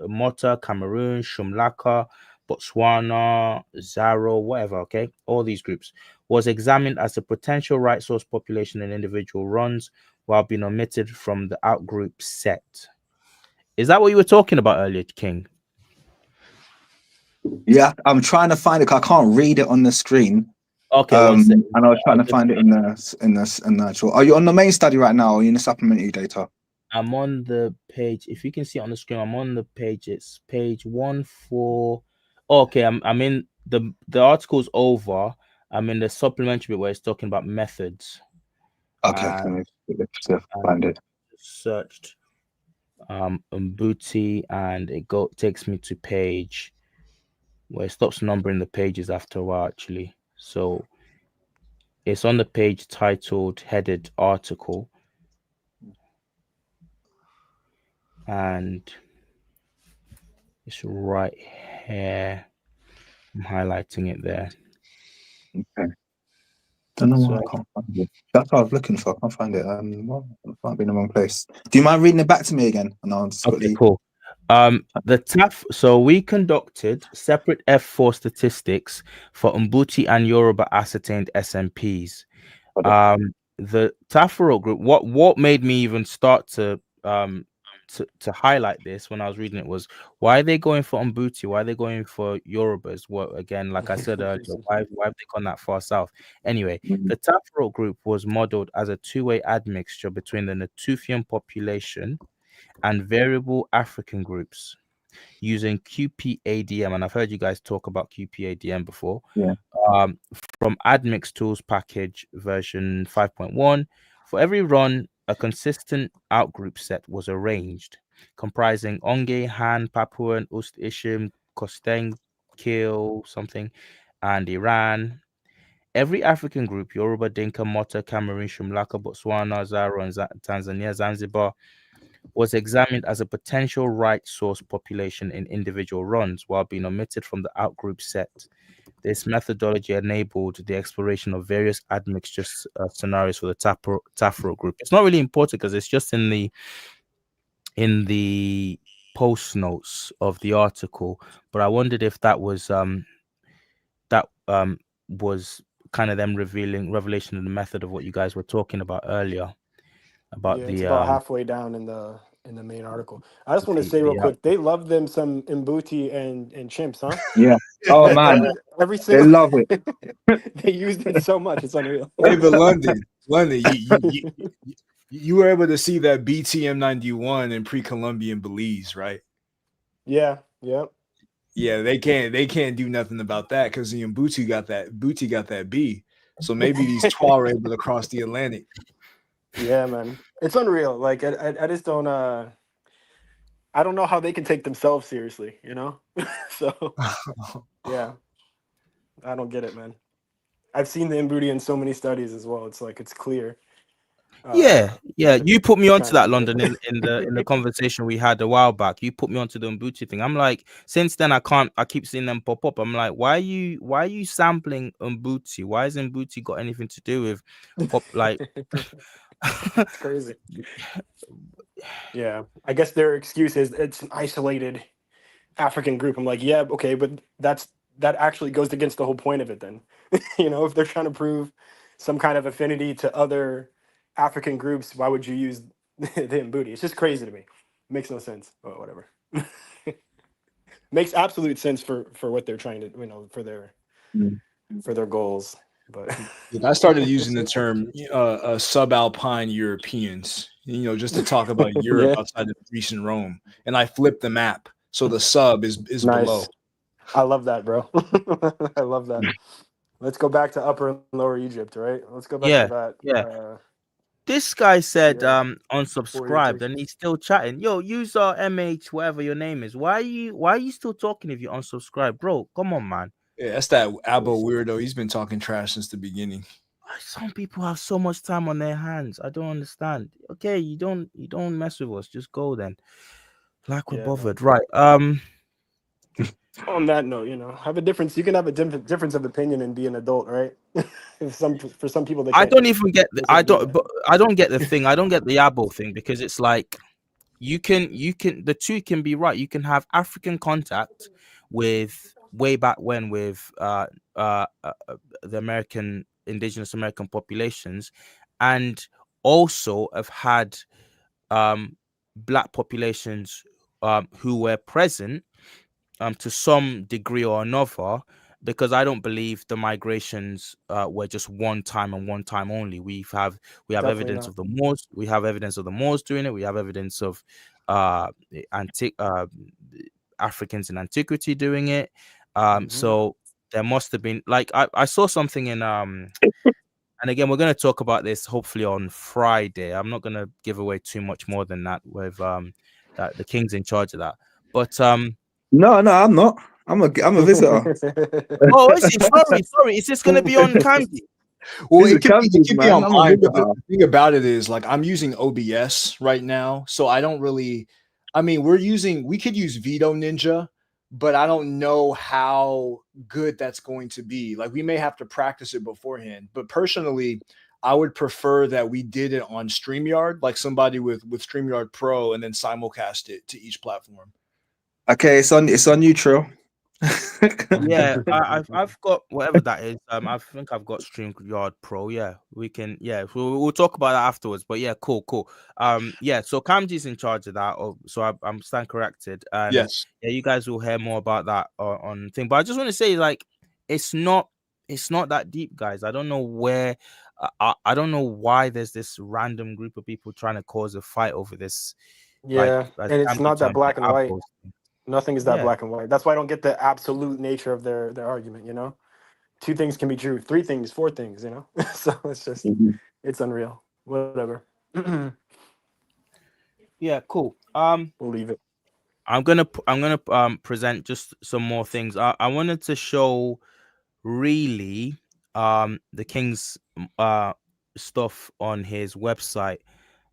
Mota, Cameroon, Shumlaka, Botswana, Zaro, whatever, okay, all these groups was examined as a potential right source population in individual runs while being omitted from the outgroup set. Is that what you were talking about earlier, King? Yeah, I'm trying to find it. 'Cause I can't read it on the screen. Okay, one second. And I was trying to find it in the actual. Are you on the main study right now, or are you in the supplementary data? I'm on the page. If you can see it on the screen, I'm on the page. It's page 1 4. Oh, okay, I'm in the article's over. I'm in the supplementary bit where it's talking about methods. Okay, let me find it. Searched Mbuti, and it takes me to page where it stops numbering the pages after a while, actually. So it's on the page titled headed article, and it's right here. I'm highlighting it there. Okay. Don't know why So I can't find it. That's what I was looking for. I can't find it. Well, I might be in the wrong place. Do you mind reading it back to me again? And I'll just okay, quickly. cool. The TAF. So we conducted separate F4 statistics for Mbuti and Yoruba ascertained SMPs. The Tafaro group. What made me even start to highlight this when I was reading it was, why are they going for Mbuti? Why are they going for Yorubas? What, again, like I said earlier, why have they gone that far south? Anyway, the Tafaro group was modeled as a two-way admixture between the Natufian population and variable African groups using QPADM, and I've heard you guys talk about QPADM before. Yeah. From Admix Tools package version 5.1. For every run, a consistent outgroup set was arranged, comprising Onge, Han, Papuan, Ust Ishim, Kosteng, Kil, something, and Iran. Every African group, Yoruba, Dinka, Mota, Cameroon, Shumlaka, Botswana, Zaro, and Tanzania, Zanzibar, was examined as a potential right source population in individual runs while being omitted from the outgroup set. This methodology enabled the exploration of various admixture scenarios for the Tafro group. It's not really important because it's just in the post notes of the article, but I wondered if that was kind of them revelation of the method of what you guys were talking about earlier about Yeah, it's the about halfway down in the main article. I just want to say real the quick, they love them some Mbuti and chimps, huh? Yeah. Oh man, Every they single love it. they used it so much, it's unreal. Hey, but London, you were able to see that BTM 91 in pre-Columbian Belize, right? Yeah, yep. Yeah, they can't do nothing about that because the Booty got that B. So maybe these twa are able to cross the Atlantic. Yeah, man. It's unreal. Like I just don't I don't know how they can take themselves seriously, you know? So yeah. I don't get it, man. I've seen the Mbooty in so many studies as well. It's like it's clear. Yeah, you put me They're onto trying to that, do London, it. in the conversation we had a while back. You put me onto the Mbuti thing. I'm like, since then I keep seeing them pop up. I'm like, why are you sampling Mbuti? Why has Mbuti got anything to do with pop, like It's crazy. Yeah. I guess their excuse is it's an isolated African group. I'm like, yeah, okay, but that actually goes against the whole point of it then. You know, if they're trying to prove some kind of affinity to other African groups, why would you use the Mbooty? It's just crazy to me. Makes no sense. But whatever. Makes absolute sense for what they're trying to, for their Mm. goals. But Look, I started using the term subalpine Europeans, just to talk about Europe yeah, outside of Greece and Rome. And I flipped the map. So the sub is below. nice. I love that, bro. I love that. Let's go back to Upper and Lower Egypt, right? Let's go back to Yeah, that. yeah. This guy said Yeah, unsubscribed 43. and he's still chatting. Yo, user MH, whatever your name is. Why are you still talking if you unsubscribe? Bro, come on, man. Yeah, that's that Abo weirdo. He's been talking trash since the beginning. Some people have so much time on their hands. I don't understand. Okay, you don't mess with us. Just go then. Like we're Yeah, man. bothered. Right. On that note, have a difference. You can have a difference of opinion and be an adult, right? For some people, they I can't. don't even get They can't do that. but I don't get the thing. I don't get the Abo thing because it's like you can the two can be right. You can have African contact with way back when with the American indigenous American populations, and also have had black populations who were present to some degree or another, because I don't believe the migrations were just one time and one time only. We have Definitely evidence not. of the Moors. We have evidence of the Moors doing it. We have evidence of uh antique Africans in antiquity doing it. Hmm. So there must have been, like, I saw something in and again, we're going to talk about this hopefully on Friday. I'm not going to give away too much more than that with that the king's in charge of that. But No, no, I'm not. I'm a visitor. oh, is he? Sorry. Is this going to be on Candy? Well, This is it Camden's, could be man. on I'm a mine, but the visitor. thing about it is, like, I'm using OBS right now, so I don't really. I mean, we could use Veto Ninja, but I don't know how good that's going to be. Like, we may have to practice it beforehand. But personally, I would prefer that we did it on StreamYard, like somebody with StreamYard Pro, and then simulcast it to each platform. Okay, it's on you, Trill. Yeah, I've got whatever that is. I think I've got StreamYard Pro. Yeah, we can. Yeah, we'll talk about that afterwards. But yeah, cool. Yeah. So Kamji's in charge of that. So I'm stand corrected, and Yes. yeah, you guys will hear more about that on thing. But I just want to say, like, it's not that deep, guys. I don't know where. I don't know why there's this random group of people trying to cause a fight over this. Like, Yeah, as and it's Kamji not that termed it, black and white. apples. Nothing is that Yeah, black and white. That's why I don't get the absolute nature of their argument. Two things can be true, three things, four things. So Mhm. it's unreal. Whatever. We'll yeah, cool. leave it. I'm gonna present just some more things. I wanted to show really the king's stuff on his website.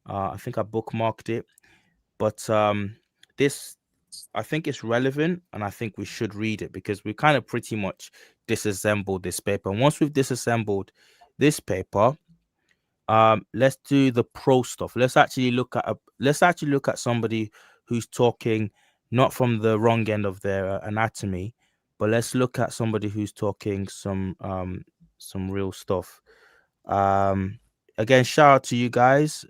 I think I bookmarked it, but this, I think it's relevant, and I think we should read it because we kind of pretty much disassembled this paper. And once we've disassembled this paper, let's do the pro stuff. Let's actually look at somebody who's talking not from the wrong end of their anatomy, but let's look at somebody who's talking some real stuff. Again, shout out to you guys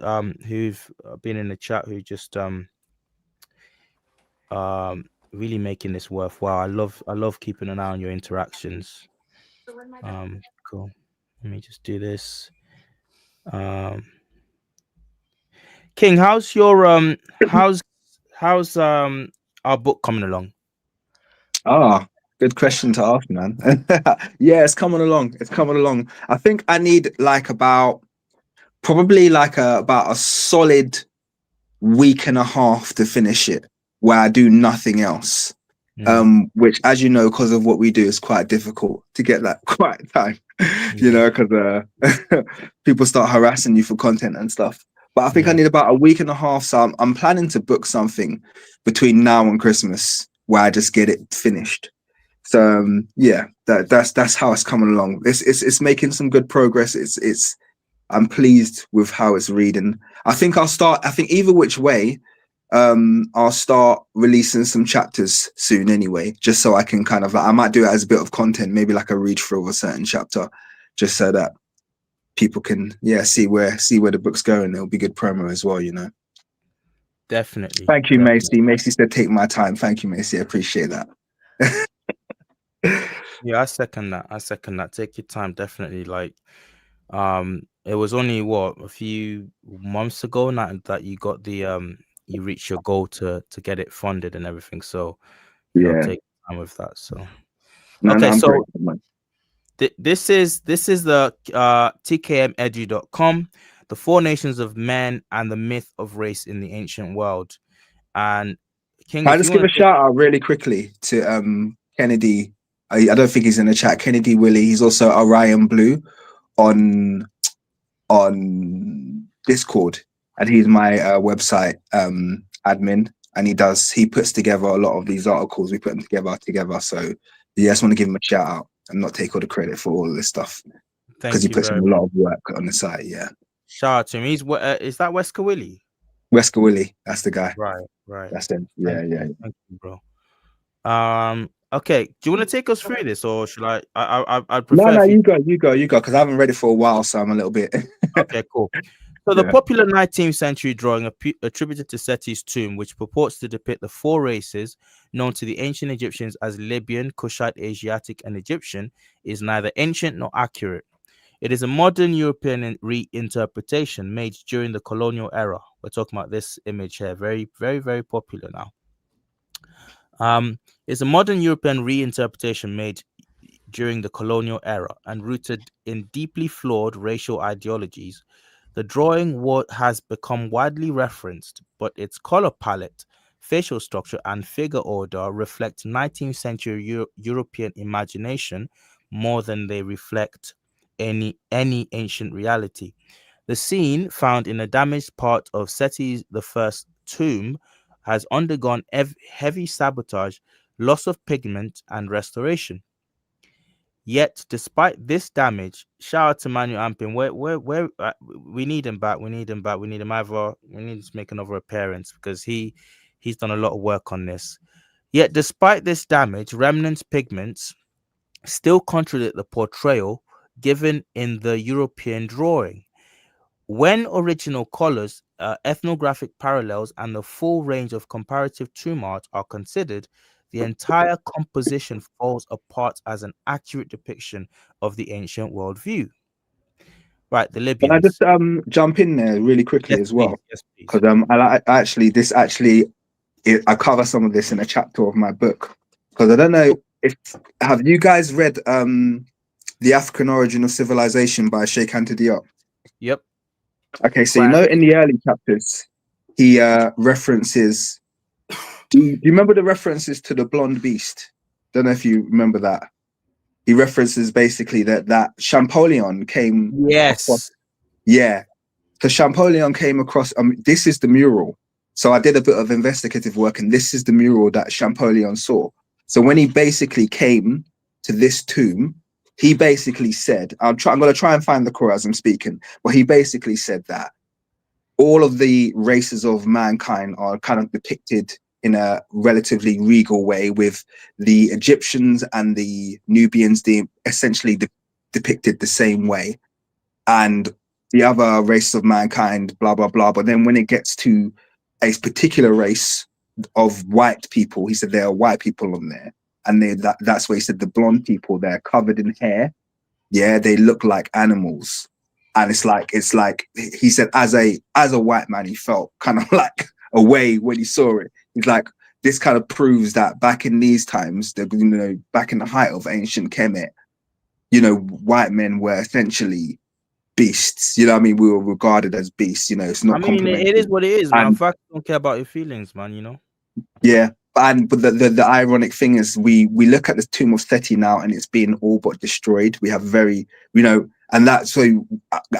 who've been in the chat, who just really making this worthwhile. I love keeping an eye on your interactions. Cool. Let me just do this. um King, how's our book coming along? Ah, good question to ask, man. Yeah, it's coming along. It's coming along. I think I need like probably like about a solid week and a half to finish it, where I do nothing else. Mm, Which, as you know, because of what we do, is quite difficult to get that quiet time. yeah, Because people start harassing you for content and stuff. But I think I yeah, need about a week and a half. So I'm planning to book something between now and Christmas where I just get it finished. So yeah, that's how it's coming along. It's making some good progress. It's I'm pleased with how it's reading. I think either which way, I'll start releasing some chapters soon anyway, just so I can kind of, like, I might do it as a bit of content, maybe like a read through of a certain chapter, just so that people can see where the book's going. It'll be good promo as well. definitely, Thank you, definitely. Macy. Macy said take my time. Thank you, Macy. I appreciate that. Yeah, I second that. Take your time, definitely. Like, it was only what, a few months ago now that you got the you reached your goal to get it funded and everything. So, Yeah. take time with that. So, No, okay, I'm so grateful, man. this is the tkmedu.com, the four nations of men and the myth of race in the ancient world. And King, Can I if just you give want a to take, shout out really quickly to Kennedy. I don't think he's in the chat. Kennedy Willie. He's also Orion Blue on Discord, and he's my website admin. And he puts together a lot of these articles. We put them together. So yeah, I just want to give him a shout out and not take all the credit for all of this stuff because he thank you puts in very a much. lot of work on the site. Yeah, Shout out to him. Is that Wesker Willie? Wesker Willie, that's the guy. Right, right. That's him. Thank Yeah, yeah. you, bro. Okay. Do you want to take us through this, or should I'd No, prefer no, if you. you go, because I haven't read it for a while, so I'm a little bit. Okay, cool. So the Yeah. popular 19th century drawing attributed to Seti's tomb, which purports to depict the four races known to the ancient Egyptians as Libyan, Kushite, Asiatic, and Egyptian, is neither ancient nor accurate. It is a modern European reinterpretation made during the colonial era. We're talking about this image here, very, very, very popular now. It's a modern European reinterpretation made during the colonial era and rooted in deeply flawed racial ideologies. The drawing has become widely referenced, but its color palette, facial structure, and figure order reflect 19th century European imagination more than they reflect any ancient reality. The scene, found in a damaged part of Seti I's tomb, has undergone heavy sabotage, loss of pigment, and restoration. Yet, despite this damage, shout out to Manuel Ampin. We need him back. We need him back. We need him either. We need to make another appearance because he's done a lot of work on this. Yet, despite this damage, remnants pigments still contradict the portrayal given in the European drawing. When original colors, ethnographic parallels, and the full range of comparative tomb art are considered, the entire composition falls apart as an accurate depiction of the ancient worldview. Right, the Can I just Libyans. jump in there really quickly Yes, as please. well? Yes, please. Because I cover some of this in a chapter of my book. Because I don't know if have you guys read The African Origin of Civilization by Sheikh Anta Diop? Yep. Okay, so you Quite know a in bit. the early chapters he references. Do you remember the references to the blonde beast? Don't know if you remember that. He references basically that Champollion came across. Yes. Yeah, so Champollion came across. This is the mural. So I did a bit of investigative work, and this is the mural that Champollion saw. So when he basically came to this tomb, he basically said, I'm going to try and find the quote as I'm speaking, but he basically said that all of the races of mankind are kind of depicted in a relatively regal way, with the Egyptians and the Nubians essentially depicted the same way, and the other races of mankind, blah blah blah. But then when it gets to a particular race of white people, he said there are white people on there, and that's where he said the blonde people, they're covered in hair. Yeah, they look like animals, and it's like he said as a white man, he felt kind of like a way when he saw it. He's like, this kind of proves that back in these times, back in the height of ancient Kemet, white men were essentially beasts. You know what I mean? We were regarded as beasts. It's I not mean, it is complimentary. what it is, man. And Facts don't care about your feelings, man. yeah, but the ironic thing is we look at the tomb of Seti now, and it's been all but destroyed. We have and that's so.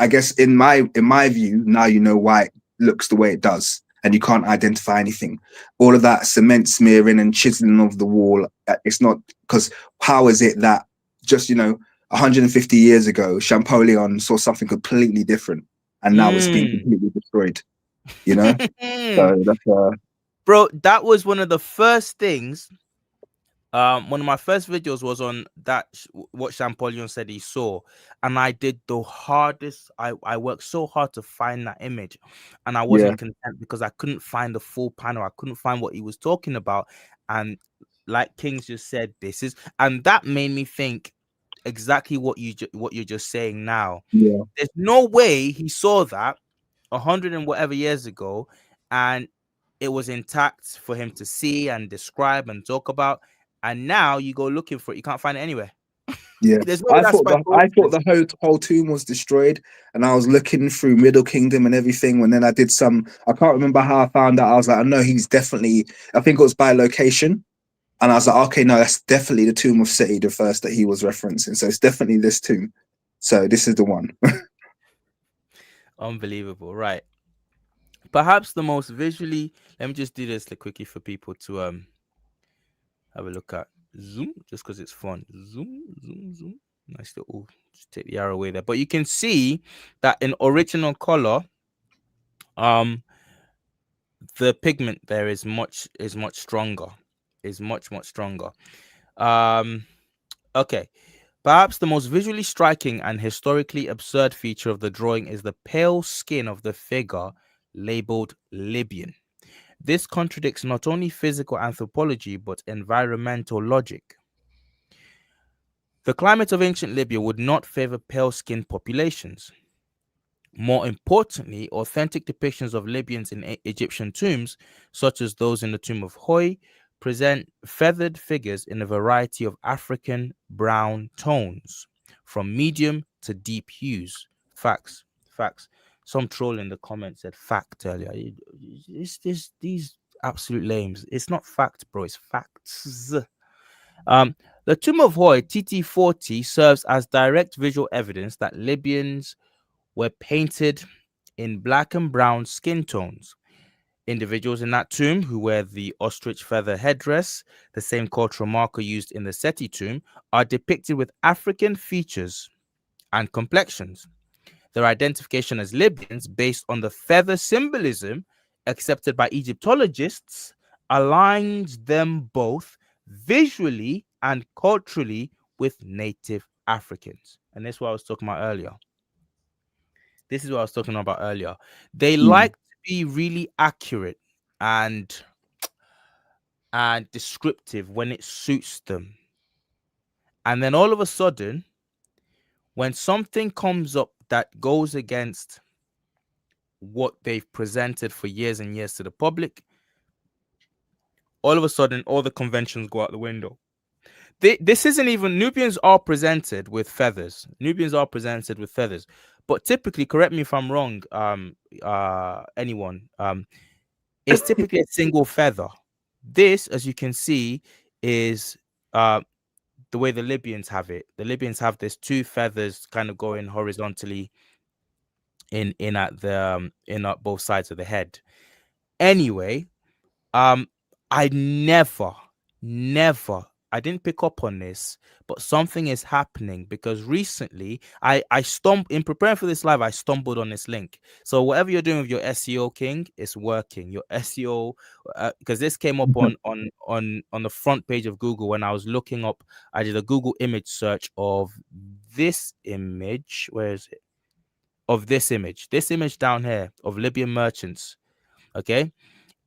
I guess in my view, now you know why it looks the way it does, and you can't identify anything. All of that cement smearing and chiseling of the wall, it's not because how is it that just 150 years ago, Champollion saw something completely different, and now it's been completely destroyed. So that's Bro, that was one of the first things. One of my first videos was on that what Champollion said he saw, and I did the hardest. I worked so hard to find that image, and I yeah. wasn't content because I couldn't find the full panel. I couldn't find what he was talking about, and like Kings just said, this is, and that made me think exactly what you're just saying now. Yeah. There's no way he saw that 100 and whatever years ago, and it was intact for him to see and describe and talk about. And now you go looking for it, you can't find it anywhere. Yeah, There's no way that's by I thought coincidence. the whole tomb was destroyed, and I was looking through Middle Kingdom and everything. When then I did some, I can't remember how I found out. I was like, I know he's definitely. I think it was by location, and I was like, okay, no, that's definitely the tomb of Seti the first that he was referencing. So it's definitely this tomb. So this is the one. Unbelievable, right? Perhaps the most visually. Let me just do this quickly for people to have a look at. Zoom, just because it's fun. Zoom. Nice little. Just take the arrow away there, but you can see that in original color, the pigment there is much stronger. Is much stronger. Okay. Perhaps the most visually striking and historically absurd feature of the drawing is the pale skin of the figure labeled Libyan. This contradicts not only physical anthropology but environmental logic. The climate of ancient Libya would not favor pale-skinned populations. More importantly, authentic depictions of Libyans in Egyptian tombs, such as those in the tomb of Hoi, present feathered figures in a variety of African brown tones, from medium to deep hues. Facts. Some troll in the comments said fact earlier. These absolute lames. It's not fact, bro. It's facts. The tomb of Hoi, TT40, serves as direct visual evidence that Libyans were painted in black and brown skin tones. Individuals in that tomb who wear the ostrich feather headdress, the same cultural marker used in the Seti tomb, are depicted with African features and complexions. Their identification as Libyans, based on the feather symbolism accepted by Egyptologists, aligns them both visually and culturally with native Africans. And this is what I was talking about earlier. They like to be really accurate and descriptive when it suits them. And then all of a sudden, when something comes up that goes against what they've presented for years and years to the public, all of a sudden, all the conventions go out the window. This isn't even, Nubians are presented with feathers. But typically, correct me if I'm wrong, anyone, it's typically a single feather. This, as you can see, is the way the Libyans have it. The Libyans have this two feathers kind of going horizontally in at both sides of the head. Anyway, I never, I didn't pick up on this, but something is happening because recently I stumbled in preparing for this live. I stumbled on this link. So whatever you're doing with your SEO, King, it's working. Your SEO, because this came up on the front page of Google when I was looking up. I did a Google image search of this image. Where is it? Of this image down here of Libyan merchants. Okay.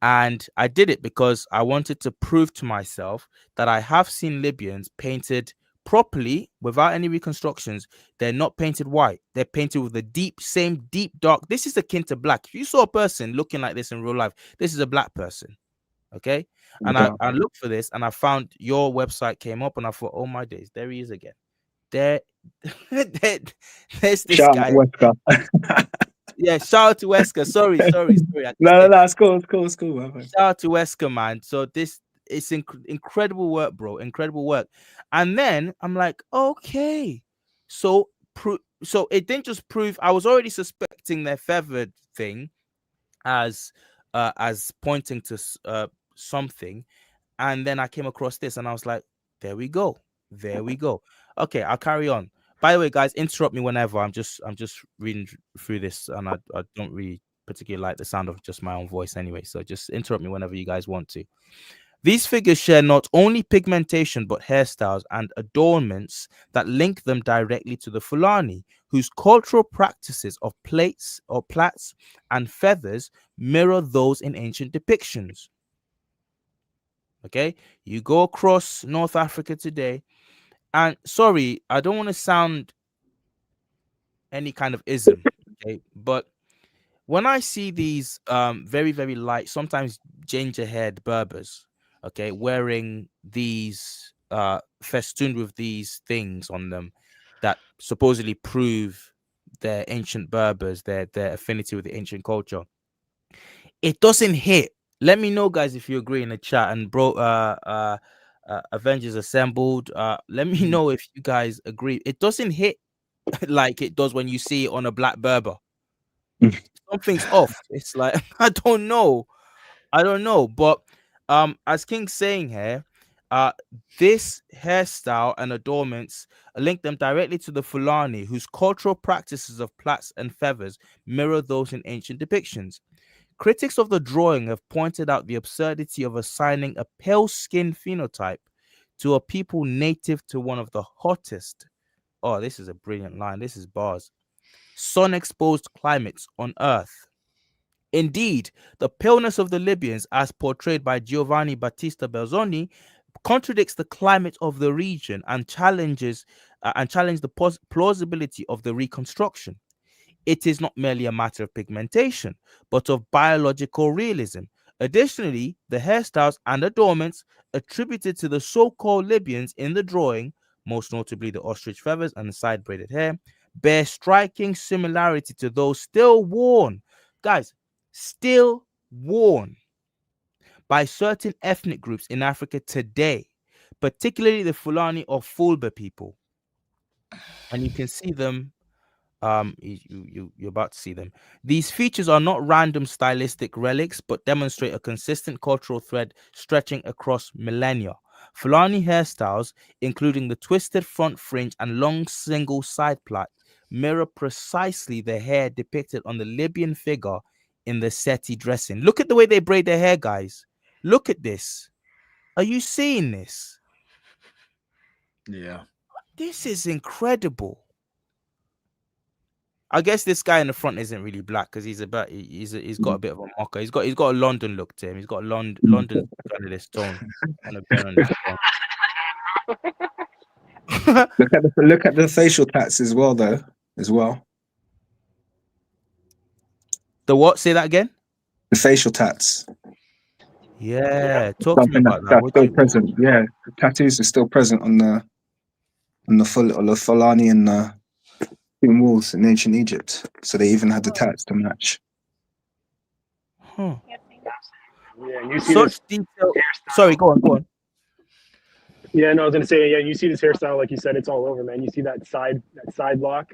And I did it because I wanted to prove to myself that I have seen Libyans painted properly without any reconstructions. They're not painted white. They're painted with the same deep dark. This is akin to black. If you saw a person looking like this in real life, this is a black person. Okay. And I looked for this and I found your website came up and I thought, oh my days, there he is again. There's this Shout guy. Yeah, shout out to Wesker. Sorry. No, it's cool. Man. Shout out to Wesker, man. So it's incredible work, bro. Incredible work. And then I'm like, okay, so it didn't just prove. I was already suspecting their feathered thing as pointing to something, and then I came across this, and I was like, there we go. Okay, I'll carry on. By the way, guys, interrupt me whenever. I'm just reading through this, and I don't really particularly like the sound of just my own voice anyway. So just interrupt me whenever you guys want to. These figures share not only pigmentation but hairstyles and adornments that link them directly to the Fulani, whose cultural practices of plaits and feathers mirror those in ancient depictions. Okay, you go across North Africa today, and sorry, I don't want to sound any kind of ism, okay, but when I see these very very light, sometimes ginger haired Berbers, okay, wearing these festooned with these things on them that supposedly prove their ancient Berbers, their affinity with the ancient culture, it doesn't hit. Let me know, guys, if you agree in the chat. And bro, Avengers Assembled, let me know if you guys agree. It doesn't hit like it does when you see it on a black Berber. Something's off. It's like I don't know. But as King's saying here, uh this hairstyle and adornments link them directly to the Fulani, whose cultural practices of plaits and feathers mirror those in ancient depictions. Critics of the drawing have pointed out the absurdity of assigning a pale skin phenotype to a people native to one of the hottest, oh, this is a brilliant line, this is bars, sun exposed climates on Earth. Indeed, the paleness of the Libyans, as portrayed by Giovanni Battista Belzoni, contradicts the climate of the region and challenges the plausibility of the reconstruction. It is not merely a matter of pigmentation, but of biological realism. Additionally, the hairstyles and adornments attributed to the so-called Libyans in the drawing, most notably the ostrich feathers and the side braided hair, bear striking similarity to those still worn, guys, still worn by certain ethnic groups in Africa today, particularly the Fulani or Fulbe people. And you can see them you're about to see them. These features are not random stylistic relics, but demonstrate a consistent cultural thread stretching across millennia. Fulani hairstyles, including the twisted front fringe and long single side plait, mirror precisely the hair depicted on the Libyan figure in the seti dressing. Look at the way they braid their hair, guys. Look at this. Are you seeing this? Yeah. This is incredible. I guess this guy in the front isn't really black because he's got a bit of a mocker. He's got a London look to him. He's got a London journalist tone on a pen on his front. Look at the facial tats as well, though. As well, The what? Say that again. the facial tats. Yeah, talk to me Something about that. that's What still do you? present. Yeah, the tattoos are still present on the full or the Fulani and the tomb walls in ancient Egypt. So they even had the tats to match. Huh. Yeah, and you see Such this detail. hairstyle. Sorry, go on, go on. Yeah, no, I was gonna say, yeah, you see this hairstyle, like you said, it's all over, man. You see that side lock.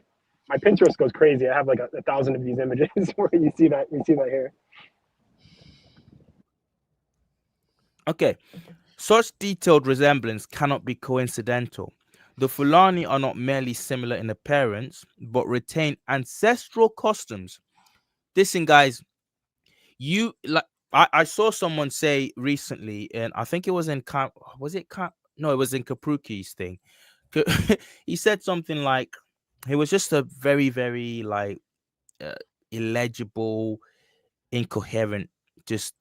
My Pinterest goes crazy. I have like a thousand of these images where you see that hair. Okay, such detailed resemblance cannot be coincidental. The Fulani are not merely similar in appearance, but retain ancestral customs. Listen, guys, you like I saw someone say recently, and I think it was in no, it was in Kapruki's thing. He said something like it was just a very, very like uh, illegible, incoherent, just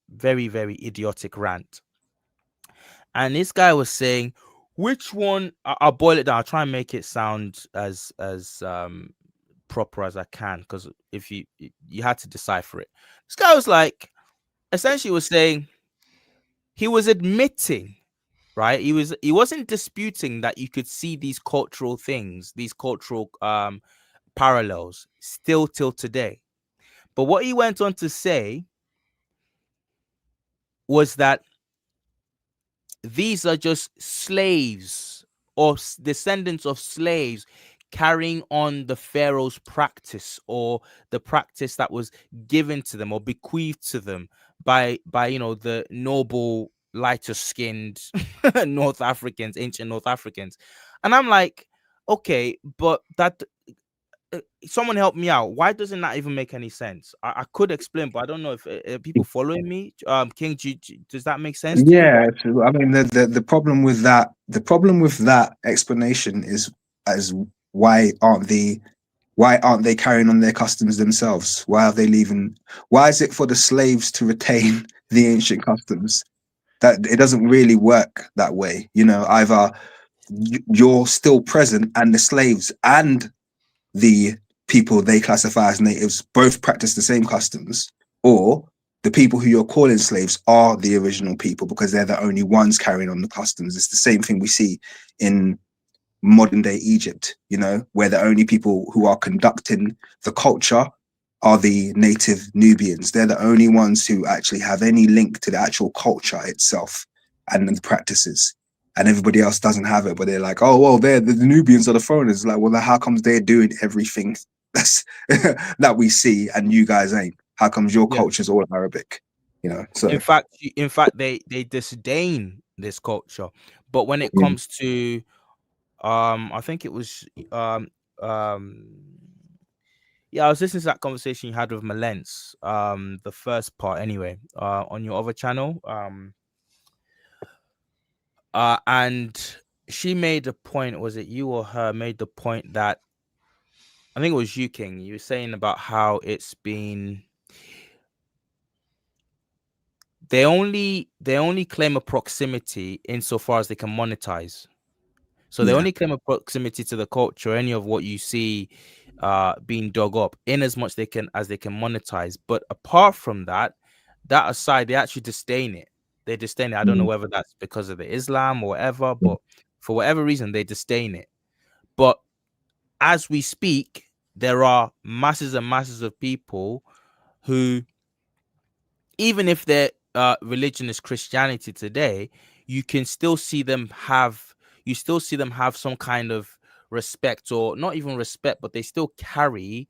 very, very idiotic rant. And this guy was saying, which one? I'll boil it down. I'll try and make it sound as proper as I can, because if you had to decipher it, this guy was like, essentially was saying, he was admitting, right, he wasn't disputing that you could see these cultural things, these cultural parallels still till today. But what he went on to say was that these are just slaves or descendants of slaves carrying on the pharaoh's practice, or the practice that was given to them or bequeathed to them by the noble lighter skinned North Africans, ancient North Africans. And I'm like, okay, but that someone help me out. Why doesn't that even make any sense? I could explain, but I don't know if people following me. King, does that make sense to you? Yeah, I mean the problem with that explanation is as why aren't they carrying on their customs themselves? Why are they leaving? Why is it for the slaves to retain the ancient customs? That it doesn't really work that way. You know, either you're still present and the slaves and the people they classify as natives both practice the same customs, or the people who you're calling slaves are the original people because they're the only ones carrying on the customs. It's the same thing we see in modern day Egypt, you know, where the only people who are conducting the culture are the native Nubians. They're the only ones who actually have any link to the actual culture itself and the practices. And everybody else doesn't have it, but they're like, oh, well, they're the Nubians are the foreigners. Like, well, how comes they're doing everything that's that we see and you guys ain't? How comes your Yeah. culture's all Arabic? You know, so In fact, they disdain this culture. But when it yeah, comes to, I think it was, um, yeah, I was listening to that conversation you had with Malence, the first part anyway, on your other channel, and she made a point. Was it you or her made the point that I think it was you, King? You were saying about how it's been. They only claim a proximity insofar as they can monetize. So they yeah, only claim a proximity to the culture, any of what you see being dug up, in as much they can monetize. But apart from that, that aside, they actually disdain it. They disdain it. I don't know mm, whether that's because of the Islam or whatever, mm, but for whatever reason, they disdain it. But as we speak, there are masses and masses of people who, even if their religion is Christianity today, you can still see them have some kind of respect, or not even respect, but they still carry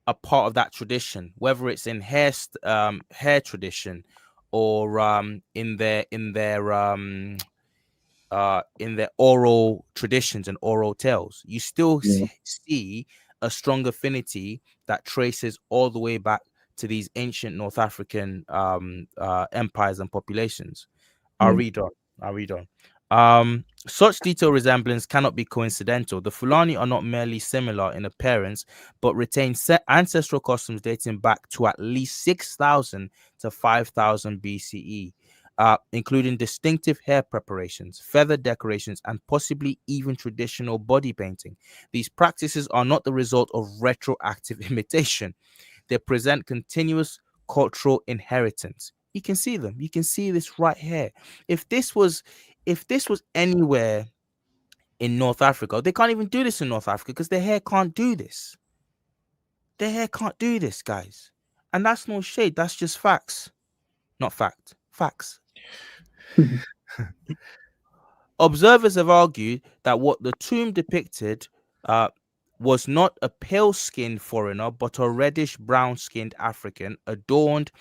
a part of that tradition, whether it's in hair tradition, or in their oral traditions and oral tales. You still yeah, see a strong affinity that traces all the way back to these ancient North African empires and populations. I'll yeah, read on. I'll read on. Such detailed resemblance cannot be coincidental. The Fulani are not merely similar in appearance, but retain ancestral customs dating back to at least 6,000 to 5,000 BCE, including distinctive hair preparations, feather decorations, and possibly even traditional body painting. These practices are not the result of retroactive imitation. They present continuous cultural inheritance. You can see them. You can see this right here. If this was anywhere in North Africa, they can't even do this in North Africa because their hair can't do this. Their hair can't do this, guys. And that's no shade. That's just facts. Not fact. Facts. Observers have argued that what the tomb depicted uh, was not a pale-skinned foreigner, but a reddish-brown-skinned African, adorned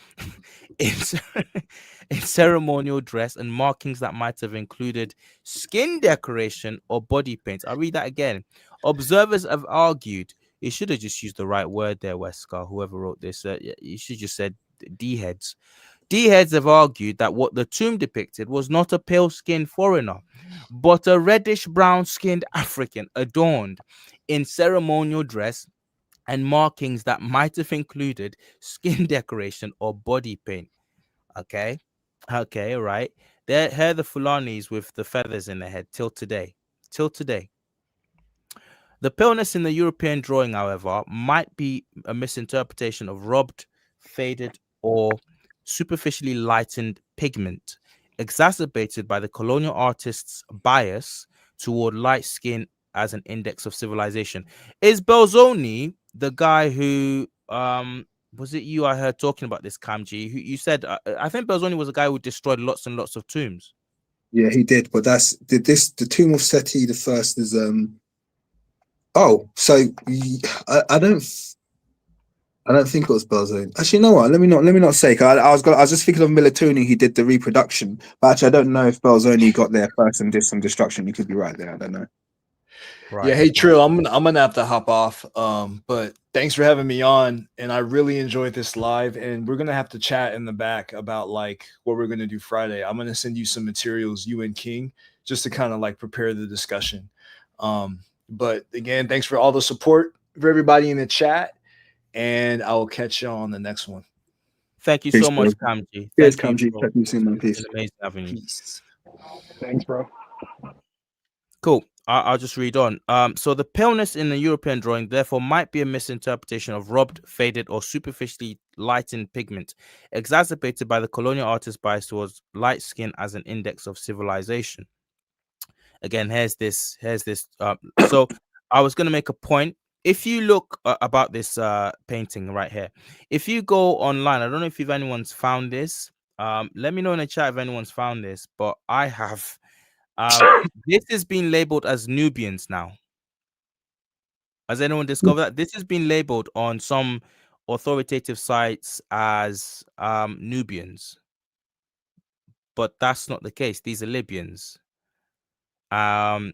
in, in ceremonial dress and markings that might have included skin decoration or body paint. I'll read that again. Observers have argued. You should have just used the right word there, Wesker. Whoever wrote this, you should just said D-heads. D-heads have argued that what the tomb depicted was not a pale-skinned foreigner, but a reddish-brown-skinned African adorned in ceremonial dress and markings that might have included skin decoration or body paint. Okay, all right. Here are the Fulanis with the feathers in their head till today. Till today. The paleness in the European drawing, however, might be a misinterpretation of rubbed, faded, or superficially lightened pigment, exacerbated by the colonial artist's bias toward light skin as an index of civilization. Is Belzoni the guy who was it you I heard talking about this, Kamji? Who you said I think Belzoni was a guy who destroyed lots and lots of tombs. yeah. He did, but the tomb of Seti the first is Oh, so I don't think it was Belzone. Actually, you know what? Let me not say. 'Cause I was just thinking of Militoni. He did the reproduction, but actually, I don't know if Belzoni got there first and did some destruction. You could be right there. I don't know. Yeah, Right, hey right. Trill, I'm gonna have to hop off. But thanks for having me on, and I really enjoyed this live. And we're gonna have to chat in the back about like what we're gonna do Friday. I'm gonna send you some materials, you and King, just to kind of like prepare the discussion. But again, thanks for all the support for everybody in the chat, and I will catch you on the next one. Thank you Peace, so bro. much, Kamji. Cheers, Thank you, Kamji. bro. Chat to you soon, man. It's been Peace. amazing having you. Peace. Thanks, bro. Cool. I'll just read on. So the paleness in the European drawing therefore might be a misinterpretation of robbed, faded, or superficially lightened pigment, exacerbated by the colonial artist's bias towards light skin as an index of civilization. Again, here's this. So I was going to make a point. If you look about this painting right here, if you go online, I don't know if anyone's found this. Let me know in the chat if anyone's found this, but I have. This has been labeled as Nubians now. Has anyone discovered that? This has been labeled on some authoritative sites as Nubians, but that's not the case. These are Libyans. And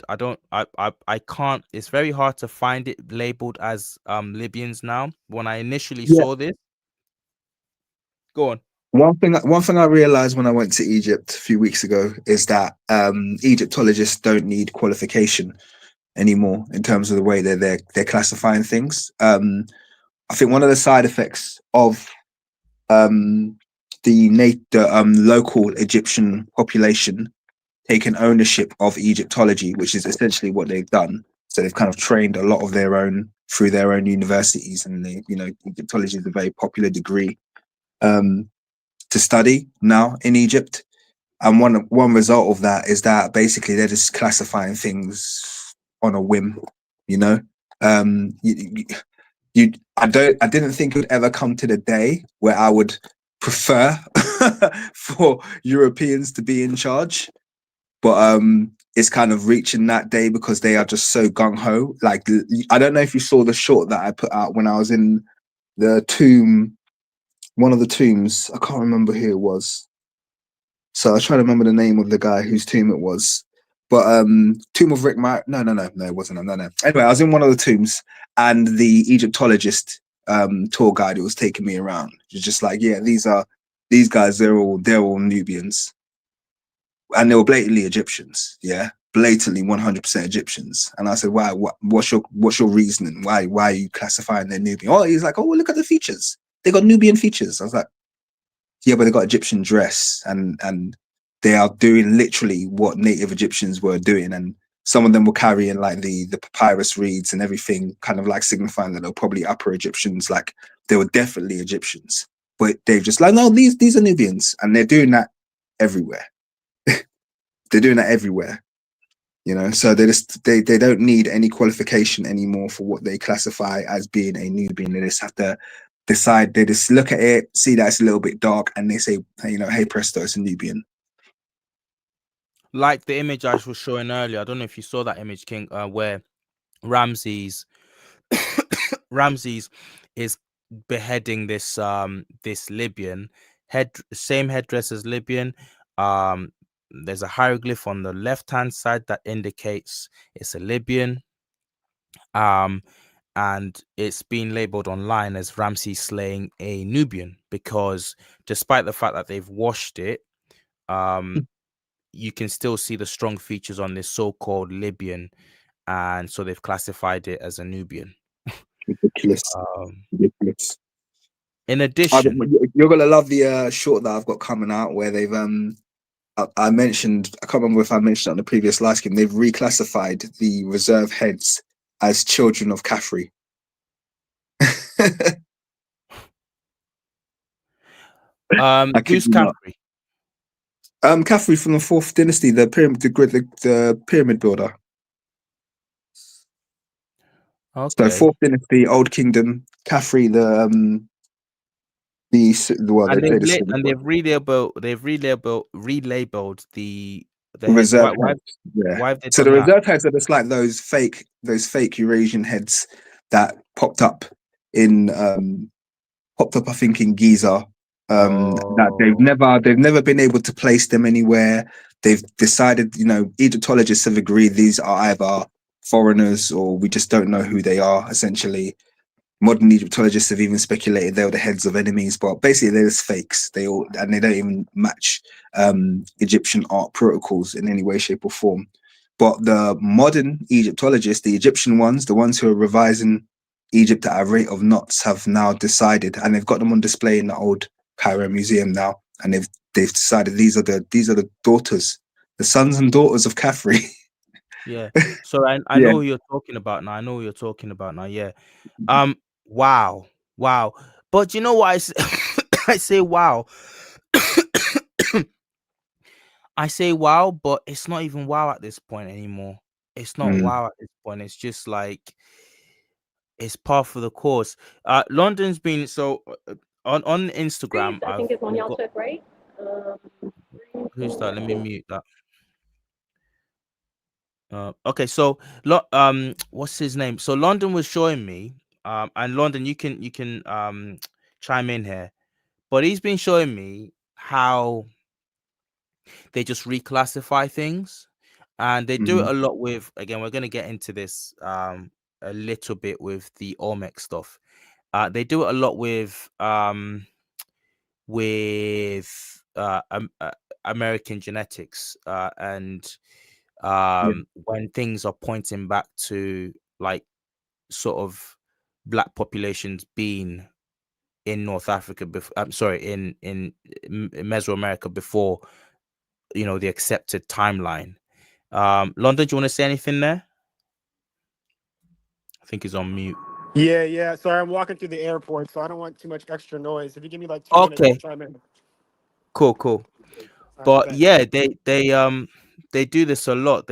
I can't. It's very hard to find it labeled as Libyans now. When I initially Yeah. saw this, go on. One thing I realized when I went to Egypt a few weeks ago is that Egyptologists don't need qualification anymore in terms of the way they're classifying things. I think one of the side effects of the local Egyptian population taken ownership of Egyptology, which is essentially what they've done. So they've kind of trained a lot of their own through their own universities, and Egyptology is a very popular degree to study now in Egypt. And one result of that is that basically they're just classifying things on a whim, you know. I didn't think it would ever come to the day where I would prefer for Europeans to be in charge, but it's kind of reaching that day because they are just so gung-ho. Like, I don't know if you saw the short that I put out when I was in the tomb, one of the tombs. I can't remember who it was, so I was trying to remember the name of the guy whose tomb it was. But tomb of Rick Mar no, it wasn't. No. Anyway, I was in one of the tombs, and the Egyptologist tour guide who was taking me around was just like, yeah, these guys, they're all Nubians, and they were blatantly Egyptians. Yeah, blatantly 100% Egyptians. And I said, why? What's your reasoning? Why are you classifying them Nubian? Oh, he's like, oh, well, look at the features. They got Nubian features. I was like, yeah, but they got Egyptian dress, and they are doing literally what native Egyptians were doing. And some of them were carrying like the papyrus reeds and everything, kind of like signifying that they're probably Upper Egyptians. Like, they were definitely Egyptians, but they've just like, no, these are Nubians, and they're doing that everywhere. They're doing that everywhere, you know. So they don't need any qualification anymore for what they classify as being a Nubian. They just have to decide. They just look at it, see that it's a little bit dark, and they say, hey, presto, it's a Nubian. Like the image I was showing earlier. I don't know if you saw that image, King, where Ramses is beheading this Libyan, same headdress as Libyan. There's a hieroglyph on the left hand side that indicates it's a Libyan. And it's been labeled online as Ramses slaying a Nubian, because despite the fact that they've washed it, you can still see the strong features on this so-called Libyan, and so they've classified it as a Nubian. Ridiculous. Ridiculous. In addition, you're gonna love the short that I've got coming out where they've I mentioned, I can't remember if I mentioned it on the previous live stream, they've reclassified the reserve heads as children of Khafre. who's Khafre? Khafre from the 4th dynasty, the pyramid builder. Okay. So 4th dynasty, Old Kingdom, Khafre, they've relabeled the reserve heads. heads. Yeah. Why have they So done the that? reserve heads are just like those fake Eurasian heads that popped up I think in Giza. That they've never been able to place them anywhere. They've decided, Egyptologists have agreed these are either foreigners or we just don't know who they are, essentially. Modern Egyptologists have even speculated they were the heads of enemies, but basically they're just fakes. They don't even match Egyptian art protocols in any way, shape, or form. But the modern Egyptologists, the Egyptian ones, the ones who are revising Egypt at a rate of knots have now decided, and they've got them on display in the old Cairo Museum now, and they've decided these are the daughters, the sons and daughters of Khafre. Yeah. So I Yeah. know who you're talking about now. I know who you're talking about now. Yeah. Um. Wow. Wow. But you know what I say wow. I say wow, but it's not even wow at this point anymore. It's not Mm, wow at this point. It's just like it's par for the course. London's been so on Instagram. I think it's on We've y'all got took, right? who's that? Let me mute that. Okay, so what's his name? So London was showing me, and London, you can chime in here, but he's been showing me how they just reclassify things, and they do it mhm, a lot with. Again, we're gonna get into this a little bit with the Olmec stuff. They do it a lot with American genetics, and yeah. when things are pointing back to like sort of black populations being in North Africa before, I'm sorry, in Mesoamerica before, the accepted timeline. London, do you want to say anything there? I think he's on mute. Yeah, yeah. Sorry, I'm walking through the airport, so I don't want too much extra noise. If you give me like 2 minutes, I'll Okay, chime in. cool. All right, But bet. yeah, they do this a lot.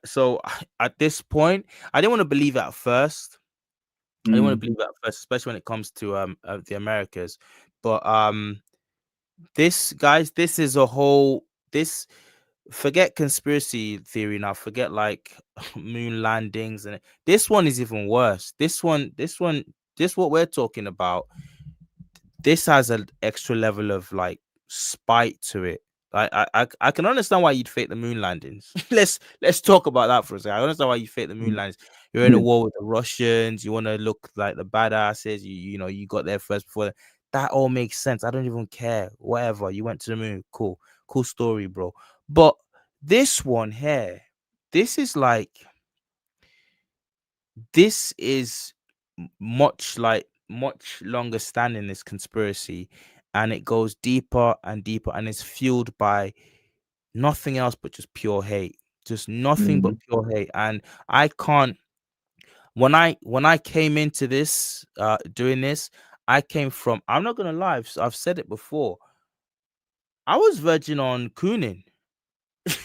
So at this point, I didn't want to believe it at first. I didn't want to Mm, believe it at first, especially when it comes to the Americas. But this, guys, this is a whole this forget conspiracy theory now, forget like moon landings, and this one is even worse. This what we're talking about, this has an extra level of like spite to it. I can understand why you'd fake the moon landings. let's talk about that for a second. I understand why you fake the moon mm, landings. You're in a yeah. war with the Russians. You want to look like the badasses. You got there first before that all makes sense. I don't even care. Whatever. You went to the moon. Cool story, bro. But this one here, this is like this is much longer standing, this conspiracy, and it goes deeper and deeper, and it's fueled by nothing else but just pure hate, just nothing but Mhm, pure hate. And I can't, when I came into this doing this, I came from, I'm not gonna lie, I've said it before, I was virgin on cooning.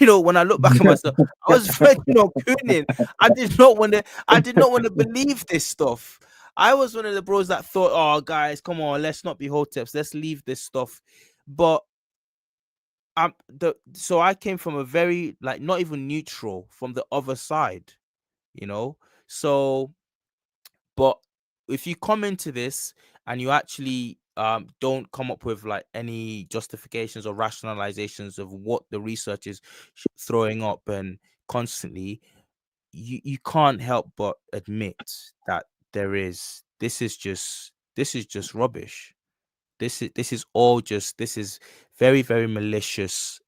When I look back at myself, I was virgin on cooning. I did not want to believe this stuff. I was one of the bros that thought, oh guys, come on, let's not be hoteps, let's leave this stuff. But so I came from a very like not even neutral, from the other side, you know. So but if you come into this and you actually don't come up with like any justifications or rationalizations of what the research is throwing up and constantly, you can't help but admit that this is just rubbish. This is very, very malicious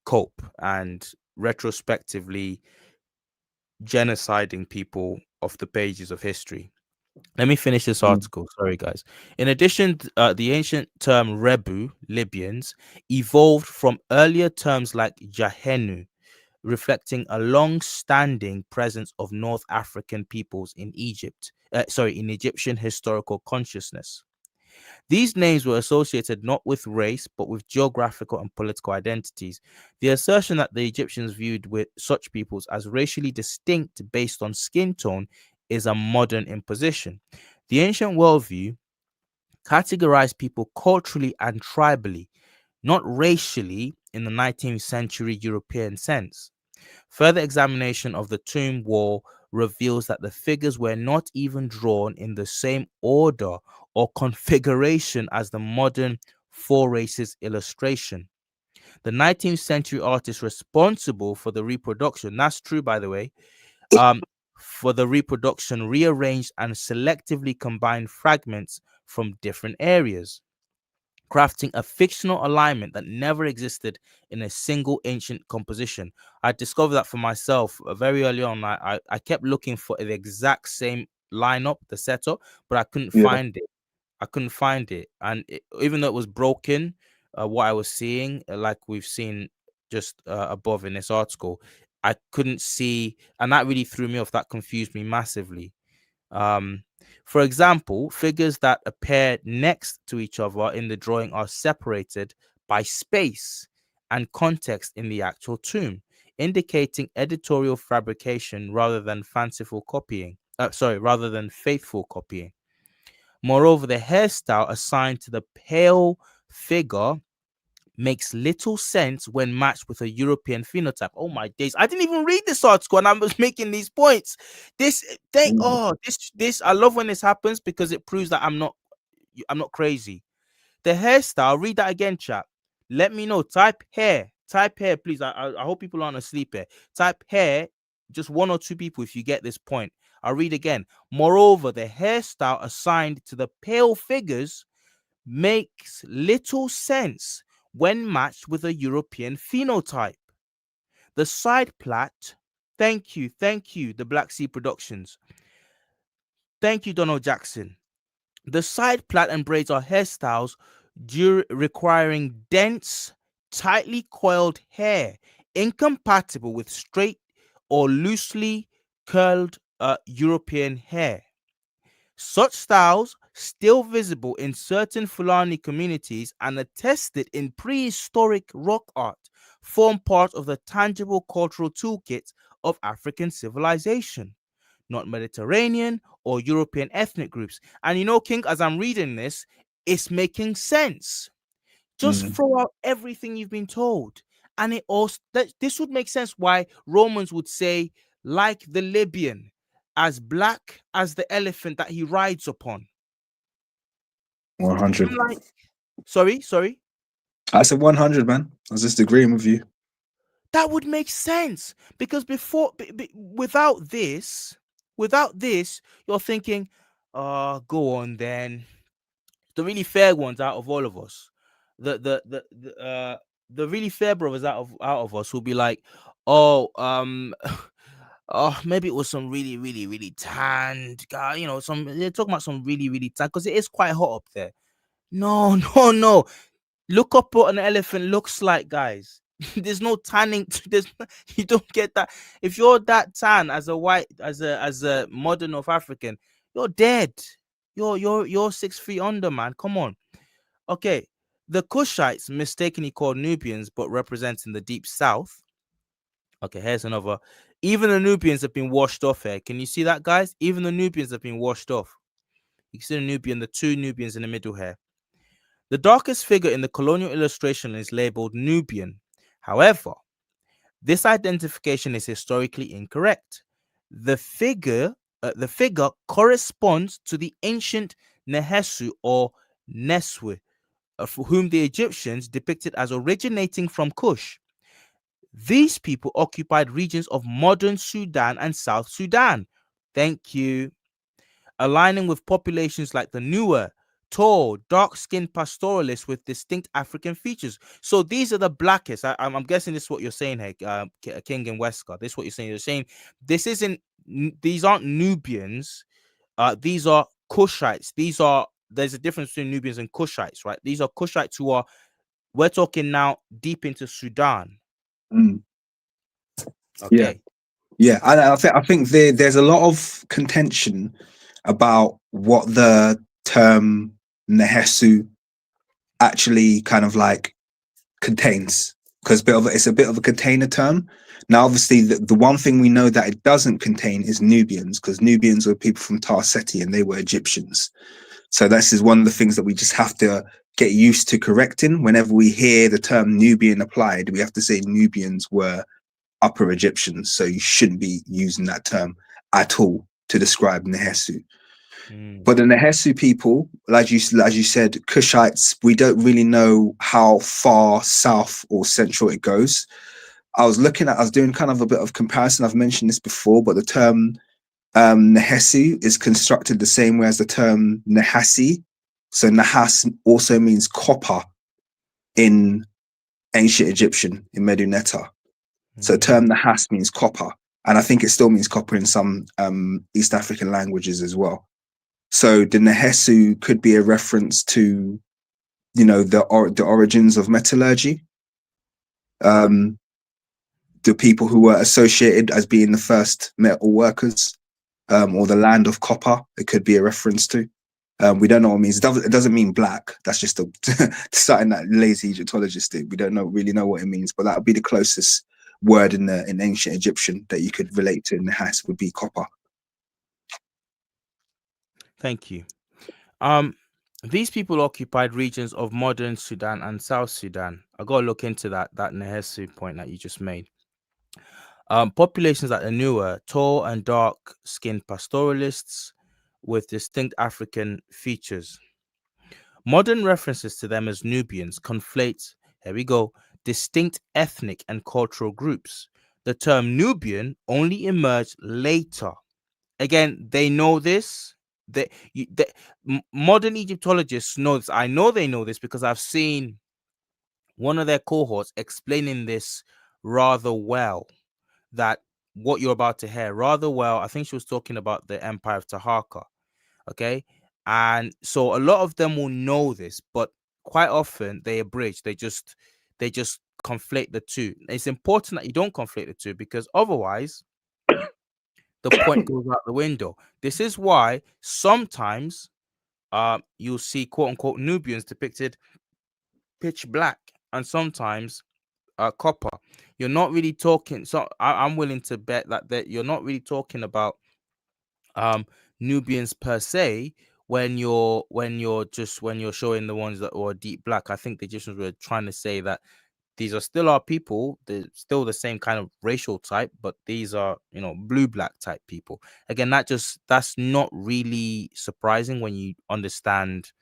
cope, and retrospectively genociding people off the pages of history. Let me finish this mm, article. Sorry, guys. In addition, the ancient term Rebu, Libyans, evolved from earlier terms like Jahenu, reflecting a long-standing presence of North African peoples in Egypt. In Egyptian historical consciousness. These names were associated not with race, but with geographical and political identities. The assertion that the Egyptians viewed with such peoples as racially distinct based on skin tone is a modern imposition. The ancient worldview categorized people culturally and tribally, not racially in the 19th century European sense. Further examination of the tomb wall reveals that the figures were not even drawn in the same order or configuration as the modern Four Races illustration. The 19th century artist responsible for the reproduction, that's true by the way, um, for the reproduction rearranged and selectively combined fragments from different areas, crafting a fictional alignment that never existed in a single ancient composition. I discovered that for myself very early on. I kept looking for the exact same lineup, the setup, but I couldn't Yeah. find it. I couldn't find it, and even though it was broken, what I was seeing, like we've seen just above in this article, I couldn't see, and that really threw me off. That confused me massively. Um, for example, figures that appear next to each other in the drawing are separated by space and context in the actual tomb, indicating editorial fabrication rather than fanciful copying. Rather than faithful copying. Moreover, the hairstyle assigned to the pale figure makes little sense when matched with a European phenotype. Oh my days. I didn't even read this article and I was making these points. This I love when this happens because it proves that I'm not crazy. The hairstyle, read that again, chat. Let me know. Type hair, please. I hope people aren't asleep here. Type hair, just one or two people if you get this point. I'll read again. Moreover, the hairstyle assigned to the pale figures makes little sense when matched with a European phenotype. The side plait, thank you, the Black Sea Productions. Thank you, Donald Jackson. The side plait and braids are hairstyles requiring dense, tightly coiled hair, incompatible with straight or loosely curled European hair. Such styles, still visible in certain Fulani communities and attested in prehistoric rock art, form part of the tangible cultural toolkit of African civilization, not Mediterranean or European ethnic groups. And you know, King, as I'm reading this, it's making sense. Just throw out everything you've been told. And it also this would make sense why Romans would say, like the Libyan, as black as the elephant that he rides upon. 100. I'm like, sorry. I said 100, man. I was just agreeing with you. That would make sense because without this, you're thinking, go on then. The really fair ones out of all of us, the really fair brothers out of us will be like, oh, oh, maybe it was some really, really, really tanned guy, they're talking about some really, really tanned because it is quite hot up there. No, no. Look up what an elephant looks like, guys. There's no tanning. You don't get that. If you're that tan as a white, as a modern North African, you're dead. You're 6 feet under, man. Come on. Okay. The Kushites, mistakenly called Nubians, but representing the deep south. Okay, here's another. Even the Nubians have been washed off here. Can you see that, guys? Even the Nubians have been washed off. You can see the Nubian, the two Nubians in the middle here. The darkest figure in the colonial illustration is labeled Nubian. However, this identification is historically incorrect. The figure corresponds to the ancient Nehesu or Neswe, for whom the Egyptians depicted as originating from Kush. These people occupied regions of modern Sudan and South Sudan. Thank you. Aligning with populations like the Nuer, tall, dark-skinned pastoralists with distinct African features. So these are the blackest. I'm guessing this is what you're saying here, King and Wesker. This is what you're saying. You're saying these aren't Nubians. These are Kushites. There's a difference between Nubians and Kushites, right? These are Kushites we're talking now deep into Sudan. Okay. Yeah. I think there's a lot of contention about what the term Nehesu actually kind of like contains, because it's a bit of a container term. Now, obviously, the one thing we know that it doesn't contain is Nubians, because Nubians were people from Tar Seti and they were Egyptians. So this is one of the things that we just have to get used to correcting. Whenever we hear the term Nubian applied, we have to say Nubians were Upper Egyptians. So you shouldn't be using that term at all to describe Nehesu. But the Nehesu people, as you said, Kushites, we don't really know how far south or central it goes. I was doing kind of a bit of comparison. I've mentioned this before, but the term Nehesu is constructed the same way as the term Nehasi. So Nahas also means copper in ancient Egyptian, in Medu Neter. So the term Nahas means copper. and I think it still means copper in some East African languages as well. So the Nehesu could be a reference to, you know, the origins of metallurgy. The people who were associated as being the first metal workers, or the land of copper. It could be a reference to. We don't know what it means. It doesn't mean black. That's just something that lazy Egyptologists do. We don't really know what it means, but that would be the closest word in ancient Egyptian that you could relate to in the Has would be copper. Thank you. These people occupied regions of modern Sudan and South Sudan. I gotta look into that Nehesu point that you just made. Populations that are newer, tall and dark-skinned pastoralists with distinct African features. Modern references to them as Nubians conflate, here we go, distinct ethnic and cultural groups. The term Nubian only emerged later. Again, they know this. Modern Egyptologists know this. I know they know this because I've seen one of their cohorts explaining this rather well. That what you're about to hear rather well. I think she was talking about the Empire of Taharqa. Okay. And so a lot of them will know this, but quite often they abridge. They just conflate the two. It's important that you don't conflate the two, because otherwise the point goes out the window. This is why sometimes you'll see quote unquote Nubians depicted pitch black, and sometimes copper. You're not really talking. So I'm willing to bet that you're not really talking about Nubians per se when you're showing the ones that were deep black. I think the Egyptians were trying to say that these are still our people. They're still the same kind of racial type, but these are, you know, blue black type people. Again, that's not really surprising when you understand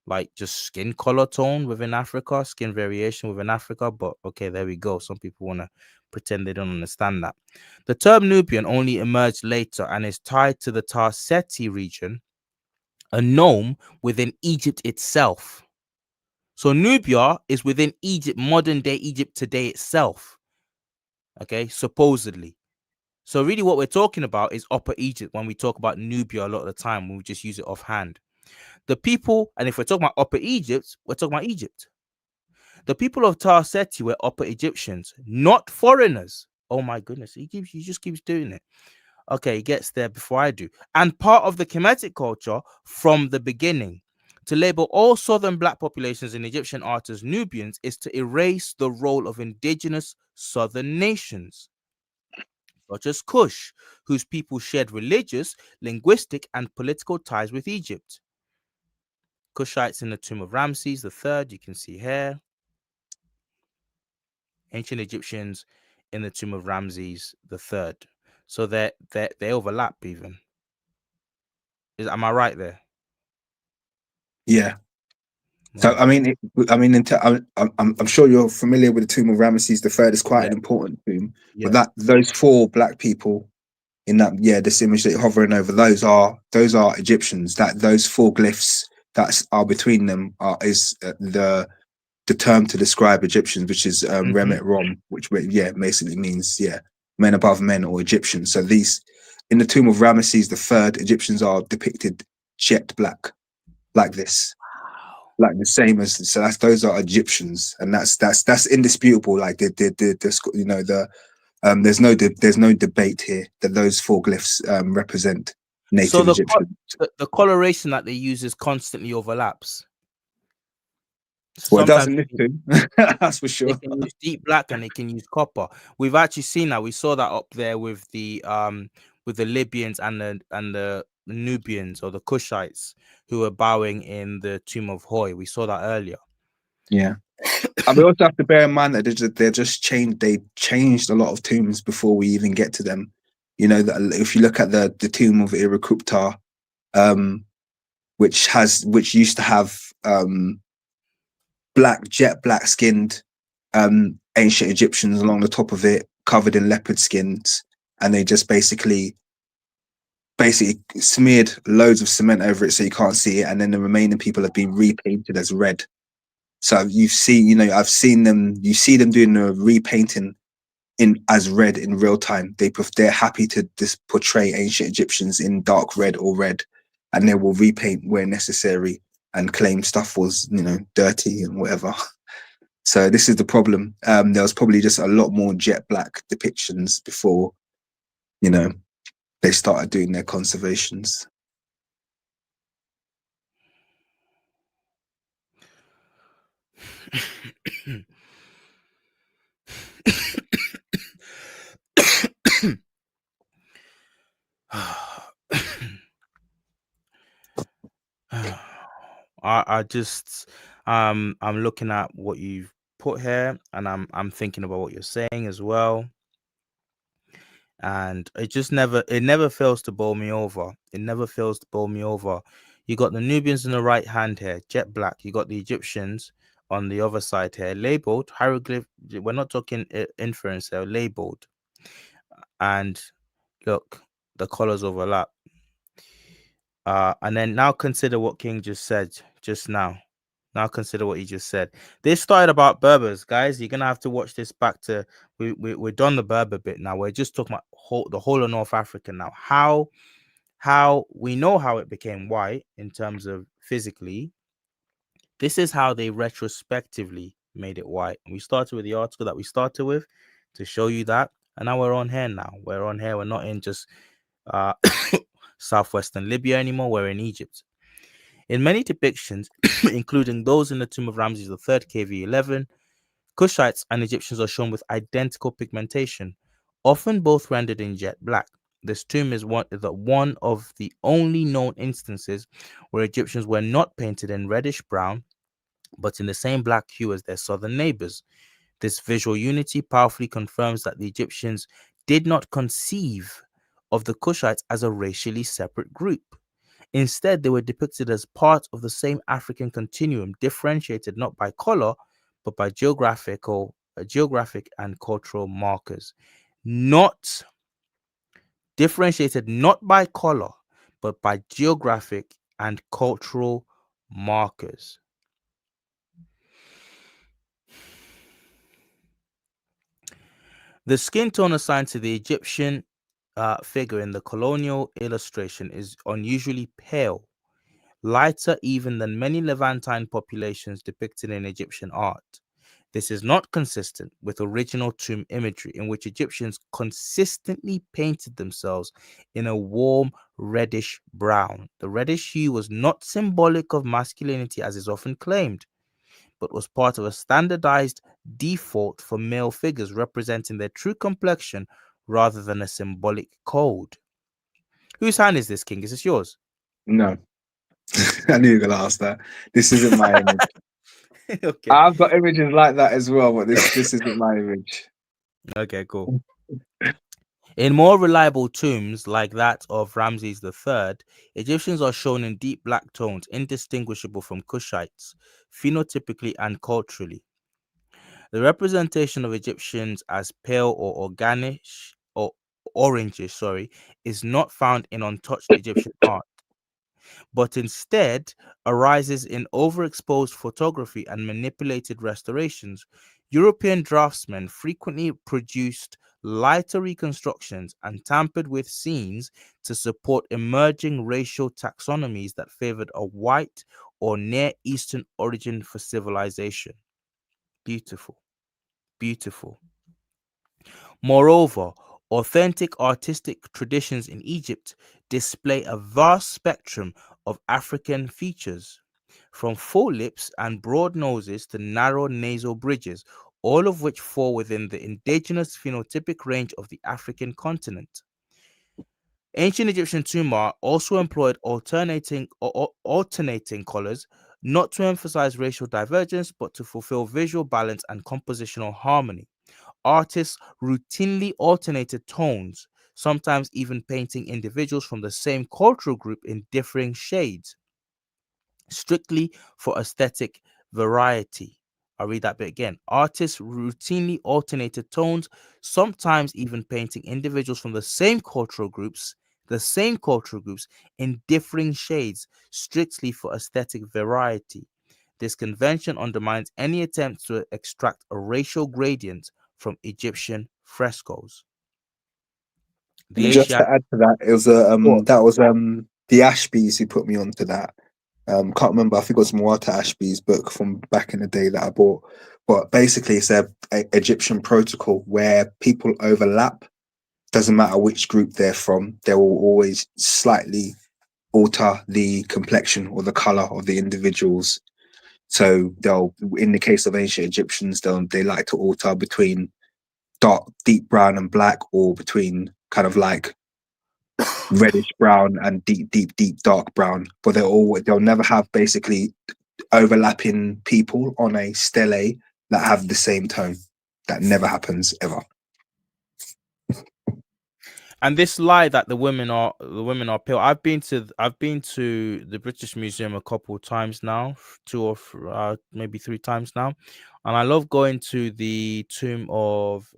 like just skin color tone within Africa, skin variation within Africa. But okay, there we go. Some people want to pretend they don't understand that. The term Nubian only emerged later and is tied to the Tarseti region, a nome within Egypt itself. So Nubia is within Egypt, modern day Egypt today itself. Okay, supposedly. So really what we're talking about is Upper Egypt when we talk about Nubia a lot of the time, when we just use it offhand. The people, and if we're talking about Upper Egypt, we're talking about Egypt. The people of Tarseti were Upper Egyptians, not foreigners. Oh my goodness, he just keeps doing it. Okay, he gets there before I do. And part of the Kemetic culture from the beginning. To label all southern black populations in Egyptian art as Nubians is to erase the role of indigenous southern nations, such as Kush, whose people shared religious, linguistic, and political ties with Egypt. Kushites in the tomb of Ramses III, you can see here. Ancient Egyptians in the tomb of Ramses III. So they overlap even. Am I right there? Yeah. So Wow. I mean, I'm sure you're familiar with the tomb of Ramesses III. It's quite an important tomb. Yeah. But those 4 black people in that, this image that you're hovering over, those are Egyptians. That those 4 glyphs that are between them is the term to describe Egyptians, which is Remet Rom, which basically means men above men, or Egyptians. So these in the tomb of Ramesses III, Egyptians are depicted jet black, like this. Like the same as, so those are Egyptians, and that's indisputable. Like there's no debate here that those 4 glyphs represent native So Egyptians. the coloration that they use is constantly overlaps. Well, it does Sometimes in this too. That's for sure. they can use deep black and they can use copper. We've actually seen that. We saw that up there with the Libyans and the Nubians, or the Kushites, who were bowing in the tomb of Hoi. We saw that earlier. Yeah. And we also have to bear in mind that they changed a lot of tombs before we even get to them. You know, that if you look at the tomb of Irakupta, which used to have jet black skinned ancient Egyptians along the top of it, covered in leopard skins, and they just basically smeared loads of cement over it so you can't see it, and then the remaining people have been repainted as red. So you see them doing the repainting in as red in real time. They're happy to just portray ancient Egyptians in dark red or red, and they will repaint where necessary and claim stuff was, dirty and whatever. So this is the problem. There was probably just a lot more jet black depictions before, you know, they started doing their conservations. I just I'm looking at what you've put here, and I'm thinking about what you're saying as well, and it never fails to bowl me over. It never fails to bowl me over. You got the Nubians in the right hand here, jet black. You got the Egyptians on the other side here, labeled hieroglyph. We're not talking inference here, labeled, and look, the colors overlap. And then now consider what King just said just now. Now consider what he just said. This started about Berbers, guys. You're gonna have to watch this back to we're done the Berber bit now. We're just talking about the whole of North Africa now. How we know how it became white in terms of physically. This is how they retrospectively made it white. And we started with the article that we started with to show you that. And now we're on here now. We're on here. We're not in just uh southwestern Libya anymore. We're in Egypt. In many depictions, including those in the tomb of Ramses III, KV 11, Cushites and Egyptians are shown with identical pigmentation, often both rendered in jet black. This tomb is one of the only known instances where Egyptians were not painted in reddish brown, but in the same black hue as their southern neighbors. This visual unity powerfully confirms that the Egyptians did not conceive of the Cushites as a racially separate group. Instead, they were depicted as part of the same African continuum, differentiated not by color, but by geographic and cultural markers. Not differentiated not by color, but by geographic and cultural markers. The skin tone assigned to the Egyptian figure in the colonial illustration is unusually pale, lighter even than many Levantine populations depicted in Egyptian art. This is not consistent with original tomb imagery, in which Egyptians consistently painted themselves in a warm reddish brown. The reddish hue was not symbolic of masculinity as is often claimed, but was part of a standardized default for male figures representing their true complexion rather than a symbolic code. Whose hand is this, King? Is this yours? No, I knew you were gonna ask that. This isn't my image. Okay. I've got images like that as well, but this isn't my image. Okay, cool. In more reliable tombs like that of Ramses III, Egyptians are shown in deep black tones, indistinguishable from Cushites, phenotypically and culturally. The representation of Egyptians as pale or organish or orangish, is not found in untouched Egyptian art, but instead arises in overexposed photography and manipulated restorations. European draftsmen frequently produced lighter reconstructions and tampered with scenes to support emerging racial taxonomies that favored a white or Near Eastern origin for civilization. Beautiful, beautiful. Moreover, authentic artistic traditions in Egypt display a vast spectrum of African features, from full lips and broad noses to narrow nasal bridges, all of which fall within the indigenous phenotypic range of the African continent. Ancient Egyptian tomb art also employed alternating colors, not to emphasize racial divergence, but to fulfill visual balance and compositional harmony. Artists routinely alternated tones, sometimes even painting individuals from the same cultural group in differing shades, strictly for aesthetic variety. I'll read that bit again. Artists routinely alternated tones, sometimes even painting individuals from the same cultural groups in differing shades, strictly for aesthetic variety. This convention undermines any attempt to extract a racial gradient from Egyptian frescoes. The And just to Asiatic. add to that, it was the Ashbys who put me onto that. Can't remember. I think it was Muata Ashby's book from back in the day that I bought. But basically, it's a Egyptian protocol where people overlap. Doesn't matter which group they're from, they will always slightly alter the complexion or the color of the individuals. So they'll, in the case of ancient Egyptians, they like to alter between dark, deep brown and black, or between kind of like reddish brown and deep dark brown. But they'll never have basically overlapping people on a stele that have the same tone. That never happens ever. And this lie that the women are pale. I've been to the British Museum a couple of times now, two or maybe three times now, and I love going to the tomb of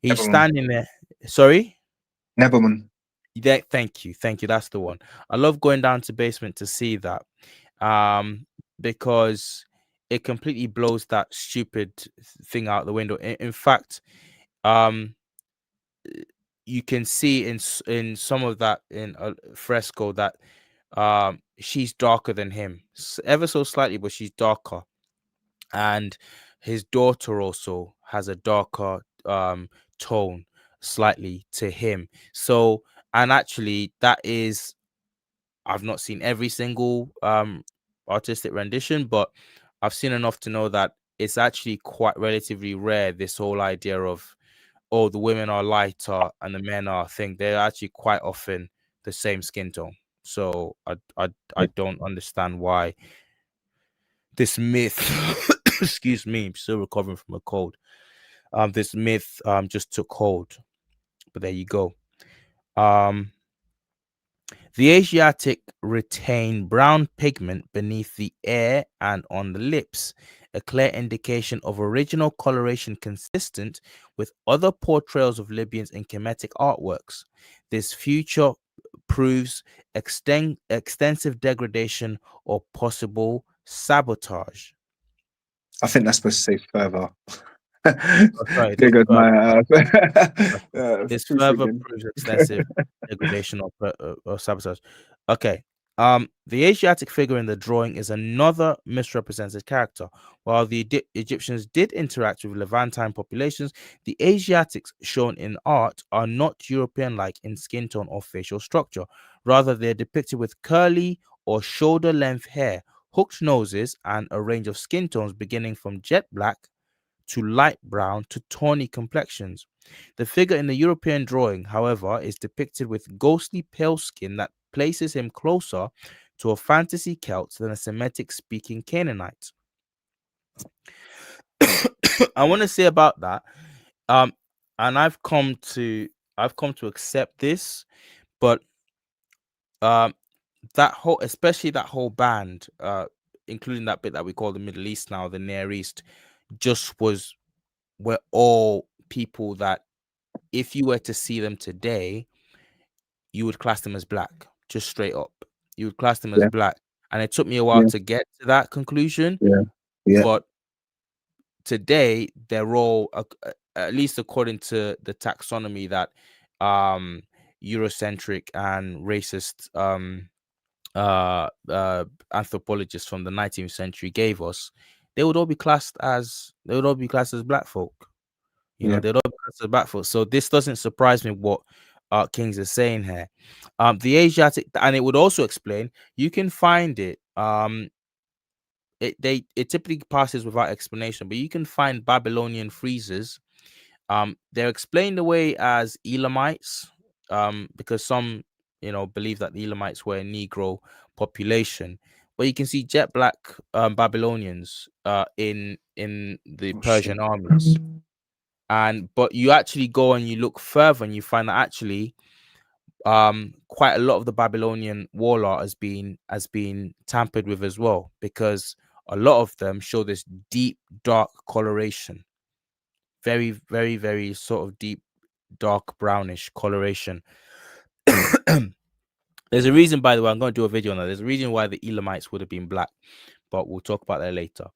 he's Neverman. standing there. Sorry. Neverman. Yeah, thank you. That's the one. I love going down to basement to see that, um, because it completely blows that stupid thing out the window. In fact, um, you can see in some of that in a fresco that she's darker than him, ever so slightly, but she's darker, and his daughter also has a darker tone slightly to him. So, and actually that is, I've not seen every single artistic rendition, but I've seen enough to know that it's actually quite relatively rare, this whole idea of, oh, the women are lighter and the men are thing. They're actually quite often the same skin tone. So I don't understand why this myth excuse me, I'm still recovering from a cold. This myth just took hold. But there you go. Um The Asiatic retain brown pigment beneath the ear and on the lips, a clear indication of original coloration consistent with other portrayals of Libyans in Kemetic artworks. This feature proves extensive degradation or possible sabotage. I think that's supposed to say further. Oh, sorry, There goes my this proofs further again. proves extensive degradation or sabotage. Okay. The Asiatic figure in the drawing is another misrepresented character. While the Egyptians did interact with Levantine populations, the Asiatics shown in art are not European-like in skin tone or facial structure. Rather, they're depicted with curly or shoulder-length hair, hooked noses, and a range of skin tones beginning from jet black to light brown to tawny complexions. The figure in the European drawing, however, is depicted with ghostly pale skin that places him closer to a fantasy Celt than a Semitic speaking Canaanite. I want to say about that, um, and I've come to accept this, but um, that whole, especially that whole band, including that bit that we call the Middle East now, the Near East, just were all people that if you were to see them today, you would class them as black, just straight up. You would class them as Yeah, black. And it took me a while yeah, to get to that conclusion, yeah, yeah. but today they're all, at least according to the taxonomy that um Eurocentric and racist anthropologists from the 19th century gave us, they would all be classed as black folk. Yeah. They don't pass the back foot. So this doesn't surprise me what Kings is saying here. The Asiatic, and it would also explain, you can find it. It typically passes without explanation, but you can find Babylonian friezes. They're explained away as Elamites, because some believe that the Elamites were a Negro population. But you can see jet black Babylonians in the Oh shit. Persian armies. And but you actually go and you look further and you find that actually quite a lot of the Babylonian wall art has been tampered with as well, because a lot of them show this deep dark coloration, very very very sort of deep dark brownish coloration. There's a reason, by the way, I'm going to do a video on that. There's a reason why the Elamites would have been black, but we'll talk about that later.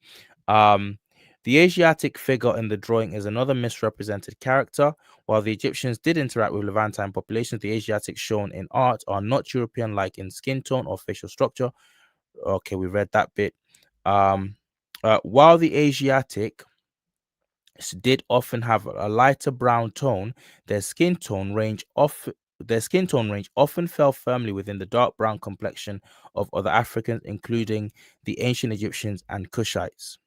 um The Asiatic figure in the drawing is another misrepresented character. While the Egyptians did interact with Levantine populations, the Asiatics shown in art are not European-like in skin tone or facial structure. Okay, we read that bit. While the Asiatic did often have a lighter brown tone, their skin tone range often fell firmly within the dark brown complexion of other Africans, including the ancient Egyptians and Kushites.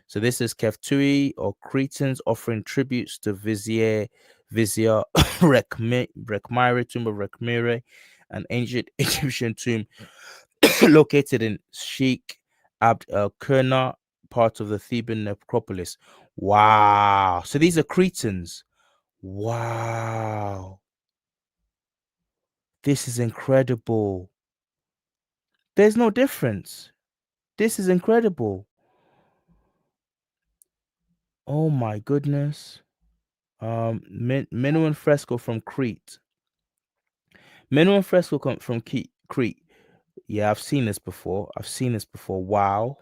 So this is Keftui or Cretans offering tributes to Vizier Rekhmire, tomb of Rekhmire, an ancient Egyptian tomb located in Sheikh Abd el Kurna, part of the Theban necropolis. Wow. So these are Cretans. Wow. This is incredible. There's no difference. This is incredible. Oh my goodness. Minoan fresco from Crete. Minoan fresco from Crete. Yeah, I've seen this before. Wow.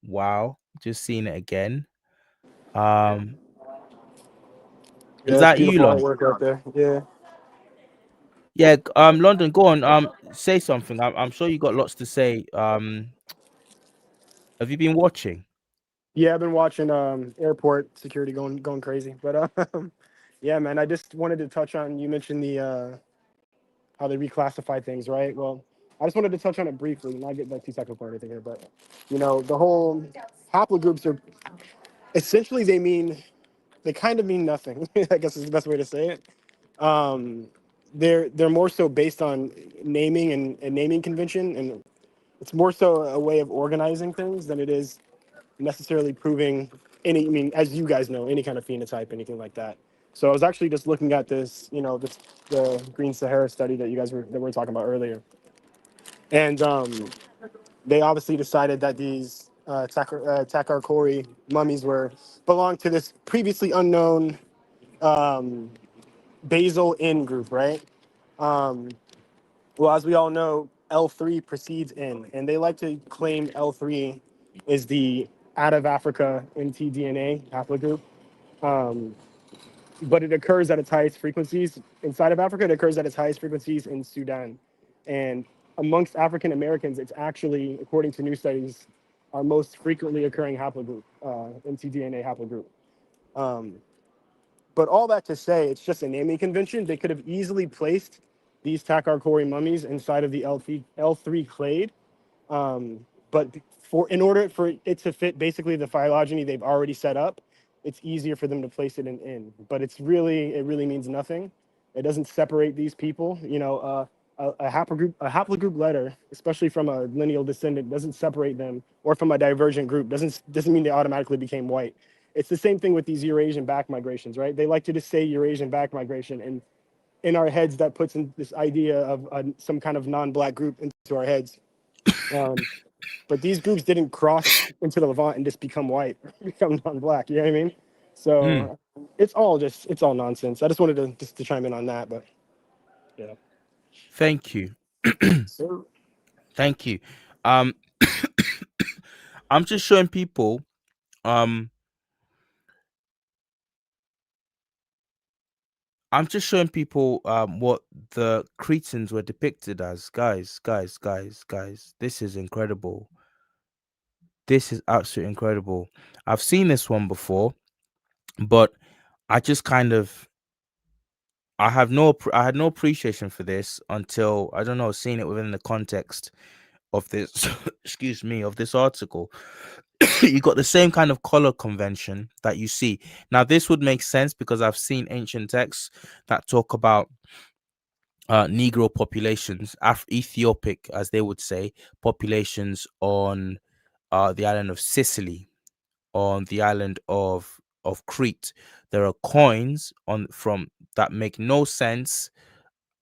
Wow. Just seen it again. Is Yeah, it's that you, beautiful Lon? artwork out there. Yeah. Yeah, London, go on. Say something. I'm sure you got lots to say. Have you been watching? Yeah, I've been watching airport security going crazy. But yeah, man, I just wanted to touch on, you mentioned the how they reclassify things, right? Well, I just wanted to touch on it briefly, and I'll get back to second part of anything here. But the whole haplogroups are essentially, they kind of mean nothing. I guess is the best way to say it. Um, they're more so based on naming and naming convention, and it's more so a way of organizing things than it is necessarily proving any. I mean, as you guys know, any kind of phenotype, anything like that. So I was actually just looking at this, the Green Sahara study that you guys were that we were talking about earlier, and they obviously decided that these Takarkori mummies belonged to this previously unknown um, basal in group, right? Um, well, as we all know, L3 precedes in, and they like to claim L3 is the out of Africa mtDNA haplogroup. Um, but it occurs at its highest frequencies inside of Africa. It occurs at its highest frequencies in Sudan. And amongst African Americans, it's actually, according to new studies, our most frequently occurring haplogroup, mtDNA haplogroup. Um, but all that to say, it's just a naming convention. They could have easily placed these Takarkori mummies inside of the L3 clade, but in order for it to fit basically the phylogeny they've already set up, it's easier for them to place it in. But it really means nothing. It doesn't separate these people. A haplogroup letter, especially from a lineal descendant, doesn't separate them, or from a divergent group doesn't mean they automatically became white. It's the same thing with these Eurasian back migrations, right? They like to just say Eurasian back migration, and in our heads that puts in this idea of some kind of non-black group into our heads. Um, but these groups didn't cross into the Levant and just become white, become non-black. You know what I mean? Mm, So it's all nonsense. I just wanted to chime in on that, but yeah. thank you. So Thank you. Um, I'm just showing people. Um, I'm just showing people what the Cretans were depicted as. Guys. This is incredible. This is absolutely incredible. I've seen this one before, but I just kind of I had no appreciation for this until, I don't know, seeing it within the context of this excuse me, of this article. You got the same kind of color convention that you see. Now this would make sense because I've seen ancient texts that talk about Negro populations, Ethiopic, as they would say, populations on the island of Sicily, on the island of Crete. There are coins on from that make no sense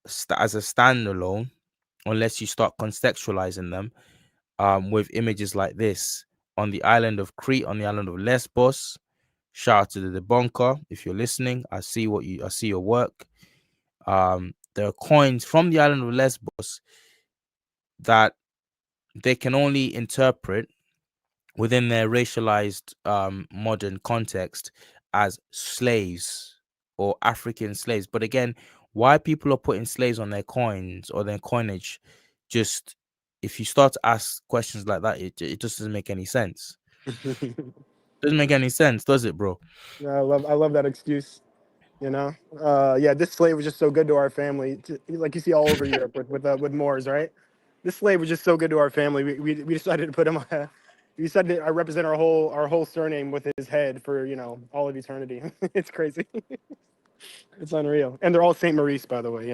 as a standalone unless you start contextualizing them, with images like this on the island of Crete, on the island of Lesbos. Shout out to the debunker if you're listening. I see your work. There are coins from the island of Lesbos that they can only interpret within their racialized modern context as slaves or African slaves. But again, why people are putting slaves on their coins or their coinage, just if you start to ask questions like that, it just doesn't make any sense. Doesn't make any sense, does it, bro? I love that excuse. You know, yeah, this slave was just so good to our family, like you see all over Europe with Moors, right? This slave was just so good to our family. We decided to put him. We decided to represent our whole surname with his head for all of eternity. It's crazy. It's unreal, and they're all Saint Maurice, by the way.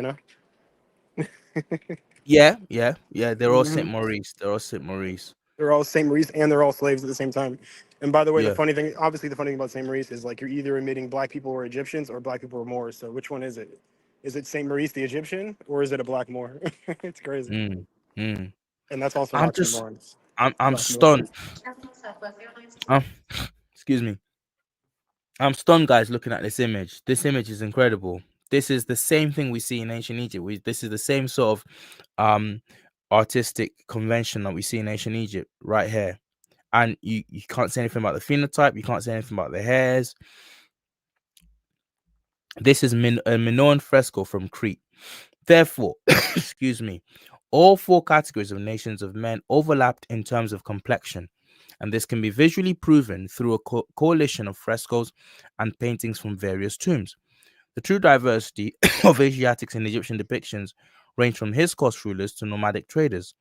Yeah. They're all Saint Mhm. Maurice. They're all Saint Maurice. They're all Saint Maurice, and they're all slaves at the same time. And by the way, Yeah. obviously, the funny thing about Saint Maurice is like you're either admitting black people were Egyptians or black people were Moors. So which one is it? Is it Saint Maurice the Egyptian or is it a black Moor? It's crazy. Mm, mm. And that's also an I'm just, oxymoron. I'm Black Moor. stunned. Um, excuse me. I'm stunned, guys, looking at this image. This image is incredible. This is the same thing we see in ancient Egypt. This is the same sort of um artistic convention that we see in ancient Egypt right here. And you can't say anything about the phenotype. You can't say anything about the hairs. This is a Minoan fresco from Crete. Therefore, excuse me, all four categories of nations of men overlapped in terms of complexion, and this can be visually proven through a coalition of frescoes and paintings from various tombs. The true diversity of Asiatics in Egyptian depictions range from Hyksos rulers to nomadic traders,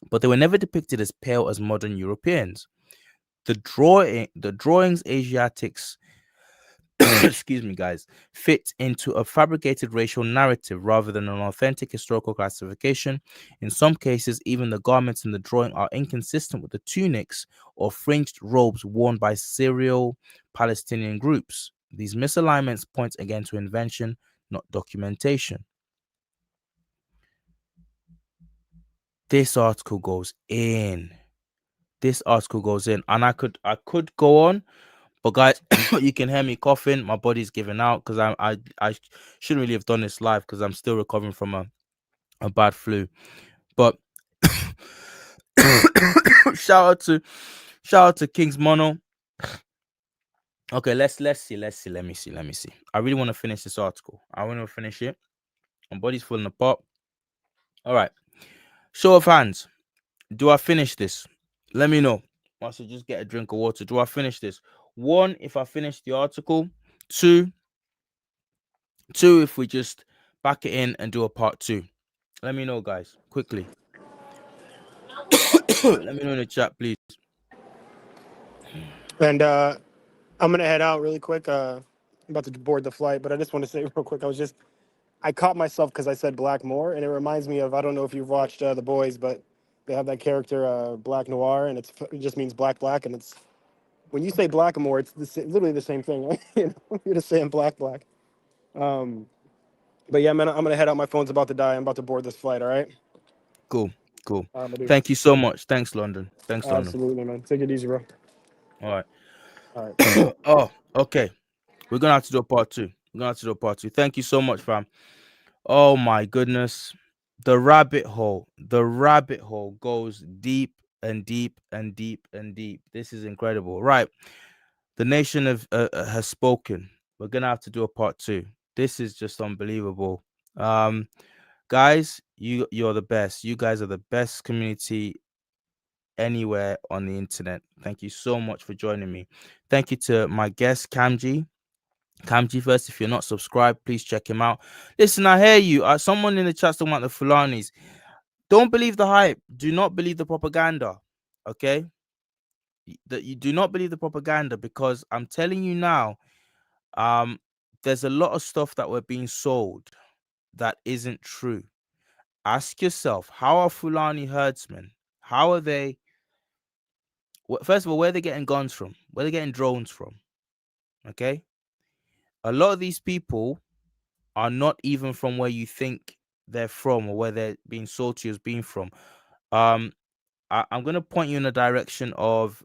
but they were never depicted as pale as modern Europeans. The drawings Asiatics excuse me, guys, fit into a fabricated racial narrative rather than an authentic historical classification. In some cases, even the garments in the drawing are inconsistent with the tunics or fringed robes worn by Syrio Palestinian groups. These misalignments point again to invention, not documentation. This article goes in. This article goes in, and I could go on. But guys, you can hear me coughing. My body's giving out because I shouldn't really have done this live because I'm still recovering from a bad flu. But shout out to King's Mono. Okay, let's see. Let me see. I really want to finish this article. I want to finish it. My body's falling apart. All right. Show of hands. Do I finish this? Let me know. I should just get a drink of water. Do I finish this? One, if I finish the article. Two, if we just back it in and do a part two. Let me know, guys, quickly. Let me know in the chat, please. And I'm gonna head out really quick. I'm about to board the flight, but I just want to say real quick. I caught myself because I said Black Moor, and it reminds me of, I don't know if you've watched The Boys, but they have that character Black Noir, and it just means black, and it's when you say Blackamoor, it's literally the same thing. You're just saying black. Um, but yeah, man, I'm gonna head out. My phone's about to die. I'm about to board this flight. All right. Cool. My dude. Thank you so much. Thanks, London. Absolutely, man. Take it easy, bro. All right. All right. Oh, okay. We're gonna have to do a part two. Thank you so much, fam. Oh my goodness. The rabbit hole. The rabbit hole goes deep and deep and deep and deep. This is incredible. Right. The nation has spoken. We're gonna have to do a part two. This is just unbelievable. Guys, you're the best. You guys are the best community anywhere on the internet. Thank you so much for joining me. Thank you to my guest Kamji. Kamji first, if you're not subscribed, please check him out. Listen, I hear you. Someone in the chat talking about the Fulanis. Don't believe the hype. Do not believe the propaganda. Okay? That you do not believe the propaganda, because I'm telling you now, there's a lot of stuff that we're being sold that isn't true. Ask yourself, how are Fulani herdsmen? How are they? First of all, where are they getting guns from? Where are they getting drones from? Okay. A lot of these people are not even from where you think they're from, or where they're being sold to you as being from. I'm gonna point you in the direction of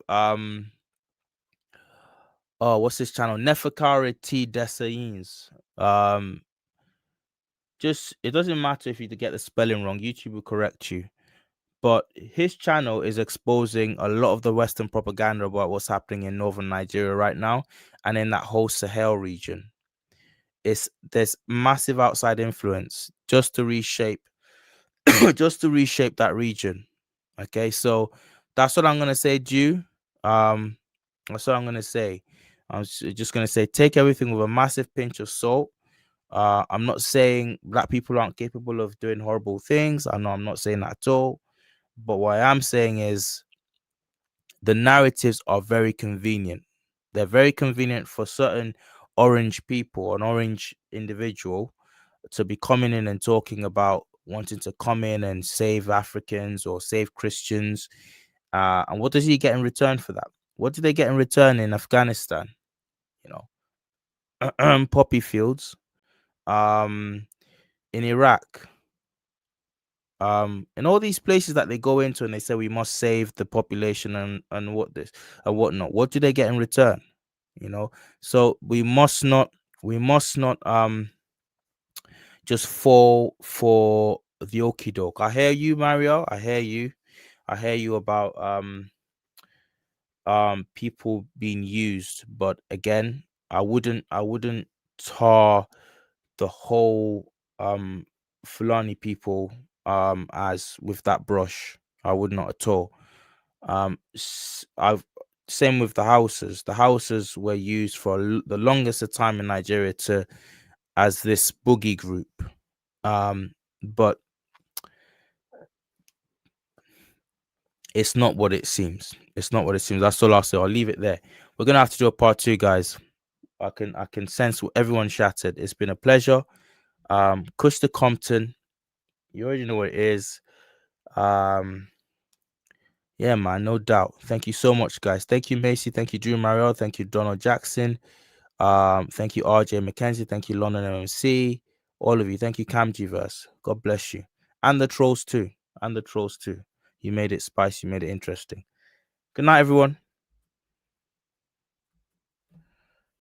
what's this channel? Neferkari T Desains. Just, it doesn't matter if you get the spelling wrong. YouTube will correct you. but his channel is exposing a lot of the Western propaganda about what's happening in northern Nigeria right now and in that whole Sahel region. There's massive outside influence just to reshape just to reshape that region. Okay, so that's what I'm gonna say, Jew. That's what I'm gonna say. Just gonna say take everything with a massive pinch of salt. I'm not saying black people aren't capable of doing horrible things. I know I'm not saying that at all. But what I am saying is the narratives are very convenient. They're very convenient for certain orange people, an orange individual, to be coming in and talking about wanting to come in and save Africans or save Christians. And what does he get in return for that? What do they get in return in Afghanistan? You know, poppy fields. In Iraq, in all these places that they go into and they say we must save the population and what this and whatnot. What do they get in return? You know, so we must not just fall for the okie doke. I hear you, Mario. I hear you about people being used, but again, I wouldn't tar the whole Fulani people as with that brush. I would not at all. I've same with the houses. The houses were used for the longest of time in Nigeria to as this boogie group. But it's not what it seems. It's not what it seems. That's all I'll say. I'll leave it there. We're gonna have to do a part two, guys. I can sense everyone shattered. It's been a pleasure. Custer Compton, you already know what it is. Yeah, man, no doubt. Thank you so much, guys. Thank you, Macy. Thank you, Drew Mario. Thank you, Donald Jackson. Thank you, RJ McKenzie. Thank you, London MC. All of you. Thank you, Camgiverse. God bless you. And the trolls too. You made it spicy, you made it interesting. Good night, everyone.